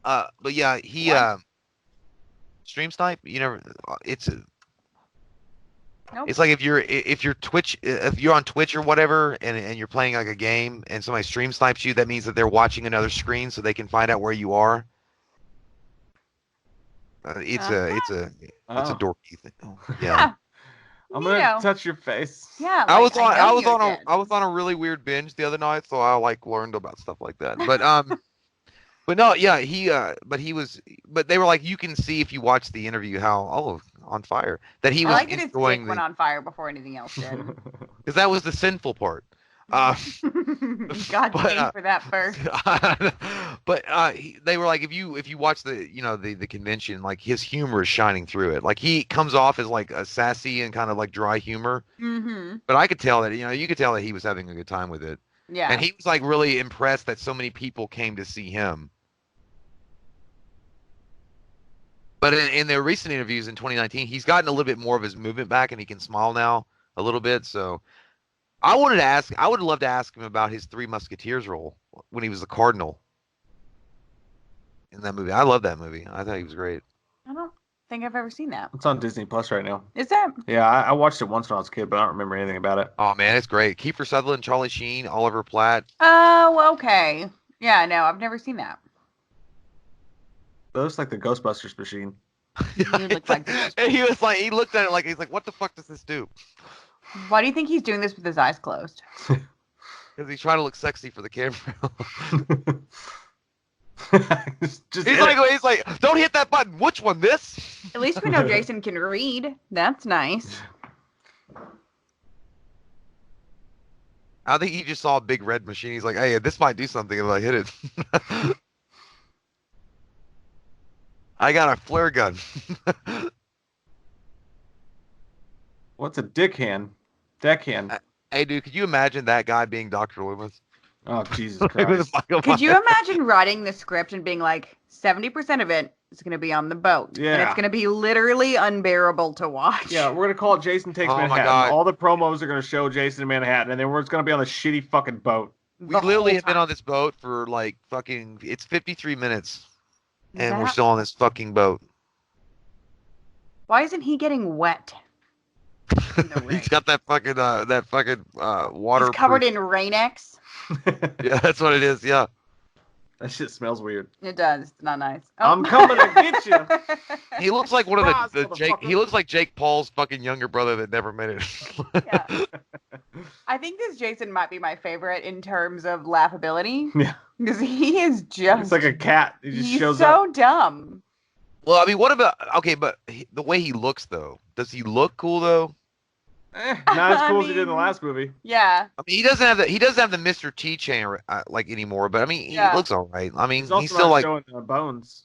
S2: But yeah, he
S3: What?
S2: stream snipe. You never. It's a.
S3: Nope.
S2: It's like if you're on Twitch or whatever, and you're playing like a game, and somebody stream snipes you, that means that they're watching another screen so they can find out where you are. It's a
S1: Oh.
S2: dorky thing.
S3: Yeah.
S1: I'm
S3: You
S1: gonna
S3: know.
S1: touch your face.
S3: Yeah.
S2: I was
S3: like,
S2: on
S3: know
S2: I was
S3: you
S2: on a
S3: did.
S2: I was on a really weird binge the other night, so I like learned about stuff like that. But but no, yeah, but they were like, you can see if you watch the interview how on fire that he
S3: I
S2: was
S3: like that his dick
S2: enjoying
S3: went on fire before anything else did.
S2: because that was the sinful part.
S3: God
S2: but,
S3: dang for that first.
S2: but they were like, if you watch the the convention, like his humor is shining through it. Like he comes off as like a sassy and kind of like dry humor.
S3: Mm-hmm.
S2: But I could tell that you could tell that he was having a good time with it.
S3: Yeah.
S2: And he was like really impressed that so many people came to see him. But in their recent interviews in 2019, he's gotten a little bit more of his movement back, and he can smile now a little bit. So I would love to ask him about his Three Musketeers role when he was the Cardinal in that movie. I love that movie. I thought he was great.
S3: I don't think I've ever seen that.
S1: It's on Disney Plus right now.
S3: Is that?
S1: Yeah, I watched it once when I was a kid, but I don't remember anything about it.
S2: Oh man, it's great. Kiefer Sutherland, Charlie Sheen, Oliver Platt.
S3: Oh, okay. Yeah, no, I've never seen that.
S1: It looks like the Ghostbusters machine.
S3: You look like the
S2: And he looked at it like he's like, what the fuck does this do?
S3: Why do you think he's doing this with his eyes closed?
S2: Because he's trying to look sexy for the camera.
S1: Just
S2: he's like, don't hit that button. Which one? This?
S3: At least we know Jason can read. That's nice.
S2: I think he just saw a big red machine. He's like, hey, this might do something if I hit it. I got a flare gun.
S1: What's a deckhand? Deckhand.
S2: Hey, dude, could you imagine that guy being Dr. Loomis?
S1: Oh, Jesus Christ.
S3: Could you imagine writing the script and being like, 70% of it is going to be on the boat.
S1: Yeah.
S3: And it's going to be literally unbearable to watch.
S1: Yeah, we're going to call it Jason Takes
S2: Oh my
S1: Manhattan.
S2: God.
S1: All the promos are going to show Jason in Manhattan, and then we're going to be on the shitty fucking boat.
S2: We literally have been on this boat for like fucking, it's 53 minutes. And we're
S3: That-
S2: still on this fucking boat.
S3: Why isn't he getting wet? In the rain?
S2: He's got that fucking water.
S3: He's covered in Rain-X.
S2: Yeah, that's what it is. Yeah.
S1: That shit smells weird.
S3: It does. It's not nice. Oh.
S1: I'm coming to get you.
S2: He looks like one of
S1: Surprise,
S2: the Jake. He
S1: motherfucker.
S2: looks like Jake Paul's fucking younger brother that never made it.
S3: Yeah. I think this Jason might be my favorite in terms of laughability.
S1: Yeah.
S3: Because he is just.
S1: It's like a cat. He just
S3: he's
S1: shows
S3: so
S1: up.
S3: dumb.
S2: Well, I mean, what about but the way he looks though? Does he look cool though?
S1: Not as
S3: I
S1: cool as he did in the
S3: mean-
S1: last movie.
S3: Yeah.
S2: I mean, he doesn't have the Mr. T chain like anymore. But I mean, he
S3: Yeah.
S2: looks all right. I mean,
S1: He's also
S2: he's still
S1: not
S2: like.
S1: showing bones.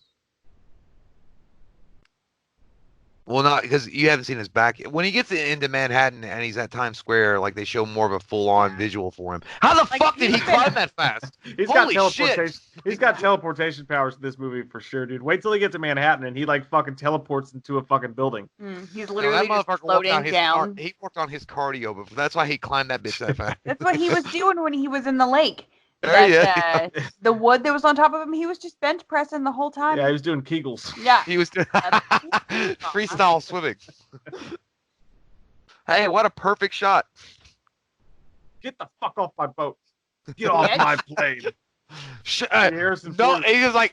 S2: Well, not because you haven't seen his back. When he gets into Manhattan and he's at Times Square, like they show more of a full-on
S3: Yeah.
S2: visual for him. How the
S3: Like,
S2: fuck did he
S3: he's been-
S2: climb that fast?
S1: He's got
S2: Holy
S1: teleportation.
S2: shit!
S1: He's got teleportation powers in this movie for sure, dude. Wait till he gets to Manhattan and he like fucking teleports into a fucking building.
S3: He's
S2: No,
S3: literally just floating down.
S2: He worked on his cardio, but that's why he climbed that bitch that fast.
S3: That's what he was doing when he was in the lake.
S2: Yeah,
S3: That, the wood that was on top of him, he was just bench pressing the whole time.
S1: Yeah, he was doing Kegels.
S3: Yeah.
S2: He was doing
S3: That's-
S2: freestyle swimming. Hey, what a perfect shot!
S1: Get the fuck off my boat. Get off
S3: Bitch.
S1: my plane. Harrison
S2: no,
S1: Ford.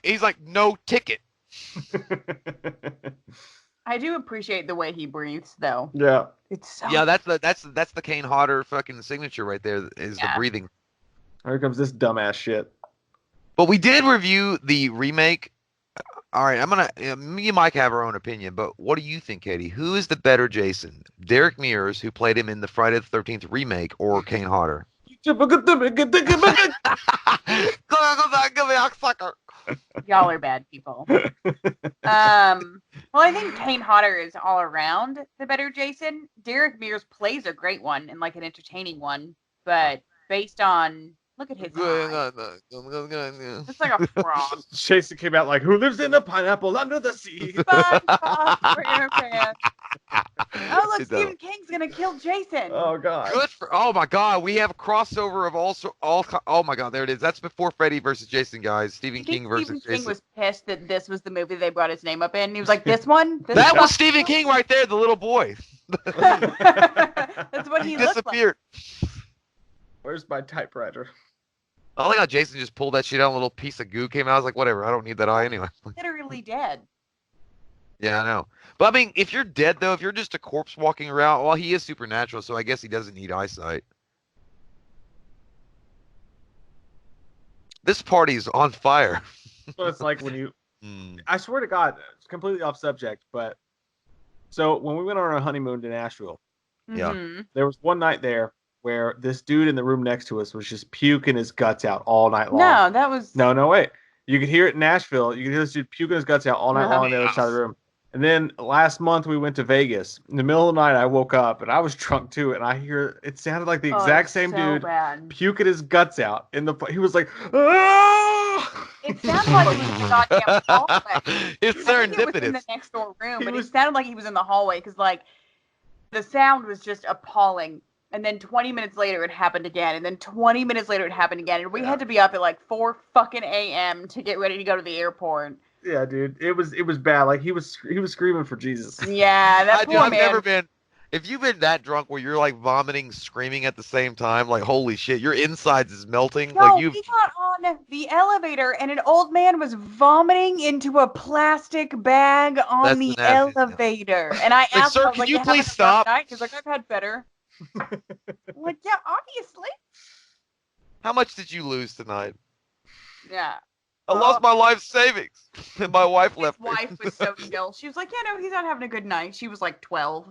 S2: he's like no ticket.
S3: I do appreciate the way he breathes, though.
S1: Yeah.
S3: It's so.
S2: Yeah, that's the Kane Hodder fucking signature right there. Is the
S3: Yeah.
S2: breathing.
S1: Here comes this dumbass shit.
S2: But we did review the remake. All right, me and Mike have our own opinion, but what do you think, Katie? Who is the better Jason? Derek Mears, who played him in the Friday the 13th remake, or Kane Hodder?
S3: Y'all are bad people. Well, I think Kane Hodder is all around the better Jason. Derek Mears plays a great one and like an entertaining one, but based on look at his eyes, it's like a frog.
S1: Jason came out like, "Who lives in a pineapple under the sea?"
S3: SpongeBob SquarePants. Oh, look, Stephen King's gonna kill Jason.
S1: Oh God.
S2: Good for. Oh my God, we have a crossover of all. Oh my God, there it is. That's before Freddy versus Jason, guys. Stephen King versus
S3: Stephen
S2: Jason.
S3: King was pissed that this was the movie they brought his name up in. He was like, "This one."
S2: That was Stephen King right there, the little boy.
S3: That's what he
S2: disappeared.
S3: Looked like.
S1: Where's my typewriter?
S2: I like how Jason just pulled that shit out. A little piece of goo came out. I was like, whatever. I don't need that eye anyway.
S3: Literally dead.
S2: Yeah, I know. But I mean, if you're dead though, if you're just a corpse walking around, well, he is supernatural, so I guess he doesn't need eyesight. This party's on fire.
S1: So it's like when you. I swear to God, it's completely off subject, but so when we went on our honeymoon to Nashville, there was one night there where this dude in the room next to us was just puking his guts out all night long.
S3: No, that was
S1: no, wait. You could hear it in Nashville. You could hear this dude puking his guts out all night long on the other side of the room. And then last month we went to Vegas. In the middle of the night, I woke up and I was drunk too. And I hear it sounded like the exact same dude puking his guts out in the. He was like, "Ah!"
S3: It sounded like he was in the goddamn hallway.
S2: It's
S3: serendipitous. It was in the next door room, but it sounded like he was in the hallway because like the sound was just appalling. And then 20 minutes later, it happened again. And then 20 minutes later, it happened again. And we had to be up at like 4 fucking a.m. to get ready to go to the airport.
S1: Yeah, dude, it was bad. Like he was screaming for Jesus.
S3: Yeah, that poor man.
S2: I've never been. If you've been that drunk where you're like vomiting, screaming at the same time, like holy shit, your insides is melting.
S3: No,
S2: like you.
S3: We got on the elevator and an old man was vomiting into a plastic bag on the elevator. And I asked
S2: sir,
S3: him,
S2: could you please stop?
S3: He's like, I've had better. I'm like, yeah, obviously.
S2: How much did you lose tonight?
S3: Yeah.
S2: I lost my life savings, and my wife left me.
S3: His wife was so chill. She was like, yeah, no, he's not having a good night. She was like 12.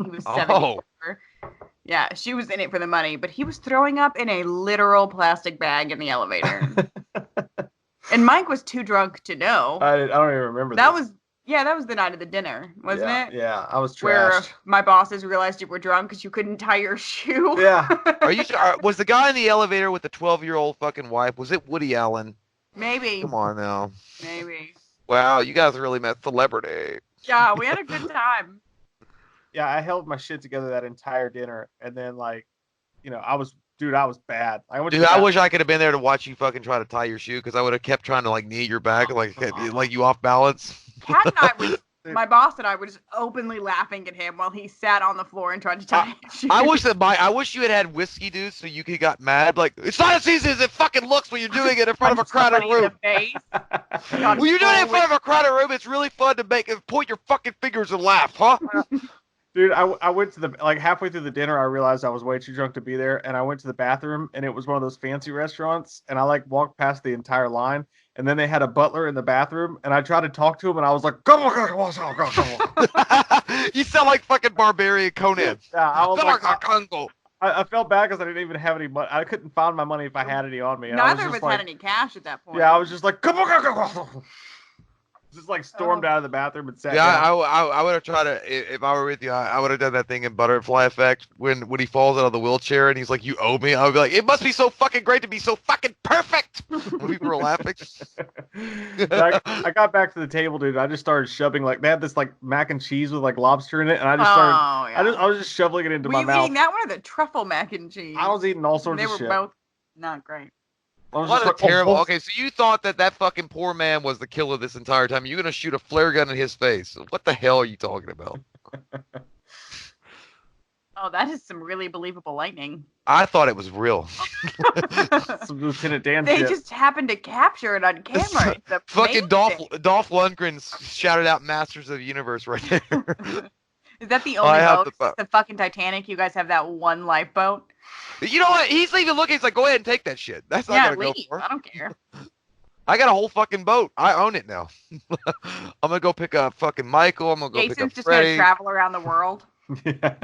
S3: He was 74. Yeah, she was in it for the money, but he was throwing up in a literal plastic bag in the elevator. And Mike was too drunk to know.
S1: I don't even remember
S3: that. That was the night of the dinner, wasn't it?
S1: Yeah, I was trashed.
S3: Where my bosses realized you were drunk because you couldn't tie your shoe.
S1: Yeah.
S2: Was the guy in the elevator with the 12-year-old fucking wife, was it Woody Allen?
S3: Maybe.
S2: Come on now.
S3: Maybe.
S2: Wow, you guys really met celebrity.
S3: Yeah, we had a good time.
S1: Yeah, I held my shit together that entire dinner, and then like, I was bad. I
S2: wish I could have been there to watch you fucking try to tie your shoe because I would have kept trying to like knee your back like you off balance.
S3: Kat and I my boss and I were just openly laughing at him while he sat on the floor and tried to tie his shoes.
S2: I wish you had whiskey, dude, so you could got mad. Like, it's not as easy as it fucking looks when you're doing it in front of a crowded room. When you're doing it in front of a crowded room, it's really fun to point your fucking fingers and laugh, huh?
S1: Dude, I went to halfway through the dinner, I realized I was way too drunk to be there, and I went to the bathroom, and it was one of those fancy restaurants, and I walked past the entire line, and then they had a butler in the bathroom, and I tried to talk to him, and I was like, come on.
S2: You sound like fucking Barbarian Conan.
S1: Yeah, I was I felt bad because I didn't even have any money. I couldn't find my money if I had any on me.
S3: Neither of us had any cash at that point.
S1: Yeah, I was just like, come on. Just stormed out of the bathroom and sat down.
S2: I would have tried to, if I were with you, I would have done that thing in Butterfly Effect when he falls out of the wheelchair and he's like, you owe me. I would be like, it must be so fucking great to be so fucking perfect. When people were laughing.
S1: I got back to the table, dude. I just started shoving they had this mac and cheese with lobster in it, and I just started. I was just shoveling it into my mouth. Were you eating
S3: that one or the truffle mac and cheese?
S1: I was eating all sorts of shit.
S3: They were both not great.
S2: What a terrible. Okay, so you thought that fucking poor man was the killer this entire time. You're gonna shoot a flare gun in his face. What the hell are you talking about?
S3: Oh, that is some really believable lightning.
S2: I thought it was real.
S1: Some Lieutenant Dan
S3: They
S1: shit.
S3: just happened to capture it on camera.
S2: Fucking Dolph Lundgren shouted out Masters of the Universe right there.
S3: Is that the only boat? The fucking Titanic? You guys have that one lifeboat?
S2: You know what? He's even looking. He's like, go ahead and take that shit. That's not gonna go for.
S3: I don't care.
S2: I got a whole fucking boat. I own it now. I'm gonna go pick up fucking Michael. I'm gonna go pick up Freddie.
S3: Jason's just gonna travel around the world,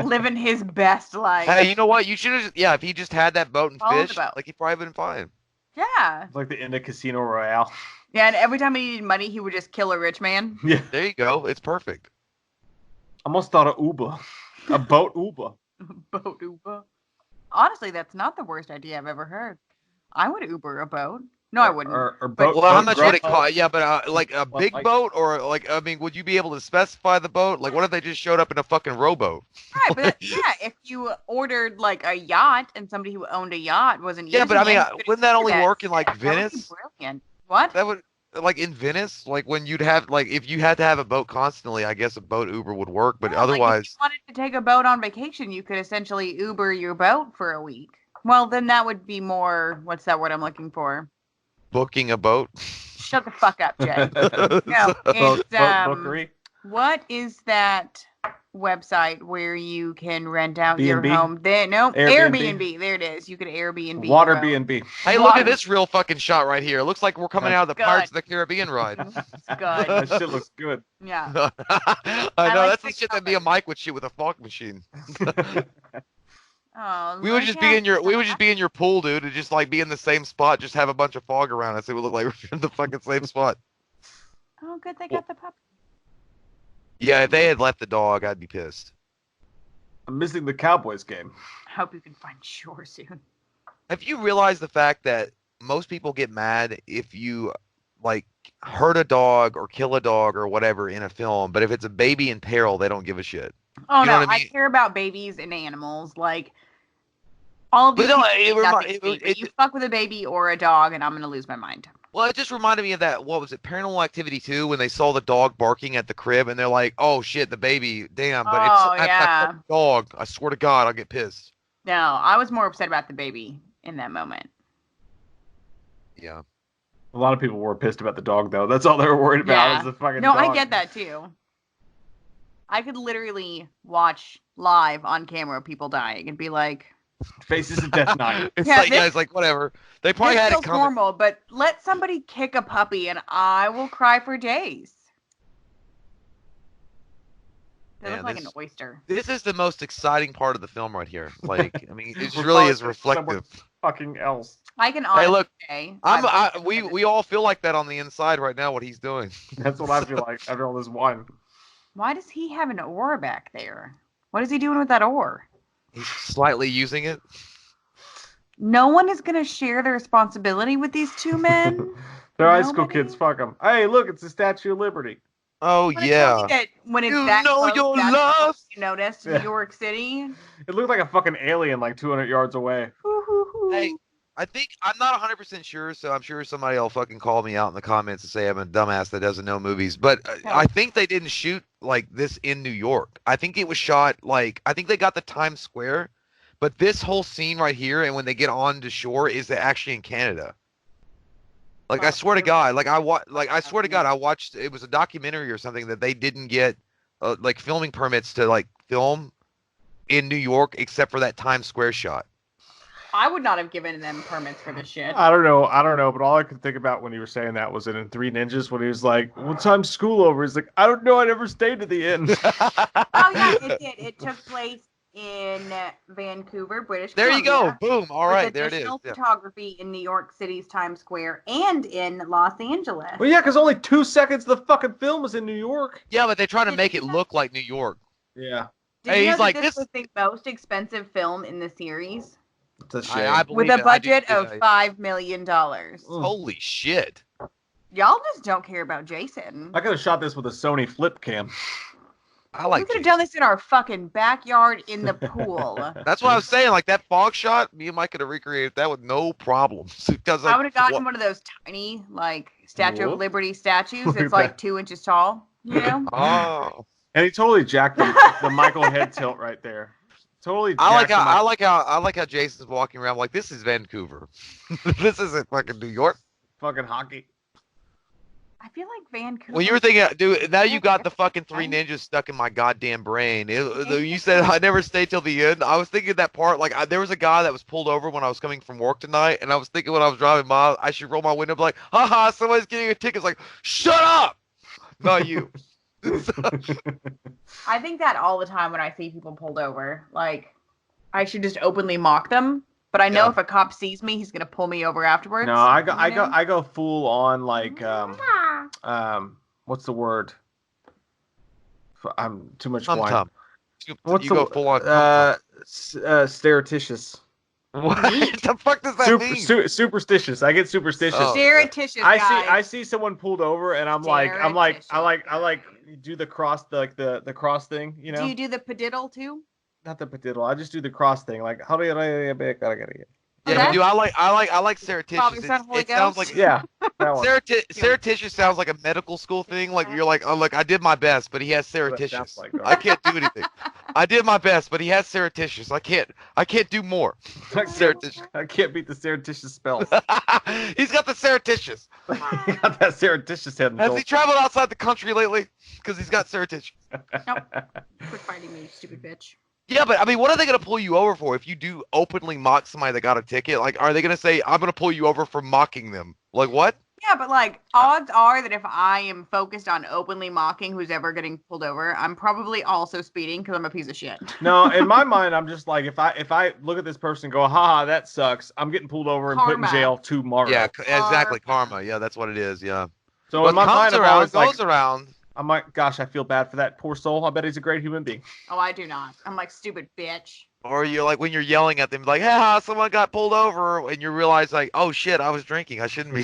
S3: living his best life.
S2: Hey, you know what? You should have. Yeah, if he just had that boat and fish, he'd probably been fine.
S3: Yeah.
S1: It's like the end of Casino Royale.
S3: Yeah, and every time he needed money, he would just kill a rich man.
S1: Yeah.
S2: There you go. It's perfect.
S1: I almost thought of Uber. A boat Uber.
S3: Boat Uber. Honestly, that's not the worst idea I've ever heard. I would Uber a boat. No, I wouldn't.
S1: Or
S3: But
S1: boat.
S2: Well, how
S1: boat
S2: much would it
S1: grub-
S2: cost? Yeah, but like a
S1: Well,
S2: big
S1: like-
S2: boat, or like, I mean, would you be able to specify the boat? Like, what if they just showed up in a fucking rowboat?
S3: Right, but yeah, if you ordered like a yacht and somebody who owned a yacht wasn't
S2: Yeah,
S3: using
S2: but I mean,
S3: it, you could
S2: wouldn't that
S3: do
S2: only work in like
S3: That would be
S2: Venice?
S3: brilliant. What?
S2: That would, like in Venice, like when you'd have, like if you had to have a boat constantly, I guess a boat Uber would work. But
S3: Yeah, like, if you
S2: otherwise,
S3: wanted to take a boat on vacation, you could essentially Uber your boat for a week. Well, then that would be more. What's that word I'm looking for?
S2: booking a boat.
S3: Shut the fuck up, Jay. No,
S1: boat
S3: it's
S1: bookery.
S3: what is that website where you can rent out your
S1: B&B?
S3: home? No,
S1: Airbnb.
S3: Airbnb. There it is. You can Airbnb. your
S1: Water
S3: boat.
S1: B&B.
S2: Hey, look
S3: Water.
S2: at this real fucking shot right here. It looks like we're coming out of the
S3: Good.
S2: Pirates of the Caribbean ride.
S3: It's good.
S1: That shit looks good.
S3: Yeah.
S2: I know
S3: like
S2: that's
S3: the
S2: the shit that Mia Mike would shoot with a fog machine.
S3: Oh,
S2: We would just be in your pool, dude, and just like be in the same spot, just have a bunch of fog around us. It would look like we're in the fucking same spot.
S3: Oh, good. They got the puppy.
S2: Yeah, if they had left the dog, I'd be pissed.
S1: I'm missing the Cowboys game.
S3: Hope you can find shore soon.
S2: Have you realized the fact that most people get mad if you like hurt a dog or kill a dog or whatever in a film, but if it's a baby in peril, they don't give a shit.
S3: Oh
S2: You know
S3: no,
S2: what I
S3: I
S2: mean?
S3: care about babies and animals. Like all of
S2: But
S3: these
S2: no,
S3: people
S2: it
S3: think nothing
S2: remi-
S3: to me,
S2: it-
S3: but
S2: it-
S3: you fuck with a baby or a dog, and I'm gonna lose my mind.
S2: Well, it just reminded me of that, what was it, Paranormal Activity 2, when they saw the dog barking at the crib and they're like, oh shit, the baby, damn, but
S3: Oh,
S2: it's
S3: yeah.
S2: a dog. I swear to God, I'll get pissed.
S3: No, I was more upset about the baby in that moment.
S2: Yeah.
S1: A lot of people were pissed about the dog, though. That's all they were worried about
S3: Yeah.
S1: is the fucking
S3: No,
S1: dog.
S3: I get that too. I could literally watch live on camera people dying and be like,
S1: Faces of Death 9.
S2: It's
S3: Yeah,
S2: like,
S3: this-
S2: guys, like, whatever. They probably
S3: this
S2: had it
S3: feels
S2: coming.
S3: normal, but let somebody kick a puppy and I will cry for days. They
S2: Man,
S3: look like
S2: this-
S3: an oyster.
S2: This is the most exciting part of the film right here. Like, I mean, it
S1: We're
S2: really is
S1: talking to someone
S2: reflective.
S1: Fucking else.
S3: I can honestly
S2: look,
S3: say
S2: We all feel like that on the inside right now, what he's doing.
S1: That's what I feel like after all this wine.
S3: Why does he have an oar back there? What is he doing with that oar?
S2: He's slightly using it.
S3: No one is going to share the responsibility with these two men.
S1: They're high school
S3: Nobody?
S1: kids. Fuck them. Hey, look, it's the Statue of Liberty.
S2: Oh,
S3: When it's
S2: yeah.
S3: only that when it's
S2: You
S3: that
S2: know
S3: close,
S2: your
S3: that's
S2: love.
S3: what you noticed
S1: Yeah.
S3: New York City.
S1: It looked like a fucking alien like 200 yards away.
S2: Hey, I think I'm not 100% sure, so I'm sure somebody will fucking call me out in the comments and say I'm a dumbass that doesn't know movies. But I think they didn't shoot like this in New York. I think it was shot like I think they got the Times Square, but this whole scene right here and when they get on to shore is actually in Canada. Like I swear to God, I swear to God, I watched. It was a documentary or something that they didn't get like filming permits to like film in New York except for that Times Square shot.
S3: I would not have given them permits for this shit.
S1: I don't know, but all I could think about when you were saying that was in Three Ninjas when he was like, "What time's school over?" He's like, "I don't know. I never stayed to the end."
S3: Oh yeah, it did. It took place in Vancouver, British
S2: There you go.
S3: Columbia.
S2: Boom. All
S3: with
S2: right, there it is.
S3: additional
S2: Yeah.
S3: photography in New York City's Times Square and in Los Angeles.
S1: Well, yeah, because only 2 seconds of the fucking film was in New York.
S2: Yeah, but they're trying to make it look like New York.
S1: Yeah,
S3: Did
S2: Hey,
S3: you know
S2: he's
S3: that
S2: like,
S3: this
S2: this-
S3: was the most expensive film in the series?
S1: it's a shame.
S2: I
S3: With
S2: believe
S3: a
S2: it. I do
S3: budget
S2: see
S3: of
S2: that.
S3: $5 million.
S2: Holy shit.
S3: Y'all just don't care about Jason.
S1: I could have shot this with a Sony flip cam.
S2: I
S3: We
S2: like
S3: could have
S2: Jason.
S3: done this in our fucking backyard in the pool.
S2: That's what I was saying. Like that fog shot, me and Mike could have recreated that with no problems. Because like,
S3: I would have gotten one of those tiny, like, Statue of
S1: Whoop.
S3: Liberty statues
S1: Look
S3: that's
S1: at
S3: like
S1: that.
S3: 2 inches tall. You know?
S2: Oh,
S1: And he totally jacked the Michael head tilt right there. Totally.
S2: I like
S1: jacked
S2: how
S1: the
S2: I like how Jason's walking around like this is Vancouver. This isn't fucking New York.
S1: fucking hockey.
S3: I feel like Vancouver.
S2: Well, you were thinking, dude. Now you got the fucking Three Ninjas stuck in my goddamn brain. You said I never stayed till the end. I was thinking that part. Like there was a guy that was pulled over when I was coming from work tonight, and I was thinking when I was driving by, I should roll my window, and be like, haha, somebody's getting a ticket. It's like, shut up, not you.
S3: I think that all the time when I see people pulled over. Like, I should just openly mock them But I know
S2: Yeah.
S3: if a cop sees me, he's gonna pull me over afterwards.
S1: No, I go full on like what's the word? I'm too much
S2: Tum
S1: wine.
S2: tum.
S1: What's
S2: You
S1: the
S2: go full on tum
S1: stertitious?
S2: tum. What the fuck does that mean?
S1: Superstitious. I get superstitious.
S2: Oh,
S3: Surreptitious,
S1: I
S3: guys.
S1: see someone pulled over and I'm like I do the cross the cross thing, you know?
S3: Do you do the padiddle too?
S1: Not the padiddle. I just do the cross thing. Like how do you
S2: Yeah, dude, I like
S3: Father,
S2: surreptitious.
S3: Son, Holy
S2: It sounds
S3: Ghost?
S2: like
S1: yeah, that one.
S2: surreptitious sounds like a medical school thing. Like you're like, oh look, I did my best, but he has surreptitious.
S1: Like,
S2: I can't do anything. I did my best, but he has surreptitious. I can't do more. Surreptitious.
S1: I can't beat the surreptitious spells.
S2: He's got the surreptitious.
S1: He got that surreptitious head and
S2: Has he traveled outside the country lately? Because he's got surreptitious.
S3: Nope. Quit fighting me, you stupid bitch.
S2: Yeah, but I mean, what are they gonna pull you over for if you do openly mock somebody that got a ticket? Like, are they gonna say, "I'm gonna pull you over for mocking them"? Like what?
S3: Yeah, but like odds are that if I am focused on openly mocking who's ever getting pulled over, I'm probably also speeding because I'm a piece of shit.
S1: No, in my mind, I'm just like if I look at this person and go, haha, that sucks. I'm getting pulled over and put in
S3: Karma.
S1: jail tomorrow.
S2: Yeah, exactly. Karma. Yeah, that's what it is. Yeah.
S1: So
S2: What
S1: in my
S2: comes
S1: mind, I'm
S2: around
S1: always
S2: goes
S1: like,
S2: around.
S1: I'm like, gosh, I feel bad for that poor soul. I bet he's a great human being.
S3: Oh, I do not. I'm like, stupid bitch.
S2: Or you're like when you're yelling at them, like, "Hey, someone got pulled over," and you realize, like, "Oh shit, I was drinking. I shouldn't be."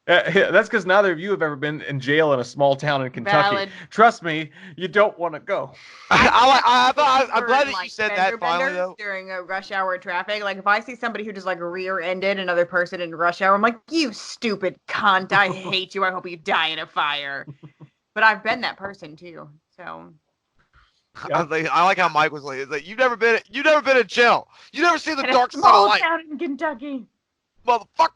S1: That's because neither of you have ever been in jail in a small town in Kentucky.
S3: Valid.
S1: Trust me, you don't want to go.
S2: I'm glad that
S3: Like,
S2: you said
S3: fender
S2: that finally,
S3: benders
S2: though.
S3: during a rush hour traffic. Like if I see somebody who just like rear-ended another person in rush hour, I'm like, you stupid cunt. I hate you. I hope you die in a fire. But I've been that person too. So
S1: Yeah.
S2: I like how Mike was like, it's like you've never been in jail. You never seen the
S3: in a
S2: dark side of
S3: small
S2: life,
S3: town in Kentucky.
S2: motherfucker.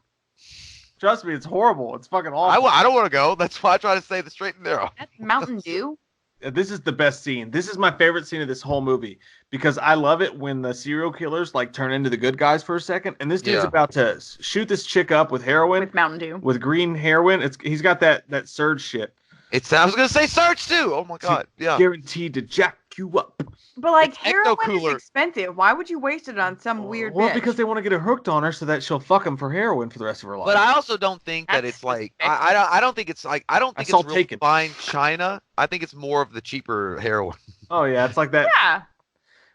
S1: Trust me, it's horrible. It's fucking awful.
S2: I don't want to go. That's why I try to stay the straight and narrow.
S3: That's Mountain Dew.
S1: This is the best scene. This is my favorite scene of this whole movie because I love it when the serial killers like turn into the good guys for a second. And this dude's
S2: Yeah.
S1: about to shoot this chick up with heroin,
S3: With Mountain Dew.
S1: with green heroin. He's got that surge shit.
S2: I was gonna say Search too. Oh my god, yeah.
S1: Guaranteed to jack you up.
S3: But like
S2: It's
S3: heroin
S2: ecto-cooler.
S3: is expensive. Why would you waste it on some weird
S1: Well,
S3: bitch?
S1: because they want to get her hooked on her so that she'll fuck him for heroin for the rest of her life.
S2: But I also don't think that
S3: That's
S2: it's like
S3: disrespectful.
S2: I don't think it's like I don't think
S1: saw
S2: it's real
S1: Taken.
S2: fine China. I think it's more of the cheaper heroin.
S1: Oh yeah, it's like that.
S3: Yeah.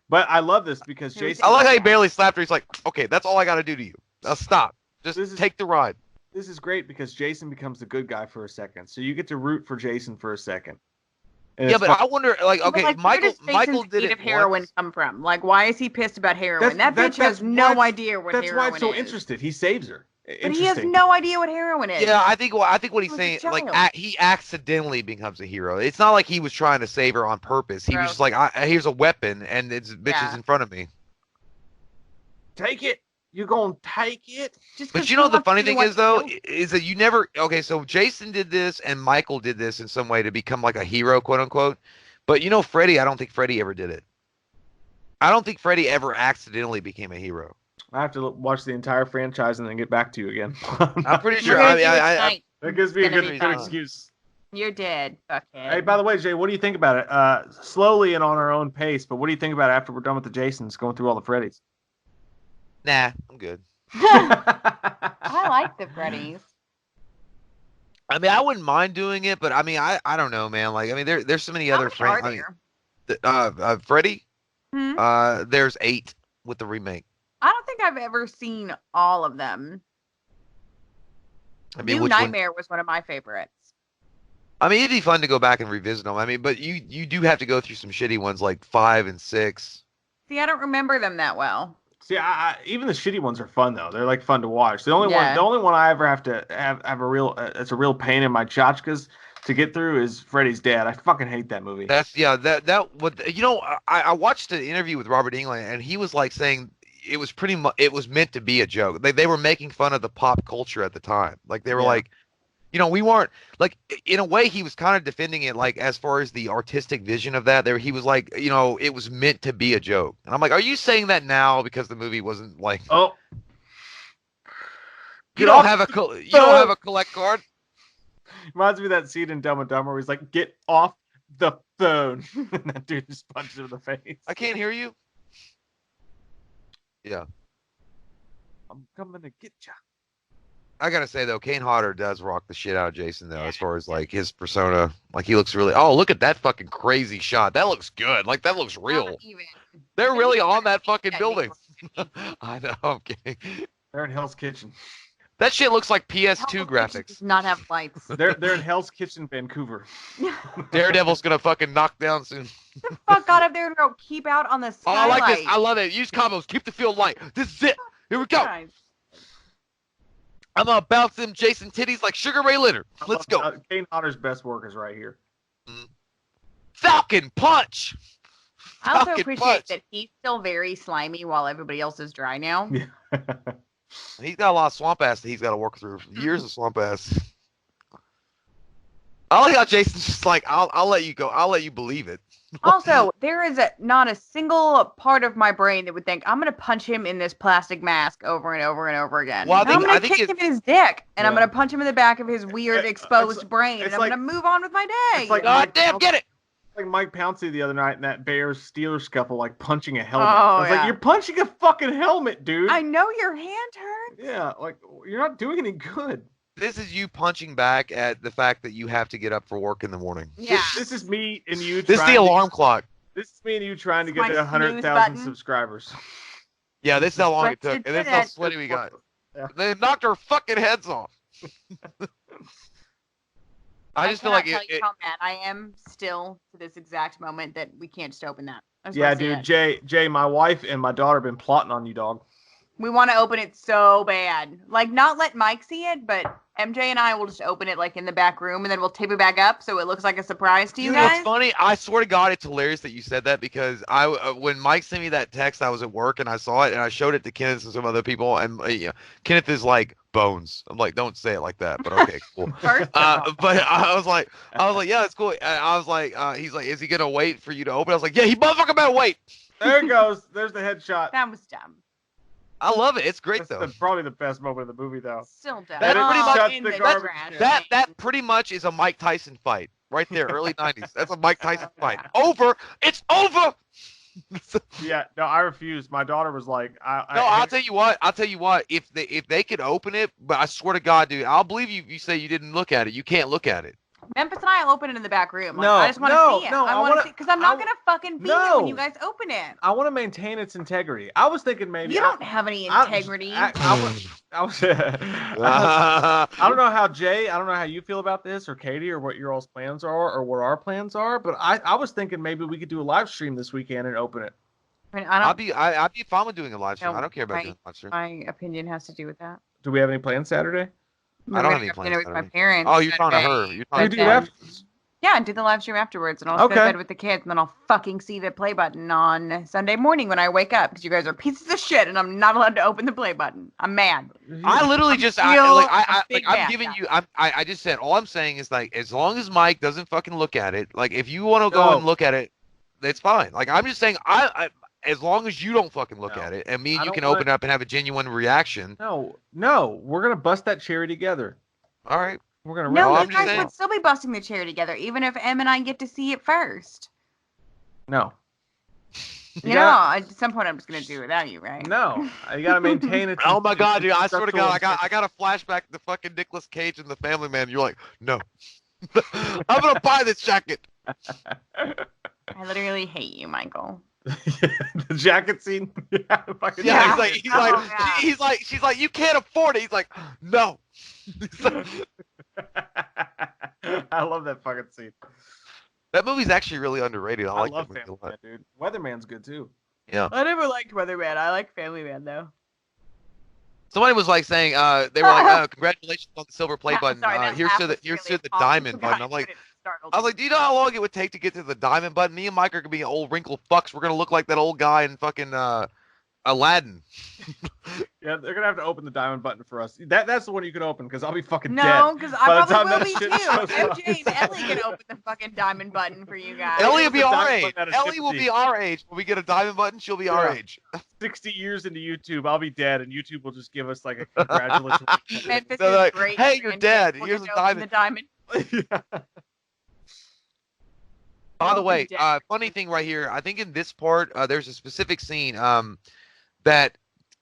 S1: But I love this because
S3: Who's
S1: Jason.
S2: I like how he barely slapped her. He's like, okay, that's all I got to do to you. Now stop.
S1: This
S2: Just
S1: is-
S2: take the ride.
S1: This is great because Jason becomes the good guy for a second, so you get to root for Jason for a second. And
S2: Yeah,
S1: it's
S2: but I wonder, like,
S3: But,
S2: okay,
S3: like,
S2: Michael
S3: where does
S2: Michael
S3: Jason's
S2: did
S3: need
S2: it
S3: of heroin
S2: once.
S3: come from? Like, why is he pissed about heroin?
S1: That's-
S3: That bitch
S1: that's
S3: has no
S1: why-
S3: idea what
S1: that's
S3: heroin
S1: why it's so
S3: is.
S1: interested. He saves her.
S3: But he has no idea what heroin is.
S2: Yeah, I think what
S3: He
S2: he's
S3: was a
S2: saying, like,
S3: child.
S2: he accidentally becomes a hero. It's not like he was trying to save her on purpose. He was
S3: Gross.
S2: just like, here's a weapon, and it's bitches
S3: Yeah.
S2: in front of me.
S1: Take it. You gonna take it?
S3: Just
S2: But
S3: 'cause
S2: you
S3: he
S2: know what the
S3: wants
S2: funny
S3: to
S2: thing
S3: want
S2: is though,
S3: to.
S2: is that you never okay, so Jason did this and Michael did this in some way to become like a hero, quote unquote. But you know Freddy, I don't think Freddy ever did it. I don't think Freddy ever accidentally became a hero.
S1: I have to watch the entire franchise and then get back to you again.
S2: I'm pretty
S3: We're
S2: sure.
S3: gonna
S2: I mean,
S3: do it
S2: I
S3: tonight.
S1: that gives me a
S3: It's gonna
S1: good,
S3: be
S1: good
S3: fun.
S1: excuse.
S3: You're dead. Okay.
S1: Hey, by the way, Jay, what do you think about it? Slowly and on our own pace, but what do you think about it after we're done with the Jasons, going through all the Freddys?
S2: nah, I'm good.
S3: I like the Freddies.
S2: I mean, I wouldn't mind doing it, but I mean, I don't know, man. Like, I mean, there's so many
S3: How
S2: other
S3: many are
S2: friends. I mean,
S3: there?
S2: Freddy.
S3: Hmm?
S2: There's 8 with the remake.
S3: I don't think I've ever seen all of them.
S2: I mean,
S3: New
S2: which one?
S3: Nightmare was one of my favorites.
S2: I mean, it'd be fun to go back and revisit them. I mean, but you do have to go through some shitty ones like 5 and 6.
S3: See, I don't remember them that well.
S1: See, even the shitty ones are fun though. They're like fun to watch. The only
S3: Yeah.
S1: one I ever have to have a real, it's a real pain in my tchotchkes to get through is Freddy's Dad. I fucking hate that movie.
S2: That's that what you know. I watched an interview with Robert Englund, and he was like saying it was pretty much it was meant to be a joke. They were making fun of the pop culture at the time. Like they were
S1: Yeah.
S2: like, you know, we weren't like in a way he was kind of defending it like as far as the artistic vision of that. There he was like, you know, it was meant to be a joke. And I'm like, are you saying that now because the movie wasn't like
S1: Oh,
S2: you
S1: Get
S2: don't
S1: off
S2: have a
S1: the
S2: you don't
S1: phone.
S2: have a collect card?
S1: reminds me of that scene in Dumb and Dumber where he's like, "Get off the phone," and that dude just punches him in the face.
S2: I can't hear you. Yeah.
S1: I'm coming to get you.
S2: I gotta say though, Kane Hodder does rock the shit out of Jason though, as far as like his persona. Like he looks really. Oh, look at that fucking crazy shot. That looks good. Like that looks real.
S3: Not even.
S2: They're really on that fucking
S3: That
S2: building.
S3: neighborhood.
S2: I know. I'm kidding.
S1: They're in Hell's Kitchen.
S2: That shit looks like PS2
S3: Hell's Kitchen
S2: graphics.
S3: does not have lights.
S1: They're in Hell's Kitchen, Vancouver.
S2: Daredevil's gonna fucking knock down soon.
S3: Get the fuck out of there, bro. Keep out on the
S2: Oh,
S3: skylight.
S2: I like this. I love it. Use combos. Keep the field light. This is it. Here we go.
S3: Guys,
S2: I'm gonna bounce them Jason titties like Sugar Ray Leonard. Let's go.
S1: Kane Hodder's best work is right here.
S2: Falcon punch.
S3: I also
S2: Falcon
S3: appreciate
S2: punch.
S3: that he's still very slimy while everybody else is dry now.
S1: Yeah.
S2: He's got a lot of swamp ass that he's got to work through. Years of swamp ass. I like how Jason's just like, I'll let you go. I'll let you believe it.
S3: Also, there is not a single part of my brain that would think I'm gonna punch him in this plastic mask over and over and over again.
S2: Well,
S3: I'm gonna kick him in his dick, and I'm
S1: Yeah.
S3: gonna punch him in the back of his weird exposed brain,
S1: it's
S3: and I'm
S1: like-
S3: gonna move on with my day.
S1: it's like-
S2: God damn, get it.
S1: Like Mike Pouncey the other night in that Bears Steelers scuffle, like punching a helmet.
S3: Oh,
S1: I was
S3: yeah.
S1: like, you're punching a fucking helmet, dude.
S3: I know your hand hurts.
S1: Yeah, like you're not doing any good.
S2: This is you punching back at the fact that you have to get up for work in the morning.
S3: Yeah.
S1: This is me and you.
S2: This is the alarm clock.
S1: This is me and you trying to
S3: It's
S1: get
S3: my
S1: to
S3: snooze
S1: 100,000
S3: button.
S1: subscribers.
S2: Yeah, this is how long it
S3: Let's
S2: took.
S3: do
S2: And this is how
S3: that.
S2: sweaty we got.
S1: Yeah.
S2: They knocked our fucking heads off. I just feel like
S3: cannot
S2: it,
S3: tell you how mad I am still to this exact moment that we can't just open that. I just
S1: Yeah,
S3: wanna see
S1: dude.
S3: it.
S1: Jay, my wife and my daughter have been plotting on you, dog.
S3: We want to open it so bad. Like, not let Mike see it, but MJ and I will just open it like in the back room, and then we'll tape it back up so it looks like a surprise to you
S2: Dude,
S3: guys.
S2: it's funny. I swear to God, it's hilarious that you said that because when Mike sent me that text, I was at work and I saw it and I showed it to Kenneth and some other people, and Kenneth is like bones. I'm like, don't say it like that, but okay, cool.
S3: First of all,
S2: But I was like, yeah, it's cool. And I was like, he's like, is he gonna wait for you to open? I was like, yeah, he motherfucking better wait.
S1: There it goes. There's the headshot.
S3: that was dumb.
S2: I love it. It's great
S1: That's
S2: though.
S1: probably the best moment of the movie, though.
S3: Still dumb.
S2: That pretty much-
S1: shuts
S3: in
S1: the
S3: the
S1: garbage
S3: trash
S1: can.
S2: That
S3: can.
S2: pretty much is a Mike Tyson fight right there, early '90s. That's a Mike Tyson fight. Over. It's over.
S1: Yeah, no, I refuse. My daughter was like,
S2: I'll tell you what. If they could open it, but I swear to God, dude, I'll believe you. You say you didn't look at it. You can't look at it.
S3: Memphis and I will open it in the back room. Like,
S1: No,
S3: I just want to
S1: no,
S3: see it.
S1: no,
S3: I
S1: I
S3: want to
S1: wanna-
S3: see because I'm not
S1: I-
S3: gonna fucking be here
S1: No.
S3: when you guys open it.
S1: I want to maintain its integrity. I was thinking maybe
S3: You don't have any integrity.
S1: I don't know how Jay. I don't know how you feel about this, or Katie, or what your all's plans are, or what our plans are. But I was thinking maybe we could do a live stream this weekend and open it.
S3: I mean, I don't.
S2: I'd be fine with doing a live stream.
S3: No,
S2: I don't care about
S3: right.
S2: doing a live stream.
S3: My opinion has to do with that.
S1: Do we have any plans Saturday?
S2: I don't
S3: We're
S2: have
S3: gonna
S2: any
S3: have
S2: plans
S3: dinner with my
S2: Saturday.
S3: parents.
S2: Oh, you're talking to her.
S3: Saturday.
S2: You're
S1: We
S2: talking
S1: do
S2: to
S3: then-
S1: that.
S3: Yeah, and do the live stream afterwards, and I'll just go to
S1: Okay.
S3: bed with the kids, and then I'll fucking see the play button on Sunday morning when I wake up because you guys are pieces of shit, and I'm not allowed to open the play button. I'm mad.
S2: I literally just
S3: real-
S2: I'm
S3: big
S2: I'm
S3: bad
S2: giving
S3: guy.
S2: you I just said all I'm saying is like as long as Mike doesn't fucking look at it, like if you want to go
S1: No.
S2: and look at it, it's fine. Like I'm just saying I as long as you don't fucking look
S1: No.
S2: at it and me and
S1: I
S2: you
S1: don't
S2: can
S1: want-
S2: open it up and have a genuine reaction.
S1: No, we're gonna bust that cherry together.
S2: All right.
S1: We're gonna.
S3: No,
S2: I'm
S3: you
S2: just
S3: guys
S2: saying.
S3: would still be busting the chair together, even if Em and I get to see it first.
S1: No.
S3: You know, at some point I'm just gonna do it without you, right?
S1: No, you gotta maintain it.
S2: Oh my God, dude! I swear to God,
S1: structural
S2: I got a flashback to fucking Nicolas Cage and the Family Man. You're like, no, I'm gonna buy this jacket.
S3: I literally hate you, Michael.
S1: The jacket scene. Yeah, fucking
S2: Yeah,
S3: Yeah.
S2: he's
S3: Oh,
S2: like,
S3: yeah.
S2: she's like, you can't afford it. He's like, no.
S1: I love that fucking scene.
S2: That movie's actually really underrated. I like
S1: love
S2: that movie a
S1: Family
S2: lot.
S1: Man, dude. Weatherman's good too.
S2: Yeah.
S3: I never liked Weatherman. I like Family Man though.
S2: Somebody was like saying, they were like, oh, congratulations on the silver play button.
S3: Sorry, that
S2: Here's
S3: laugh
S2: to the
S3: was really
S2: the
S3: awesome.
S2: diamond button. I'm like, I was like, do you know how long it would take to get to the diamond button? Me and Mike are gonna be old wrinkled fucks. We're gonna look like that old guy in fucking Aladdin.
S1: Yeah, they're gonna have to open the diamond button for us. That's the one you can open because I'll be fucking
S3: No,
S1: dead.
S3: because
S1: By
S3: I
S1: the time
S3: probably will
S1: that
S3: be
S1: shit
S3: too.
S1: shows up.
S3: MJ and Ellie can open the fucking diamond button for you guys.
S2: Ellie will
S1: the
S2: be our
S1: diamond
S2: age.
S1: button out of
S2: Ellie will be
S1: sympathy.
S2: our age. When we get a diamond button, she'll be our
S1: Yeah.
S2: age.
S1: 60 years into YouTube, I'll be dead, and YouTube will just give us like a congratulations.
S3: Memphis
S2: They're
S3: is
S2: like,
S3: great.
S2: hey, you're
S3: and
S2: dead.
S3: we'll
S2: Here's
S3: get
S2: a
S3: to open
S2: diamond.
S3: The diamond.
S1: Yeah.
S2: By the
S3: Oh,
S2: way,
S3: dead.
S2: funny thing right here. I think in this part, there's a specific scene that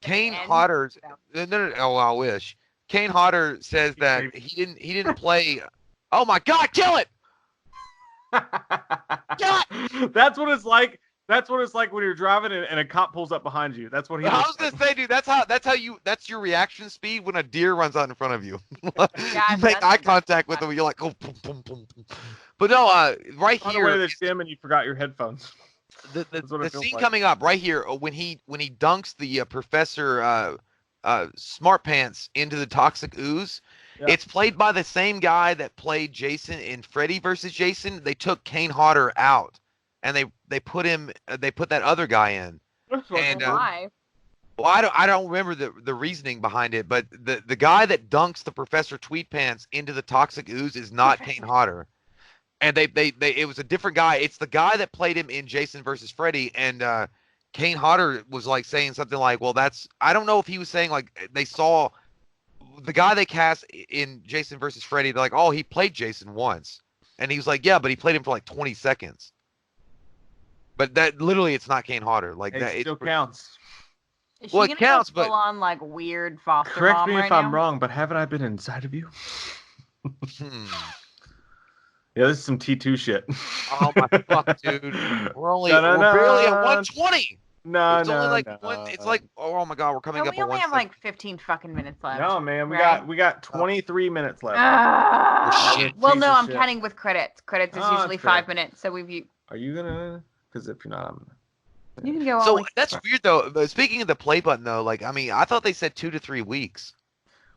S2: Kane
S3: end.
S2: Hodder. No. Oh, I wish. Kane Hodder says that he didn't play. Oh my God! Kill it!
S1: That's what it's like. That's what it's like when you're driving and a cop pulls up behind you. That's what he.
S2: I was gonna say, dude. That's your reaction speed when a deer runs out in front of you. You make eye contact with him. You're like, oh, boom, boom, boom, boom. But no, right
S1: On
S2: here.
S1: the way to the gym and you forgot your headphones.
S2: The scene coming up right here when he dunks the Professor Smart Pants into the toxic ooze. Yeah. It's played by the same guy that played Jason in Freddy vs. Jason. They took Kane Hodder out, and they put that other guy in. And
S3: why?
S2: Well, I don't remember the reasoning behind it, but the guy that dunks the Professor Tweed Pants into the toxic ooze is not Kane Hodder. And it was a different guy. It's the guy that played him in Jason versus Freddy, and Kane Hodder was like saying something like, well, I don't know if he was saying like they saw the guy they cast in Jason versus Freddy. They're like, oh, he played Jason once. And he was like, yeah, but he played him for like 20 seconds. But that literally, it's not Kane Hodder. Like
S1: it
S2: that,
S1: still counts.
S3: Is she it counts, but on like weird foster
S1: correct
S3: mom
S1: me
S3: right
S1: if I'm
S3: now?
S1: wrong, but haven't I been inside of you? Yeah, this is some T2 shit.
S2: Oh my fuck, dude! We're barely at 120.
S1: No,
S2: it's only like
S1: no.
S2: It's like, oh my God, we're coming up.
S3: We only have like 15 fucking minutes left.
S1: No, man, we
S3: right?
S1: got 23 minutes left.
S2: Shit.
S3: Well, no, I'm counting with credits. Credits is usually 5
S1: fair.
S3: minutes, so we've.
S1: Are you gonna? Because if you're not, I'm gonna.
S3: You can go.
S2: So that's weird though. But speaking of the play button though, like I mean, I thought they said 2 to 3 weeks.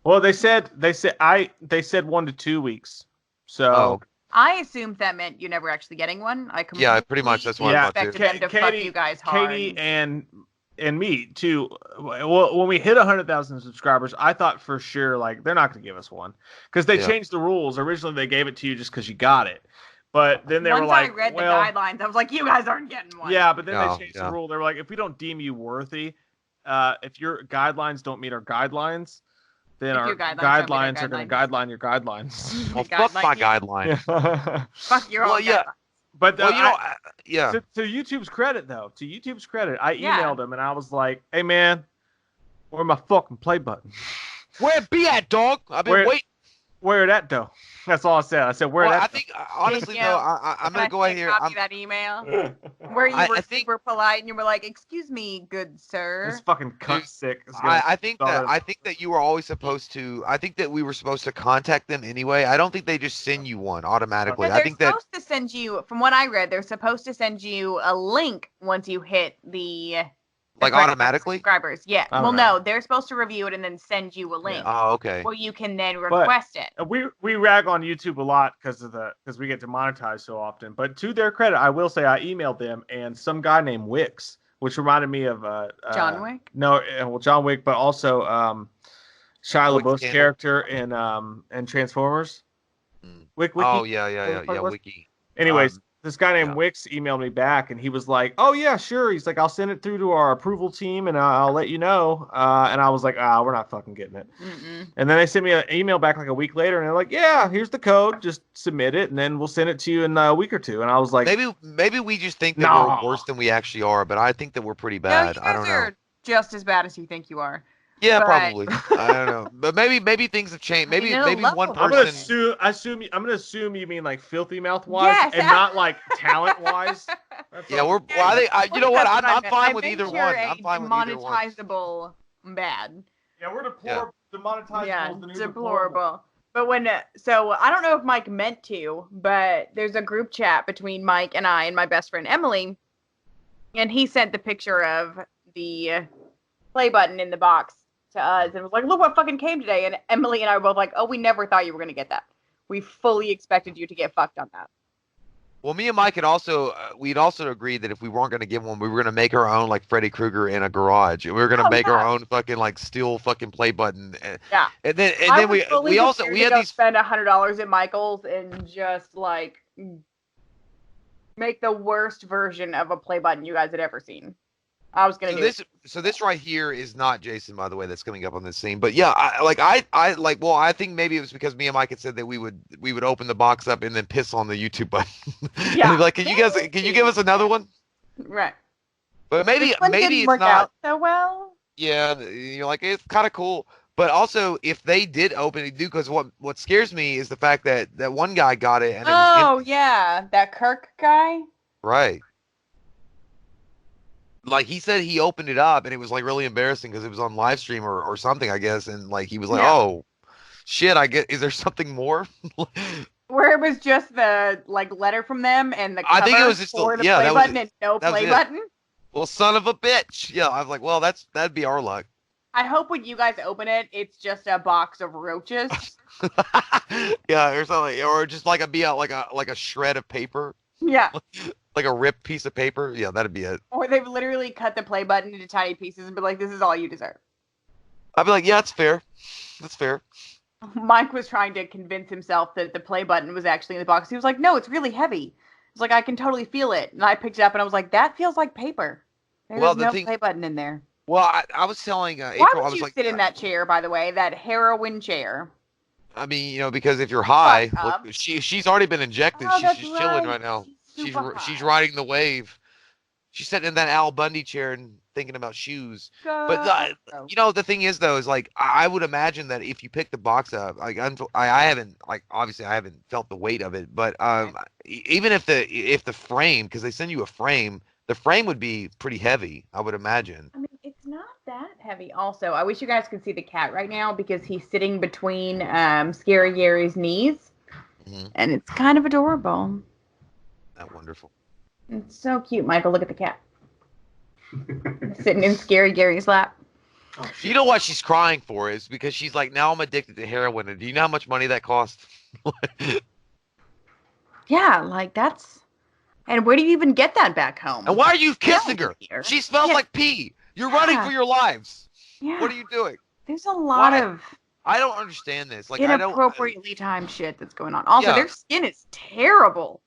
S1: Well, they said 1 to 2 weeks. So
S3: I assumed that meant you're never actually getting one.
S2: Yeah, pretty much. That's what I
S3: expected them to fuck you guys hard.
S1: Katie and me too. Well, when we hit 100,000 subscribers, I thought for sure like they're not going to give us one because they changed the rules. Originally, they gave it to you just because you got it, but then they were like,
S3: once I read the guidelines, I was like, you guys aren't getting one.
S1: Yeah, but then they changed the rule. They were like, if we don't deem you worthy, if your guidelines don't meet our guidelines, then our guidelines are going to guideline your guidelines.
S2: Well, fuck my guideline.
S3: Fuck your own guidelines.
S1: But
S2: well,
S1: to YouTube's credit, though, I emailed him and I was like, "Hey, man, where my fucking play button?
S2: Where it be at, dog? I've been waiting.
S1: Where it at, though?" That's all I said. I said, "Where it at?"
S2: I think honestly, though, I'm gonna go ahead here.
S3: Copy that email where you were super polite and you were like, "Excuse me, good sir."
S1: This fucking cunt sick.
S2: I think that you were always supposed to. I think that we were supposed to contact them anyway. I don't think they just send you one automatically. I think
S3: they're supposed to send you. From what I read, they're supposed to send you a link once you hit the.
S2: Like automatically?
S3: Subscribers, yeah. Well, no, they're supposed to review it and then send you a link.
S2: Yeah. Oh, okay.
S3: Where you can then request it.
S1: We rag on YouTube a lot because we get demonetized so often. But to their credit, I will say I emailed them and some guy named Wix, which reminded me of
S3: John Wick.
S1: No, well, John Wick, but also Shia LaBeouf's character in Transformers. Wiki.
S2: Oh yeah, Wiki.
S1: Anyways. This guy named Wix emailed me back, and he was like, "Oh yeah, sure." He's like, "I'll send it through to our approval team, and I'll let you know." And I was like, we're not fucking getting it." And then they sent me an email back like a week later, and they're like, "Yeah, here's the code. Just submit it, and then we'll send it to you in a week or two." And I was like,
S2: "Maybe we just think that we're worse than we actually are, but I think that we're pretty bad.
S3: No,
S2: I don't know.
S3: You're just as bad as you think you are."
S2: Yeah, probably. I don't know, but maybe things have changed. Maybe one person.
S1: I'm gonna assume you mean like filthy mouth wise, and not like talent wise.
S2: Yeah, you know what? I'm fine with either one. I'm fine with either one.
S3: Demonetizable bad.
S1: Yeah, we're deplorable. Demonetizable.
S3: Yeah, deplorable. But so I don't know if Mike meant to, but there's a group chat between Mike and I and my best friend Emily, and he sent the picture of the play button in the box to us and was like, "Look what fucking came today." And Emily and I were both like, "Oh, we never thought you were going to get that. We fully expected you to get fucked on that."
S2: Well, me and Mike had also agreed that if we weren't going to give one, we were going to make our own like Freddy Krueger in a garage. We were going to make our own fucking like steel fucking play button.
S3: Yeah.
S2: And then we had these
S3: spend $100 at Michael's and just like make the worst version of a play button you guys had ever seen. I was gonna do this.
S2: So this right here is not Jason, by the way, that's coming up on this scene. But yeah, I think maybe it was because me and Mike had said that we would open the box up and then piss on the YouTube button. Yeah. Like, can you give us another one?
S3: Right.
S2: But maybe
S3: didn't
S2: it's
S3: work
S2: not
S3: out so well.
S2: Yeah, you're like it's kind of cool. But also, if they did open it, because what scares me is the fact that that one guy got it and it was
S3: Oh
S2: empty.
S3: yeah, that Kirk guy.
S2: Right. Like he said he opened it up and it was like really embarrassing because it was on live stream or something, I guess. And like he was like,
S3: Yeah.
S2: oh shit, I get, is there something more?
S3: Where it was just the like letter from them and the
S2: I think it
S3: cover
S2: was just,
S3: for the
S2: yeah,
S3: play
S2: that was
S3: button
S2: it.
S3: and no
S2: That was
S3: play
S2: it.
S3: button.
S2: Well, son of a bitch. Yeah, I was like, well, that'd be our luck.
S3: I hope when you guys open it, it's just a box of roaches.
S2: Yeah, or something, or just like like a shred of paper,
S3: Yeah.
S2: like a ripped piece of paper. Yeah, that'd be it.
S3: Or they've literally cut the play button into tiny pieces and be like, this is all you deserve.
S2: I'd be like, yeah, it's fair. That's fair.
S3: Mike was trying to convince himself that the play button was actually in the box. He was like, no, it's really heavy. It's like, I can totally feel it. And I picked it up and I was like, that feels like paper. There's
S2: Well, the
S3: no
S2: thing,
S3: play button in there.
S2: well, I was telling
S3: Why
S2: April, I
S3: would
S2: was
S3: you
S2: like,
S3: sit in that chair, by the way? That heroin chair.
S2: I mean, because if you're high,
S3: Shut
S2: look,
S3: up.
S2: she's already been injected.
S3: Oh, that's
S2: She's chilling
S3: right.
S2: right now.
S3: She's
S2: She's
S3: super
S2: she's
S3: high.
S2: riding the wave. She's sitting in that Al Bundy chair and thinking about shoes. But the thing is though, is like I would imagine that if you pick the box up, like I haven't, like obviously I haven't felt the weight of it, but even if the frame, because they send you a frame, the frame would be pretty heavy, I would imagine.
S3: I mean, it's not that heavy. Also, I wish you guys could see the cat right now because he's sitting between Scary Gary's knees, and it's kind of adorable.
S2: That wonderful.
S3: It's so cute, Michael. Look at the cat sitting in Scary Gary's lap.
S1: Oh,
S2: You know what she's crying for is because she's like, now I'm addicted to heroin, and do you know how much money that costs?
S3: Yeah, like that's. And where do you even get that back home?
S2: And why are you kissing
S3: Yeah,
S2: her?
S3: here.
S2: She smells
S3: Yeah.
S2: like pee. You're running
S3: Yeah.
S2: for your lives.
S3: Yeah.
S2: What are you doing?
S3: There's a lot
S2: Why?
S3: of
S2: I don't understand this. Like, I don't.
S3: inappropriately timed shit that's going on. Also,
S2: Yeah.
S3: their skin is terrible.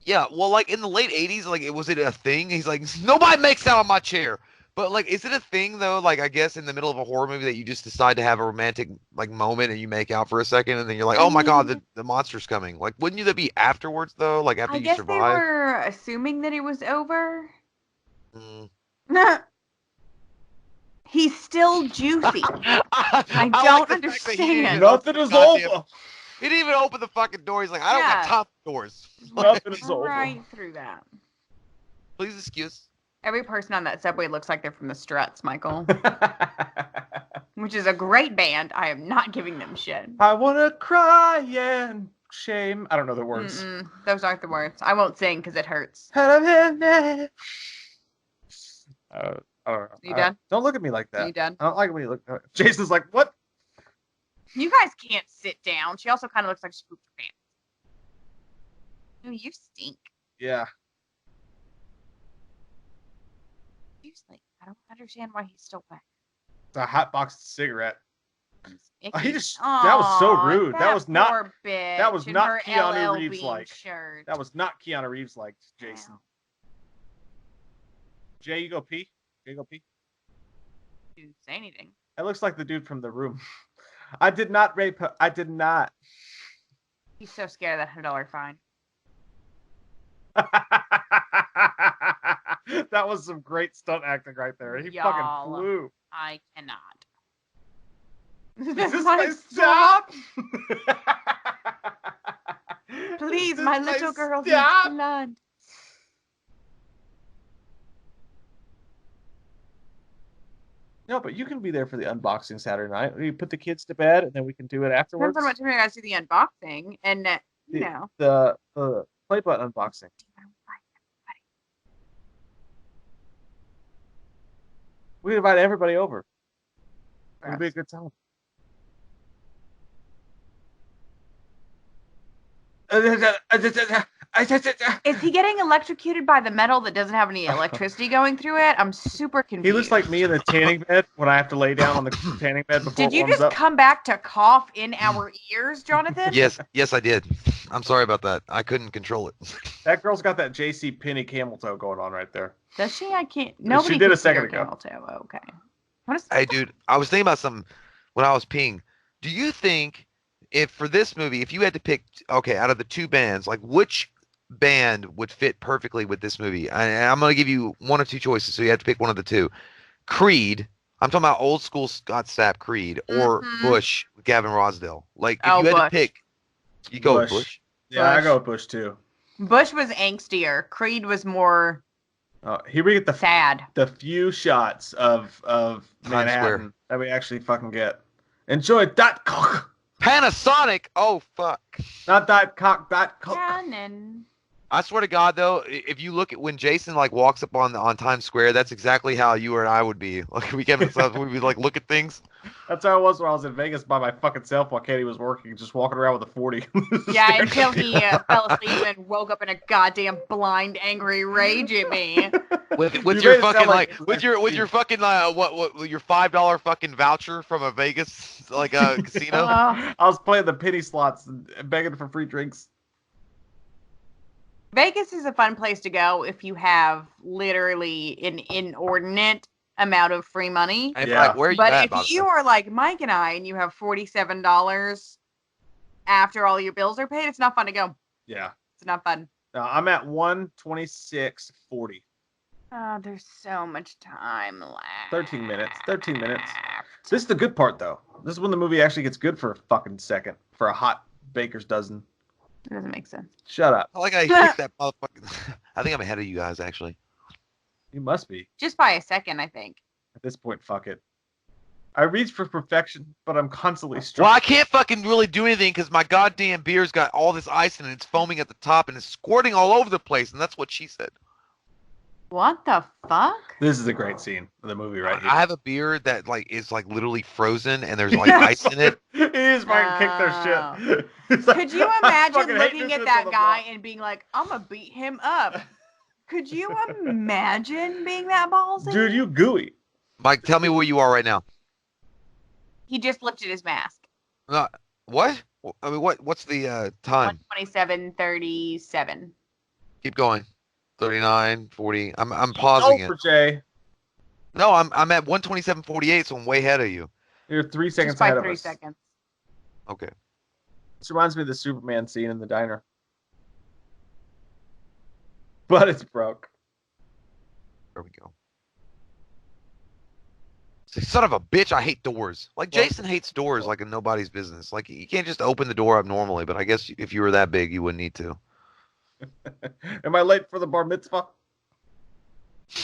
S2: Yeah, well, like in the late '80s, like, was it a thing? He's like, nobody makes out on my chair. But like, is it a thing though? Like, I guess in the middle of a horror movie that you just decide to have a romantic like moment and you make out for a second, and then you're like, oh my god, the monster's coming. Like, wouldn't you that be afterwards though? Like after
S3: I
S2: you
S3: guess
S2: survive?
S3: they were assuming that it was over.
S2: Mm.
S3: He's still juicy. I
S2: like
S3: don't
S2: the fact that he didn't
S3: understand.
S2: even
S1: Nothing
S2: open
S1: is
S2: the goddamn-
S1: over.
S2: He didn't even open the fucking door. He's like, I don't got
S3: Yeah.
S2: top doors.
S1: Nothing is over.
S3: Right through that.
S2: Please excuse.
S3: Every person on that subway looks like they're from the Struts, Michael, which is a great band. I am not giving them shit.
S1: I wanna cry and shame. I don't know the words.
S3: Those aren't the words. I won't sing because it hurts.
S1: I don't know.
S3: You done?
S1: Don't look at me like
S3: Are
S1: that.
S3: you done?
S1: I don't like when you look. Jason's like, what?
S3: You guys can't sit down. She also kind of looks like she pooped her pants. Ooh, you stink.
S1: Yeah.
S3: Seriously, I don't understand why he's still back.
S1: It's a hot boxed cigarette.
S3: He's
S1: Oh, he
S3: icky.
S1: just. That was so
S3: Aw,
S1: rude. That was not.
S3: poor bitch
S1: that was
S3: in
S1: not
S3: her
S1: Keanu
S3: LL
S1: Reeves
S3: Bean
S1: like.
S3: shirt.
S1: That was not Keanu Reeves like, Jason.
S3: Wow.
S1: Jay, you go pee. Jay, go pee.
S3: She didn't say anything.
S1: That looks like the dude from The Room. I did not rape her. I did not.
S3: He's so scared of that $100 fine.
S1: That was some great stunt acting right there. He
S3: Y'all.
S1: fucking flew.
S3: I cannot.
S1: Is this
S3: my
S1: my stop?
S3: Please,
S1: Is this
S3: my little girl needs
S1: stop?
S3: to land.
S1: No, but you can be there for the unboxing Saturday night. We put the kids to bed, and then we can do it afterwards.
S3: Depends on what time you guys do the unboxing, and you know.
S1: The play button unboxing. We invite everybody over. It'll be a good time.
S3: Is he getting electrocuted by the metal that doesn't have any electricity going through it? I'm super confused.
S1: He looks like me in the tanning bed when I have to lay down on the tanning bed before
S3: Did
S1: it
S3: you
S1: warms
S3: just
S1: up.
S3: come back to cough in our ears, Jonathan?
S2: Yes, I did. I'm sorry about that. I couldn't control it.
S1: That girl's got that J.C. Penney camel toe going on right there.
S3: Does she? I can't. Nobody
S1: She did a
S3: can see
S1: second
S3: her
S1: ago.
S3: camel toe. Oh, okay. What is?
S2: Hey, dude, I was thinking about something when I was peeing. Do you think if for this movie, if you had to pick, okay, out of the two bands, like which band would fit perfectly with this movie? I'm going to give you one of two choices, so you have to pick one of the two. Creed I'm talking about old school Scott Stapp Creed or
S3: Mhm.
S2: Bush with Gavin Rosdale. Like if
S3: Oh,
S2: you had to
S3: Bush.
S2: pick, you go with
S1: Bush.
S2: Bush.
S1: Yeah, I
S3: Bush.
S1: go with Bush too.
S3: Bush was angstier. Creed was more
S1: Here we get
S3: sad.
S1: the few shots of
S2: Times Square.
S1: Manhattan that we actually fucking get. Enjoy that cock,
S2: Panasonic. Oh fuck.
S1: not that cock, that cock.
S3: Cannon.
S2: I swear to God, though, if you look at when Jason like walks up on Times Square, that's exactly how you and I would be. Like we get ourselves, we'd be like, look at things.
S1: That's how it was when I was in Vegas by my fucking self while Katie was working, just walking around with a 40.
S3: Yeah, until he fell asleep and woke up in a goddamn blind, angry rage at me.
S2: With
S1: You
S2: your
S1: made it sound
S2: fucking
S1: like
S2: with your fucking what your $5 fucking voucher from a Vegas like a casino.
S3: Oh.
S1: I was playing the penny slots and begging for free drinks.
S3: Vegas is a fun place to go if you have literally an inordinate amount of free money.
S2: In
S1: Yeah.
S2: fact, where are you
S3: But
S2: at, by
S3: if
S2: the
S3: you
S2: way?
S3: are like Mike and I and you have $47 after all your bills are paid, it's not fun to go.
S1: Yeah.
S3: It's not fun.
S1: I'm at 126.40.
S3: Oh, there's so much time left.
S1: 13 minutes. 13 minutes. This is the good part, though. This is when the movie actually gets good for a fucking second. For a hot baker's dozen.
S3: It doesn't make sense.
S1: Shut up.
S2: I like I kicked that motherfucking. I think I'm ahead of you guys actually.
S1: You must be.
S3: Just by a second, I think.
S1: At this point, fuck it. I reach for perfection, but I'm constantly
S2: Well,
S1: struggling.
S2: I can't fucking really do anything because my goddamn beer's got all this ice in it. It's foaming at the top and it's squirting all over the place, and that's what she said.
S3: What the fuck?
S1: This is a great scene of the movie right here.
S2: I have a beer that like is like literally frozen and there's like ice in it.
S1: He just fucking kicked their shit. He's like,
S3: Could you
S1: "I fucking
S3: imagine
S1: hate
S3: looking
S1: this
S3: at
S1: on
S3: that
S1: the
S3: guy
S1: block."
S3: and being like, I'm gonna beat him up? Could you imagine being that ballsy?
S1: Dude, you gooey.
S2: Mike, tell me where you are right now.
S3: He just lifted his mask.
S2: What? I mean, what's the time?
S3: 127:37.
S2: Keep going. 39, 40. I'm pausing
S1: Over,
S2: it.
S1: Jay.
S2: No, I'm at 127.48, so I'm way ahead of you.
S1: You're 3 seconds
S3: Just by
S1: ahead of
S3: 3
S1: us.
S3: seconds.
S2: Okay.
S1: This reminds me of the Superman scene in the diner. But it's broke.
S2: There we go. Son of a bitch, I hate doors. Like
S1: Well-
S2: Jason hates doors like in nobody's business. Like you can't just open the door up normally, but I guess if you were that big, you wouldn't need to.
S1: Am I late for the bar mitzvah?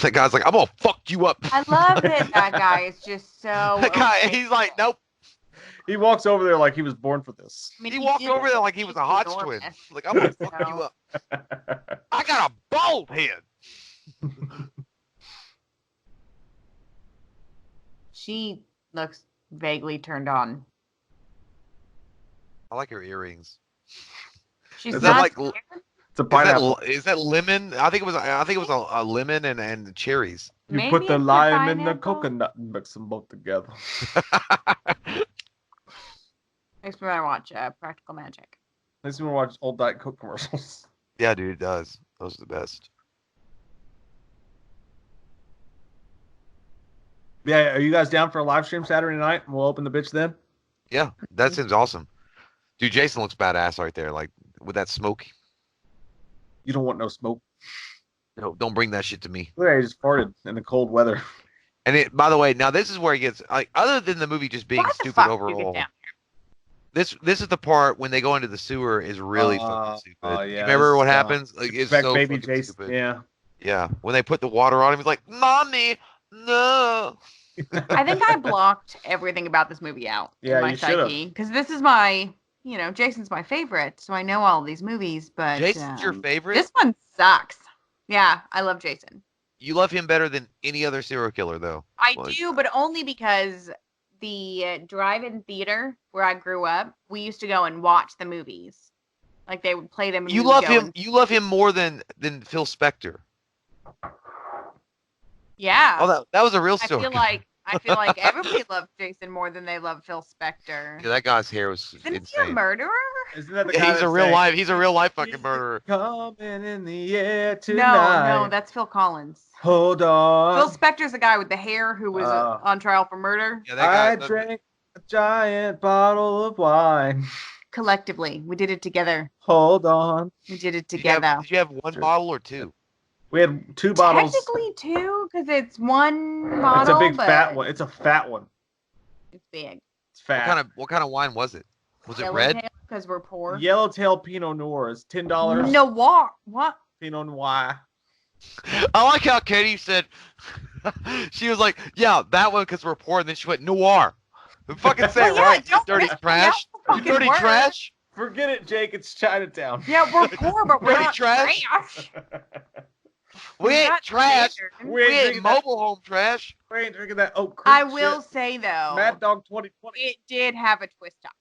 S2: That guy's like, I'm gonna fuck you up.
S3: I love that guy is just so.
S2: That guy,
S3: okay.
S2: he's like, nope.
S1: He walks over there like he was born for this.
S3: I mean,
S2: He walked
S3: is
S2: over there like he was a hot
S3: enormous.
S2: twin. Like, I'm gonna fuck you up. I got a bald head.
S3: She looks vaguely turned on.
S2: I like her earrings.
S3: She's
S1: Is
S2: that
S3: not
S2: like-
S3: scared.
S1: It's a pineapple.
S2: Is that lemon? I think it was a lemon and cherries.
S1: You
S3: Maybe
S1: put the
S3: it's a
S1: lime in the
S3: pineapple.
S1: coconut and mix them both together.
S3: Makes me want to watch Practical Magic.
S1: Makes me want to watch old Diet Coke commercials.
S2: Yeah, dude, it does. Those are the best.
S1: Yeah, are you guys down for a live stream Saturday night? We'll open the bitch then.
S2: Yeah, that seems awesome. Dude, Jason looks badass right there. Like with that smoke.
S1: You don't want no smoke.
S2: No, don't bring that shit to me.
S1: Look, I just farted in the cold weather.
S2: And it, by the way, now this is where it gets like, other than the movie just being
S3: Why the
S2: stupid
S3: fuck did you
S2: overall.
S3: get down?
S2: This is the part when they go into the sewer is really fucking stupid.
S1: yeah,
S2: You remember
S1: it's,
S2: what happens? Like it's
S1: Expect
S2: so
S1: baby
S2: fucking
S1: Jason.
S2: stupid.
S1: Yeah.
S2: Yeah, when they put the water on him, he's like, "Mommy, no."
S3: I think I blocked everything about this movie out
S1: Yeah,
S3: in my
S1: you should've.
S3: psyche because this is my, Jason's my favorite, so I know all of these movies. But
S2: Jason's your favorite.
S3: this one sucks. Yeah, I love Jason.
S2: You love him better than any other serial killer, though.
S3: I
S2: Like,
S3: do, but only because the drive-in theater where I grew up, we used to go and watch the movies. Like they would play them. And
S2: You
S3: we would
S2: love
S3: go
S2: him.
S3: and-
S2: You love him more than Phil Spector.
S3: Yeah.
S2: Oh, that was a real
S3: I
S2: story.
S3: feel like everybody loved Jason more than they loved Phil Spector.
S2: Yeah, that guy's hair was
S3: Isn't he a
S2: insane.
S3: murderer?
S1: Isn't that the
S2: Yeah,
S1: guy
S2: he's
S1: that
S2: a real
S1: sang,
S2: life. He's a real life fucking
S1: "He's
S2: murderer.
S1: Coming in the air tonight.
S3: No, that's Phil Collins.
S1: Hold on.
S3: Phil Spector's the guy with the hair who was on trial for murder.
S2: Yeah, that guy.
S1: I drank a giant bottle of wine.
S3: Collectively, we did it together.
S1: Hold on.
S3: We did it
S2: Did you have-
S3: together.
S2: Did you have one
S1: Sure.
S2: bottle or two?
S1: We had 2 bottles.
S3: Technically 2, because it's one bottle.
S1: It's a big
S3: but
S1: fat one. It's a fat one.
S3: It's big.
S1: It's fat.
S2: What kind of wine was it? Was it red?
S3: Because we're poor.
S1: Yellowtail Pinot Noir is $10.
S3: Noir. What?
S1: Pinot Noir.
S2: I like how Katie said, she was like, yeah, that one because we're poor, and then she went, noir. Fucking say it right, you dirty trash. You dirty trash.
S1: Forget it, Jake. It's Chinatown.
S3: Yeah, we're poor, but we're
S2: Dirty
S3: not
S2: trash. We
S3: We're
S2: ain't
S3: not
S2: trash.
S3: standard.
S1: We ain't
S2: We ain't
S1: drinking that.
S2: mobile home trash.
S1: We ain't drinking that Oak Creek
S3: I will
S1: shit.
S3: say, though,
S1: Mad Dog 2020.
S3: it did have a twist top.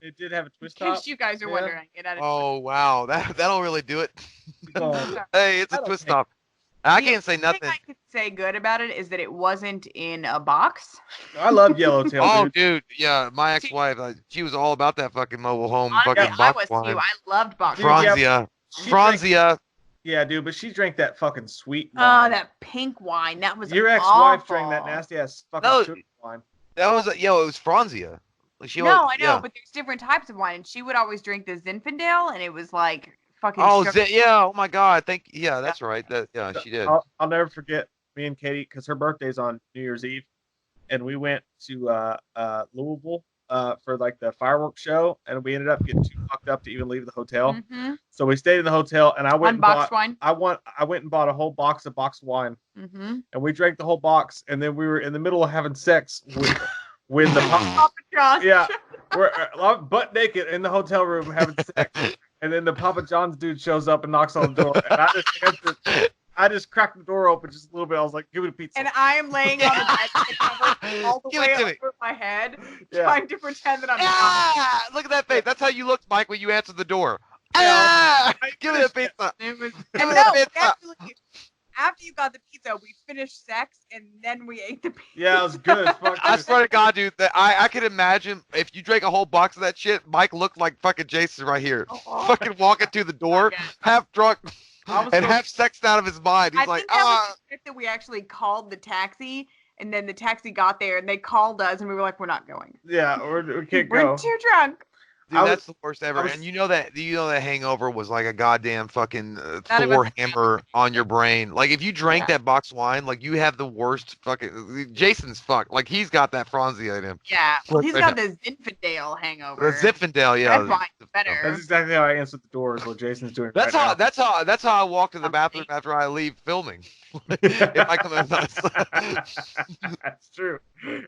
S1: It did have a twist
S3: In
S1: top.
S3: case you guys are
S1: Yeah.
S3: wondering. It had a
S2: Oh, wow. That'll really do it.
S1: Oh,
S2: Hey, it's
S1: I
S2: a
S1: don't
S2: twist
S1: think-
S2: top. I
S3: The
S2: can't say
S3: only thing
S2: nothing.
S3: I could say good about it is that it wasn't in a box.
S1: I love Yellowtail,
S2: Oh,
S1: dude.
S2: dude, yeah, my ex-wife, she was all about that fucking mobile home
S3: Honestly,
S2: fucking
S3: I
S2: box
S3: was too.
S2: wine.
S3: I loved box
S1: Dude,
S3: wine.
S1: yeah.
S2: Franzia.
S1: She drank-
S2: Franzia.
S1: Yeah, dude, but she drank that fucking sweet
S3: Oh,
S1: wine.
S3: that pink wine. That was
S1: Your ex-wife
S3: awful.
S1: drank that nasty ass fucking
S2: No.
S1: sugar wine.
S2: That was, it was Franzia. Like she
S3: No,
S2: always-
S3: I know,
S2: yeah.
S3: but there's different types of wine. And she would always drink the Zinfandel, and it was like fucking
S2: Oh,
S3: sugar.
S2: yeah, oh my God. Yeah, that's right. Yeah, she did.
S1: I'll never forget me and Katie because her birthday's on New Year's Eve, and we went to Louisville for like the fireworks show, and we ended up getting too fucked up to even leave the hotel.
S3: Mm-hmm.
S1: So we stayed in the hotel, and I went
S3: Unboxed wine.
S1: I went and bought a whole box of boxed wine,
S3: Mm-hmm.
S1: and we drank the whole box, and then we were in the middle of having sex when the
S3: Papa John's.
S1: yeah, we're butt naked in the hotel room having sex, and then the Papa John's dude shows up and knocks on the door, and I just answered. I just cracked the door open just a little bit. I was like, "Give me a pizza."
S3: And I am laying on the bed, with the cover all the
S2: Give
S3: way
S2: it to me.
S3: over my head,
S1: Yeah.
S3: trying to pretend that I'm not.
S2: Ah, look at that face. That's how you looked, Mike, when you answered the door.
S1: Yeah.
S2: Ah, give me the pizza.
S3: It was,
S2: Give
S3: and
S2: me
S3: no,
S2: the pizza.
S3: actually, after you got the pizza, we finished sex, and then we ate the pizza.
S1: Yeah, it was good as fuck.
S2: I
S1: dude.
S2: swear to God, dude, that I could imagine if you drank a whole box of that shit, Mike looked like fucking Jason right here.
S3: Oh,
S2: Fucking walking through the door,
S3: God.
S2: half drunk,
S1: I was
S2: and
S1: so-
S2: half sexed out of his mind. He's
S3: I
S2: like,
S3: think that was
S2: ah.
S3: the trip that we actually called the taxi, and then the taxi got there, and they called us, and we were like, "We're not going.
S1: Yeah, we can't
S3: We're
S1: go.
S3: too drunk."
S2: Dude,
S1: I was-
S2: that's the worst ever.
S1: I was-
S2: And you know that hangover was like a goddamn fucking
S3: None of
S2: Thor
S3: us-
S2: hammer on your brain. Like if you drank
S3: Yeah.
S2: that box wine, like you have the worst fucking. Jason's fucked. Like he's got that Franzia in him.
S3: Yeah, well,
S2: Look,
S3: he's got the Zinfandel hangover.
S2: The Zinfandel, yeah.
S3: That wine's better.
S1: That's exactly how I answered the door. Is what Jason's doing.
S2: That's
S1: right
S2: how.
S1: now.
S2: That's how I walk to the
S3: Okay.
S2: bathroom after I leave filming. If I come in,
S1: That's true.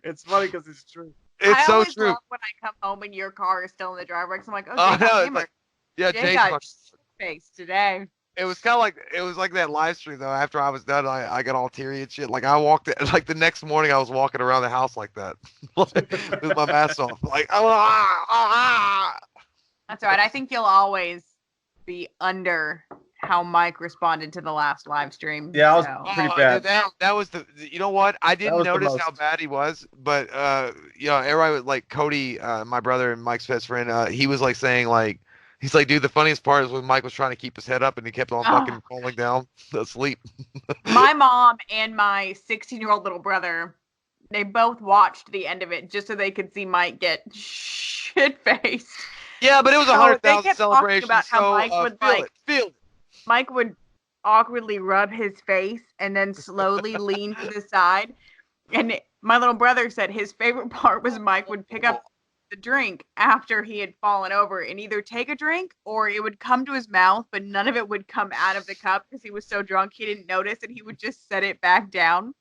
S1: It's funny because it's true.
S2: it's
S3: I
S2: so
S3: always
S2: true.
S3: love when I come home and your car is still in the driveway. 'Cause I'm like, "Oh,
S2: Oh
S3: Jay
S2: no,
S3: got
S2: it's
S3: hammered.
S2: like, yeah,
S3: Jay
S2: Jay's
S3: got
S2: fuck-
S3: face today."
S2: It was kind of like that live stream though. After I was done, I got all teary and shit. Like I walked like the next morning, I was walking around the house like that, with my mask off. Like
S3: That's all right. I think you'll always be under how Mike responded to the last live stream.
S1: Yeah, I was
S3: so.
S1: pretty bad.
S2: That was the. You know what? I didn't
S1: was the
S2: notice how
S1: most.
S2: bad he was, but everybody was like Cody, my brother and Mike's best friend. He was like saying like. He's like, dude, the funniest part is when Mike was trying to keep his head up and he kept on
S3: Oh.
S2: fucking falling down asleep.
S3: My mom and my 16-year-old little brother, they both watched the end of it just so they could see Mike get shit-faced.
S2: Yeah, but it was a
S3: So
S2: hundred
S3: they
S2: thousand
S3: kept talking
S2: celebration.
S3: about how
S2: So
S3: Mike would,
S2: feel
S3: like-
S2: it, feel it.
S3: Mike would awkwardly rub his face and then slowly lean to the side. And my little brother said his favorite part was Mike would pick up the drink after he had fallen over and either take a drink or it would come to his mouth, but none of it would come out of the cup because he was so drunk he didn't notice, and he would just set it back down.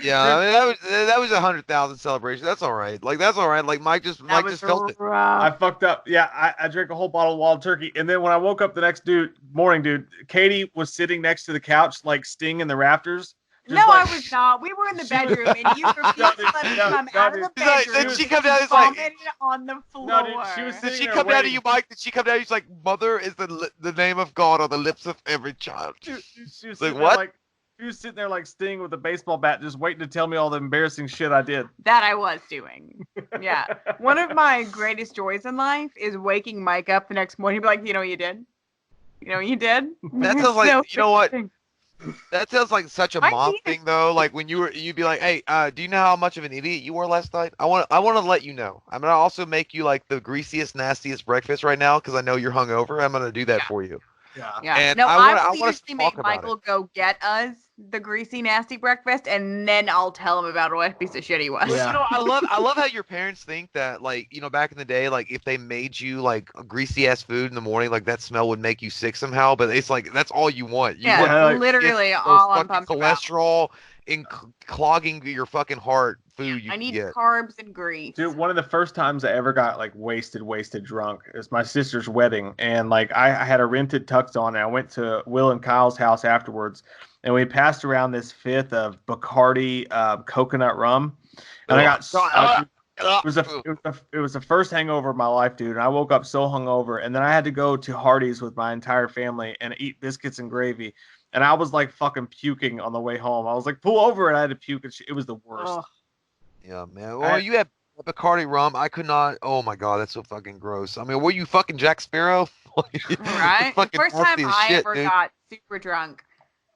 S2: Yeah, I mean, that was a 100,000 celebration. That's all right. Like that's all right. Like Mike just felt it.
S1: I fucked up. Yeah, I drank a whole bottle of wild turkey, and then when I woke up the next morning, dude, Katie was sitting next to the couch, like stinging the rafters. just
S3: No,
S1: like-
S3: I was not. We were in the
S1: She was-
S3: bedroom, and you refused to let me
S1: No,
S3: come
S1: no,
S3: out of
S1: dude.
S3: the
S2: He's like-
S3: bedroom.
S2: then she come down, he's like-
S3: vomited on the floor.
S1: No, dude, she was
S2: Did
S1: sitting
S2: she
S1: there
S2: come down to
S1: waiting.
S2: you, Mike? Did she come down? She's like, "Mother is the name of God on the lips of every child."
S1: She was
S2: Like,
S1: sitting there
S2: what?
S1: like she was sitting there like Sting with a baseball bat, just waiting to tell me all the embarrassing shit I did.
S3: That I was doing. Yeah. One of my greatest joys in life is waking Mike up the next morning and be like, you know what you did? You know what you did?
S2: That sounds like-
S3: So
S2: you know what?
S3: embarrassing.
S2: That sounds like such a
S3: I
S2: mom
S3: need it.
S2: thing, though. Like when you'd be like, "Hey, do you know how much of an idiot you were last night? I want to let you know. I'm gonna also make you like the greasiest, nastiest breakfast right now because I know you're hungover. I'm gonna do that
S3: Yeah.
S2: for you."
S1: Yeah.
S3: Yeah.
S2: And
S3: No,
S2: I
S3: will
S2: want to
S3: usually
S2: talk
S3: make
S2: about
S3: Michael go get us the greasy, nasty breakfast, and then I'll tell him about what a piece of shit he was.
S2: But,
S1: Yeah.
S2: I love how your parents think that, like, back in the day, like, if they made you like a greasy ass food in the morning, like that smell would make you sick somehow. But it's like that's all you want. You
S3: Yeah,
S2: want
S1: like,
S3: literally
S2: those
S3: all I'm
S2: fucking
S3: pumped about.
S2: cholesterol and clogging your fucking heart food you
S3: I
S2: can
S3: need
S2: get.
S3: carbs and grease.
S1: Dude, one of the first times I ever got like wasted drunk is my sister's wedding, and like I had a rented tux on, and I went to Will and Kyle's house afterwards, and we passed around this fifth of Bacardi coconut rum, and I got it was the first hangover of my life, dude. And I woke up so hungover, and then I had to go to Hardee's with my entire family and eat biscuits and gravy, and I was like fucking puking on the way home. I was like, pull over, and I had to puke, and it was the worst.
S3: Ugh.
S2: Yeah, man. Well, you had Bacardi rum. I could not. Oh my god, that's so fucking gross. I mean, were you fucking Jack Sparrow?
S3: Right? The
S2: Fucking
S3: first time
S2: nasty as
S3: I
S2: shit,
S3: ever
S2: dude.
S3: got super drunk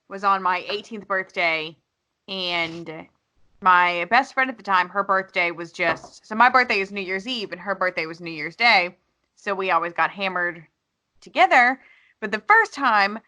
S3: was on my 18th birthday, and my best friend at the time, her birthday was so my birthday is New Year's Eve, and her birthday was New Year's Day, so we always got hammered together. But the first time,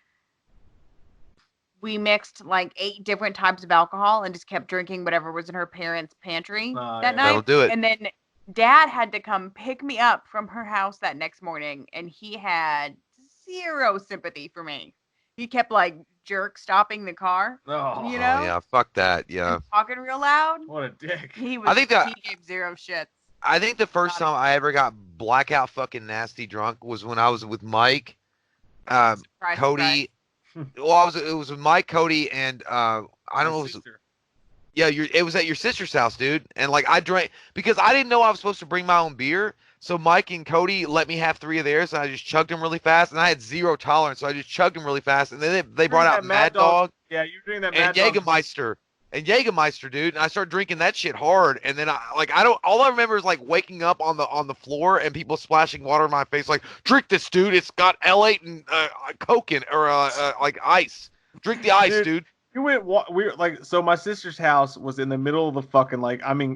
S3: we mixed like 8 different types of alcohol and just kept drinking whatever was in her parents' pantry
S1: Oh,
S3: that
S1: yeah.
S3: night.
S2: That'll do it.
S3: And then Dad had to come pick me up from her house that next morning, and he had zero sympathy for me. He kept like jerk stopping the car,
S1: Oh,
S3: you
S2: Oh
S3: know,
S2: yeah, fuck that. Yeah.
S3: and talking real loud.
S1: what a dick.
S3: He
S2: I think that-
S3: he gave zero shits.
S2: I think the first time I ever got blackout fucking nasty drunk was when I was with Mike,
S3: Surprise,
S2: Cody. Well, it was with Mike, Cody, and I don't know. It was at your sister's house, dude. And like I drank because I didn't know I was supposed to bring my own beer. So Mike and Cody let me have 3 of theirs, and I just chugged them really fast. And I had zero tolerance, so I just chugged them really fast. And then they brought out Mad Dog
S1: Yeah, you're doing that
S2: and
S1: Mad Dog.
S2: Jägermeister, dude. And I started drinking that shit hard. And then all I remember is like waking up on the floor and people splashing water in my face, like, drink this, dude. It's got L8 and Coke in or like ice. Drink the ice, dude.
S1: You went. We were like, so my sister's house was in the middle of the fucking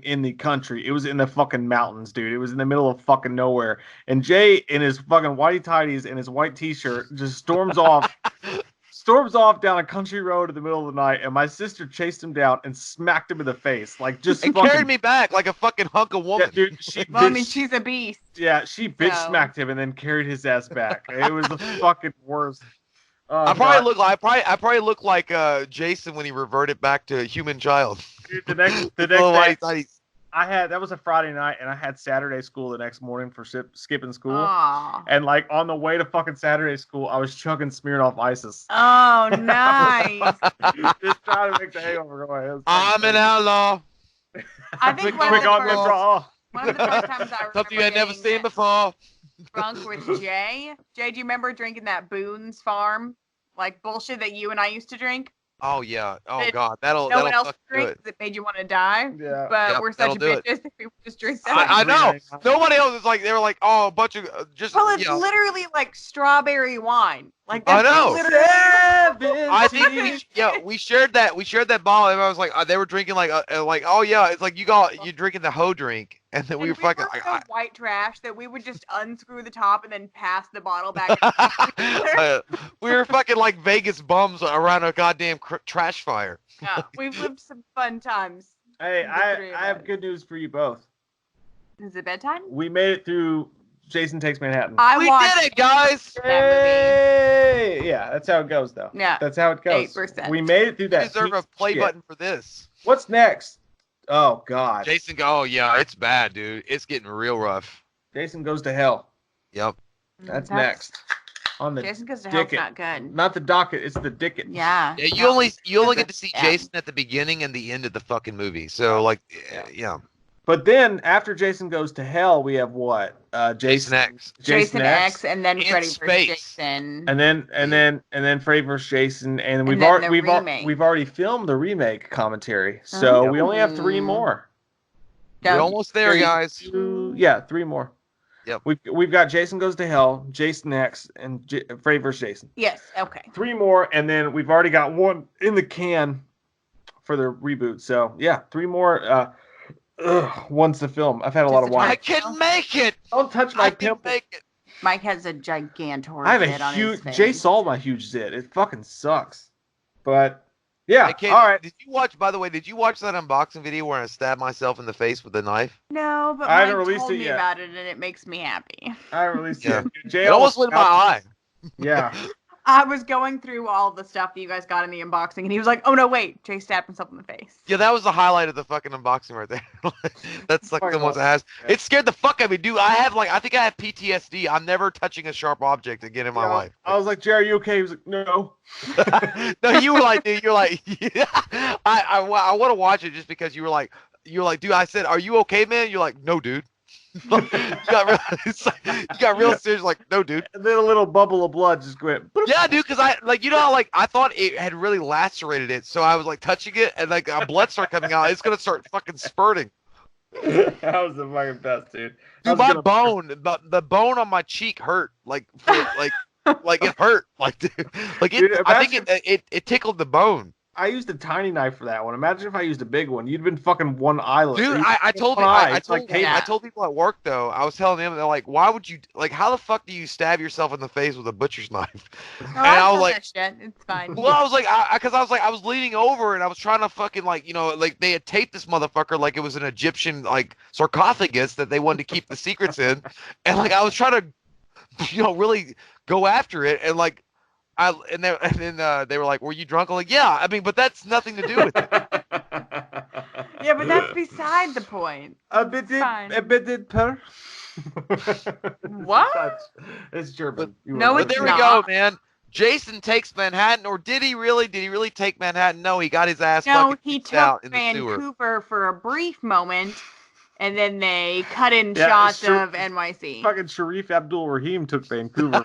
S1: in the country. It was in the fucking mountains, dude. It was in the middle of fucking nowhere. And Jay in his fucking whitey tighties and his white t-shirt just storms off down a country road in the middle of the night. And my sister chased him down and smacked him in the face, like just
S2: And
S1: fucking,
S2: carried me back like a fucking hunk of woman.
S1: Yeah, dude.
S3: Well, I mean, she's a beast.
S1: Yeah, she bitch
S3: So.
S1: smacked him and then carried his ass back. It was the fucking worst. Oh,
S2: I probably
S1: God.
S2: look like Jason when he reverted back to a human child.
S1: Dude, the next day, that was a Friday night, and I had Saturday school the next morning for skipping school.
S3: Aw.
S1: And like on the way to fucking Saturday school, I was chugging Smirnoff Ices.
S3: Oh, nice.
S1: Just trying to make the hangover go away.
S2: I'm an outlaw.
S3: I think one
S1: Quick
S3: of,
S1: on
S3: the
S1: the
S3: first,
S1: draw.
S3: one of the first times I remember
S2: Something I'd never
S3: getting
S2: seen before.
S3: drunk with Jay. Jay, do you remember drinking that Boone's Farm like bullshit that you and I used to drink?
S2: Oh yeah. Oh
S3: That
S2: god. That'll
S3: No one else
S2: fucking do
S3: drinks
S2: it.
S3: that made you want to die.
S1: Yeah.
S3: But
S2: Yep,
S3: we're such
S2: that'll do it.
S3: bitches that we would just drink that.
S2: I know. Nobody else is like they were like, oh, a bunch of just.
S3: Well, it's
S2: you know.
S3: literally like strawberry wine. Like
S2: I
S3: that's
S2: know.
S3: literally.
S2: I think we shared that bottle. And I was like, they were drinking like oh yeah, it's like you're drinking the hoe drink, and then we were fucking.
S3: so white trash that we would just unscrew the top and then pass the bottle back.
S2: We were fucking like Vegas bums around a goddamn trash fire.
S3: Yeah, we've lived some fun times.
S1: Hey,
S3: The three of
S1: I have
S3: us.
S1: good news for you both.
S3: Is it bedtime?
S1: We made it through Jason Takes Manhattan.
S2: We
S3: watched
S2: did it, guys.
S3: that
S1: Hey! Yeah, that's how it goes, though.
S3: Yeah.
S1: That's how it goes.
S3: 8%.
S1: We made it through
S2: You
S1: that.
S2: deserve a
S1: piece of
S2: play
S1: shit.
S2: button for this.
S1: What's next? Oh, God.
S2: Jason, oh yeah, it's bad, dude. It's getting real rough.
S1: Jason Goes to Hell.
S2: Yep.
S1: That's next. On the
S3: Jason Goes to Hell's
S1: Dickett.
S3: not good.
S1: Not the docket, it's the Dickett.
S3: Yeah.
S2: Yeah, you only get to see
S3: Yeah.
S2: Jason at the beginning and the end of the fucking movie. So like, yeah.
S1: But then after Jason Goes to Hell, we have what?
S2: Jason X.
S3: Jason X and then
S2: In
S3: Freddy vs.
S2: space.
S3: Jason.
S1: And then Freddy vs. Jason, and we've
S3: then
S1: already
S3: the remake.
S1: we've already filmed the remake commentary, so we only have 3 more.
S2: We're almost there,
S1: 3,
S2: guys.
S1: 2, yeah, 3 more.
S2: Yep.
S1: We've got Jason Goes to Hell, Jason X, and Freddy vs. Jason.
S3: Yes. Okay.
S1: 3 more, and then we've already got 1 in the can for the reboot. So yeah, 3 more. Once the film. I've had a lot of wine.
S2: I can make it.
S1: Don't touch my
S2: I can
S1: pimple.
S2: make it.
S3: Mike has a gigantor
S1: I have
S3: zit
S1: a
S3: on
S1: huge.
S3: his face.
S1: Jay saw my huge zit. It fucking sucks. But yeah,
S2: Hey, Kate,
S1: all right.
S2: Did you watch? By the way, did you watch that unboxing video where I stabbed myself in the face with a knife?
S3: No, but
S1: I haven't
S3: Mike
S1: released
S3: told
S1: it
S3: me
S1: yet.
S3: about it, and it makes me happy.
S1: I haven't released
S2: Yeah.
S1: it. Jay
S2: It almost went in my eye.
S1: Yeah.
S3: I was going through all the stuff that you guys got in the unboxing, and he was like, "Oh no, wait!" Jay stabbed himself in the face.
S2: Yeah, that was the highlight of the fucking unboxing right there. That's like the ones that has.
S1: Yeah.
S2: It scared the fuck out of me, dude. I think I have PTSD. I'm never touching a sharp object again in my life.
S1: I was like, Jay, are you okay? He was like, no.
S2: No, you were like, dude, you're like, yeah. I want to watch it just because you were like, dude. I said, are you okay, man? You're like, no, dude. you got real serious. Like, no, dude.
S1: And then a little bubble of blood just went. Boop.
S2: Yeah, dude, because I thought it had really lacerated it, so I was like touching it, and like blood started coming out. It's gonna start fucking spurting.
S1: That was the fucking best, dude.
S2: Dude, my bone, the bone on my cheek hurt, like it hurt, like dude, like it.
S1: Dude,
S2: I think it tickled the bone.
S1: I used a tiny knife for that one. Imagine if I used a big one. You'd been fucking one eyelid.
S2: Dude, I told people at work though. I was telling them, they're like, "Why would you like? How the fuck do you stab yourself in the face with a butcher's knife?"
S3: Oh,
S2: And I was like,
S3: that shit. It's fine.
S2: well, I was like, I was leaning over and I was trying to fucking like, like they had taped this motherfucker like it was an Egyptian like sarcophagus that they wanted to keep the secrets in, and like I was trying to, really go after it, and like. And then they were like, "Were you drunk?" I'm like, "Yeah." I mean, but that's nothing to do with it.
S3: Yeah, but that's beside the point.
S1: A bit per.
S3: What?
S1: It's German.
S3: No,
S2: But
S3: it's
S2: there we
S3: not.
S2: go, man. Jason takes Manhattan, or did he really? Did he really take Manhattan? No, he got his ass
S3: No,
S2: fucking
S3: he
S2: kicked out
S3: took
S2: in the sewer.
S3: Vancouver for a brief moment, and then they cut in
S1: Yeah,
S3: shots
S1: sure.
S3: of NYC.
S1: Fucking Sharif Abdul Rahim took Vancouver.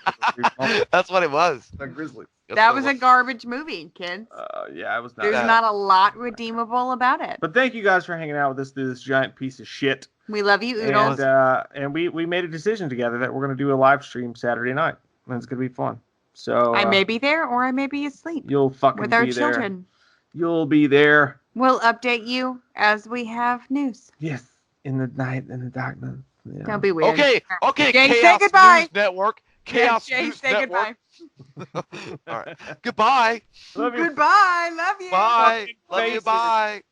S2: That's what it was.
S1: The Grizzlies.
S3: That was a garbage movie, kids.
S1: Yeah, I was not.
S3: There's not a lot redeemable about it.
S1: But thank you guys for hanging out with us through this giant piece of shit.
S3: We love you, Oodles.
S1: And we made a decision together that we're going to do a live stream Saturday night. And it's going to be fun. So
S3: I may be there or I may be asleep
S1: you'll fucking
S3: with our
S1: be there.
S3: children.
S1: You'll be there.
S3: We'll update you as we have news.
S1: Yes, in the night, in the darkness. Yeah.
S3: Don't be weird.
S2: Okay.
S3: Jay, say
S2: Chaos
S3: goodbye.
S2: News Network.
S3: Yeah,
S2: Chaos
S3: Jay,
S2: News
S3: say
S2: Network.
S3: goodbye.
S2: All right. Goodbye.
S1: Love you.
S3: Goodbye. Love you.
S2: Bye. Love you.
S1: faces.
S2: Bye.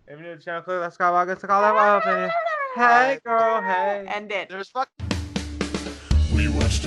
S1: If you're new to the channel, click that sky to call that up. Hey, girl, hey.
S3: End it.
S2: There's fuck.
S4: We watched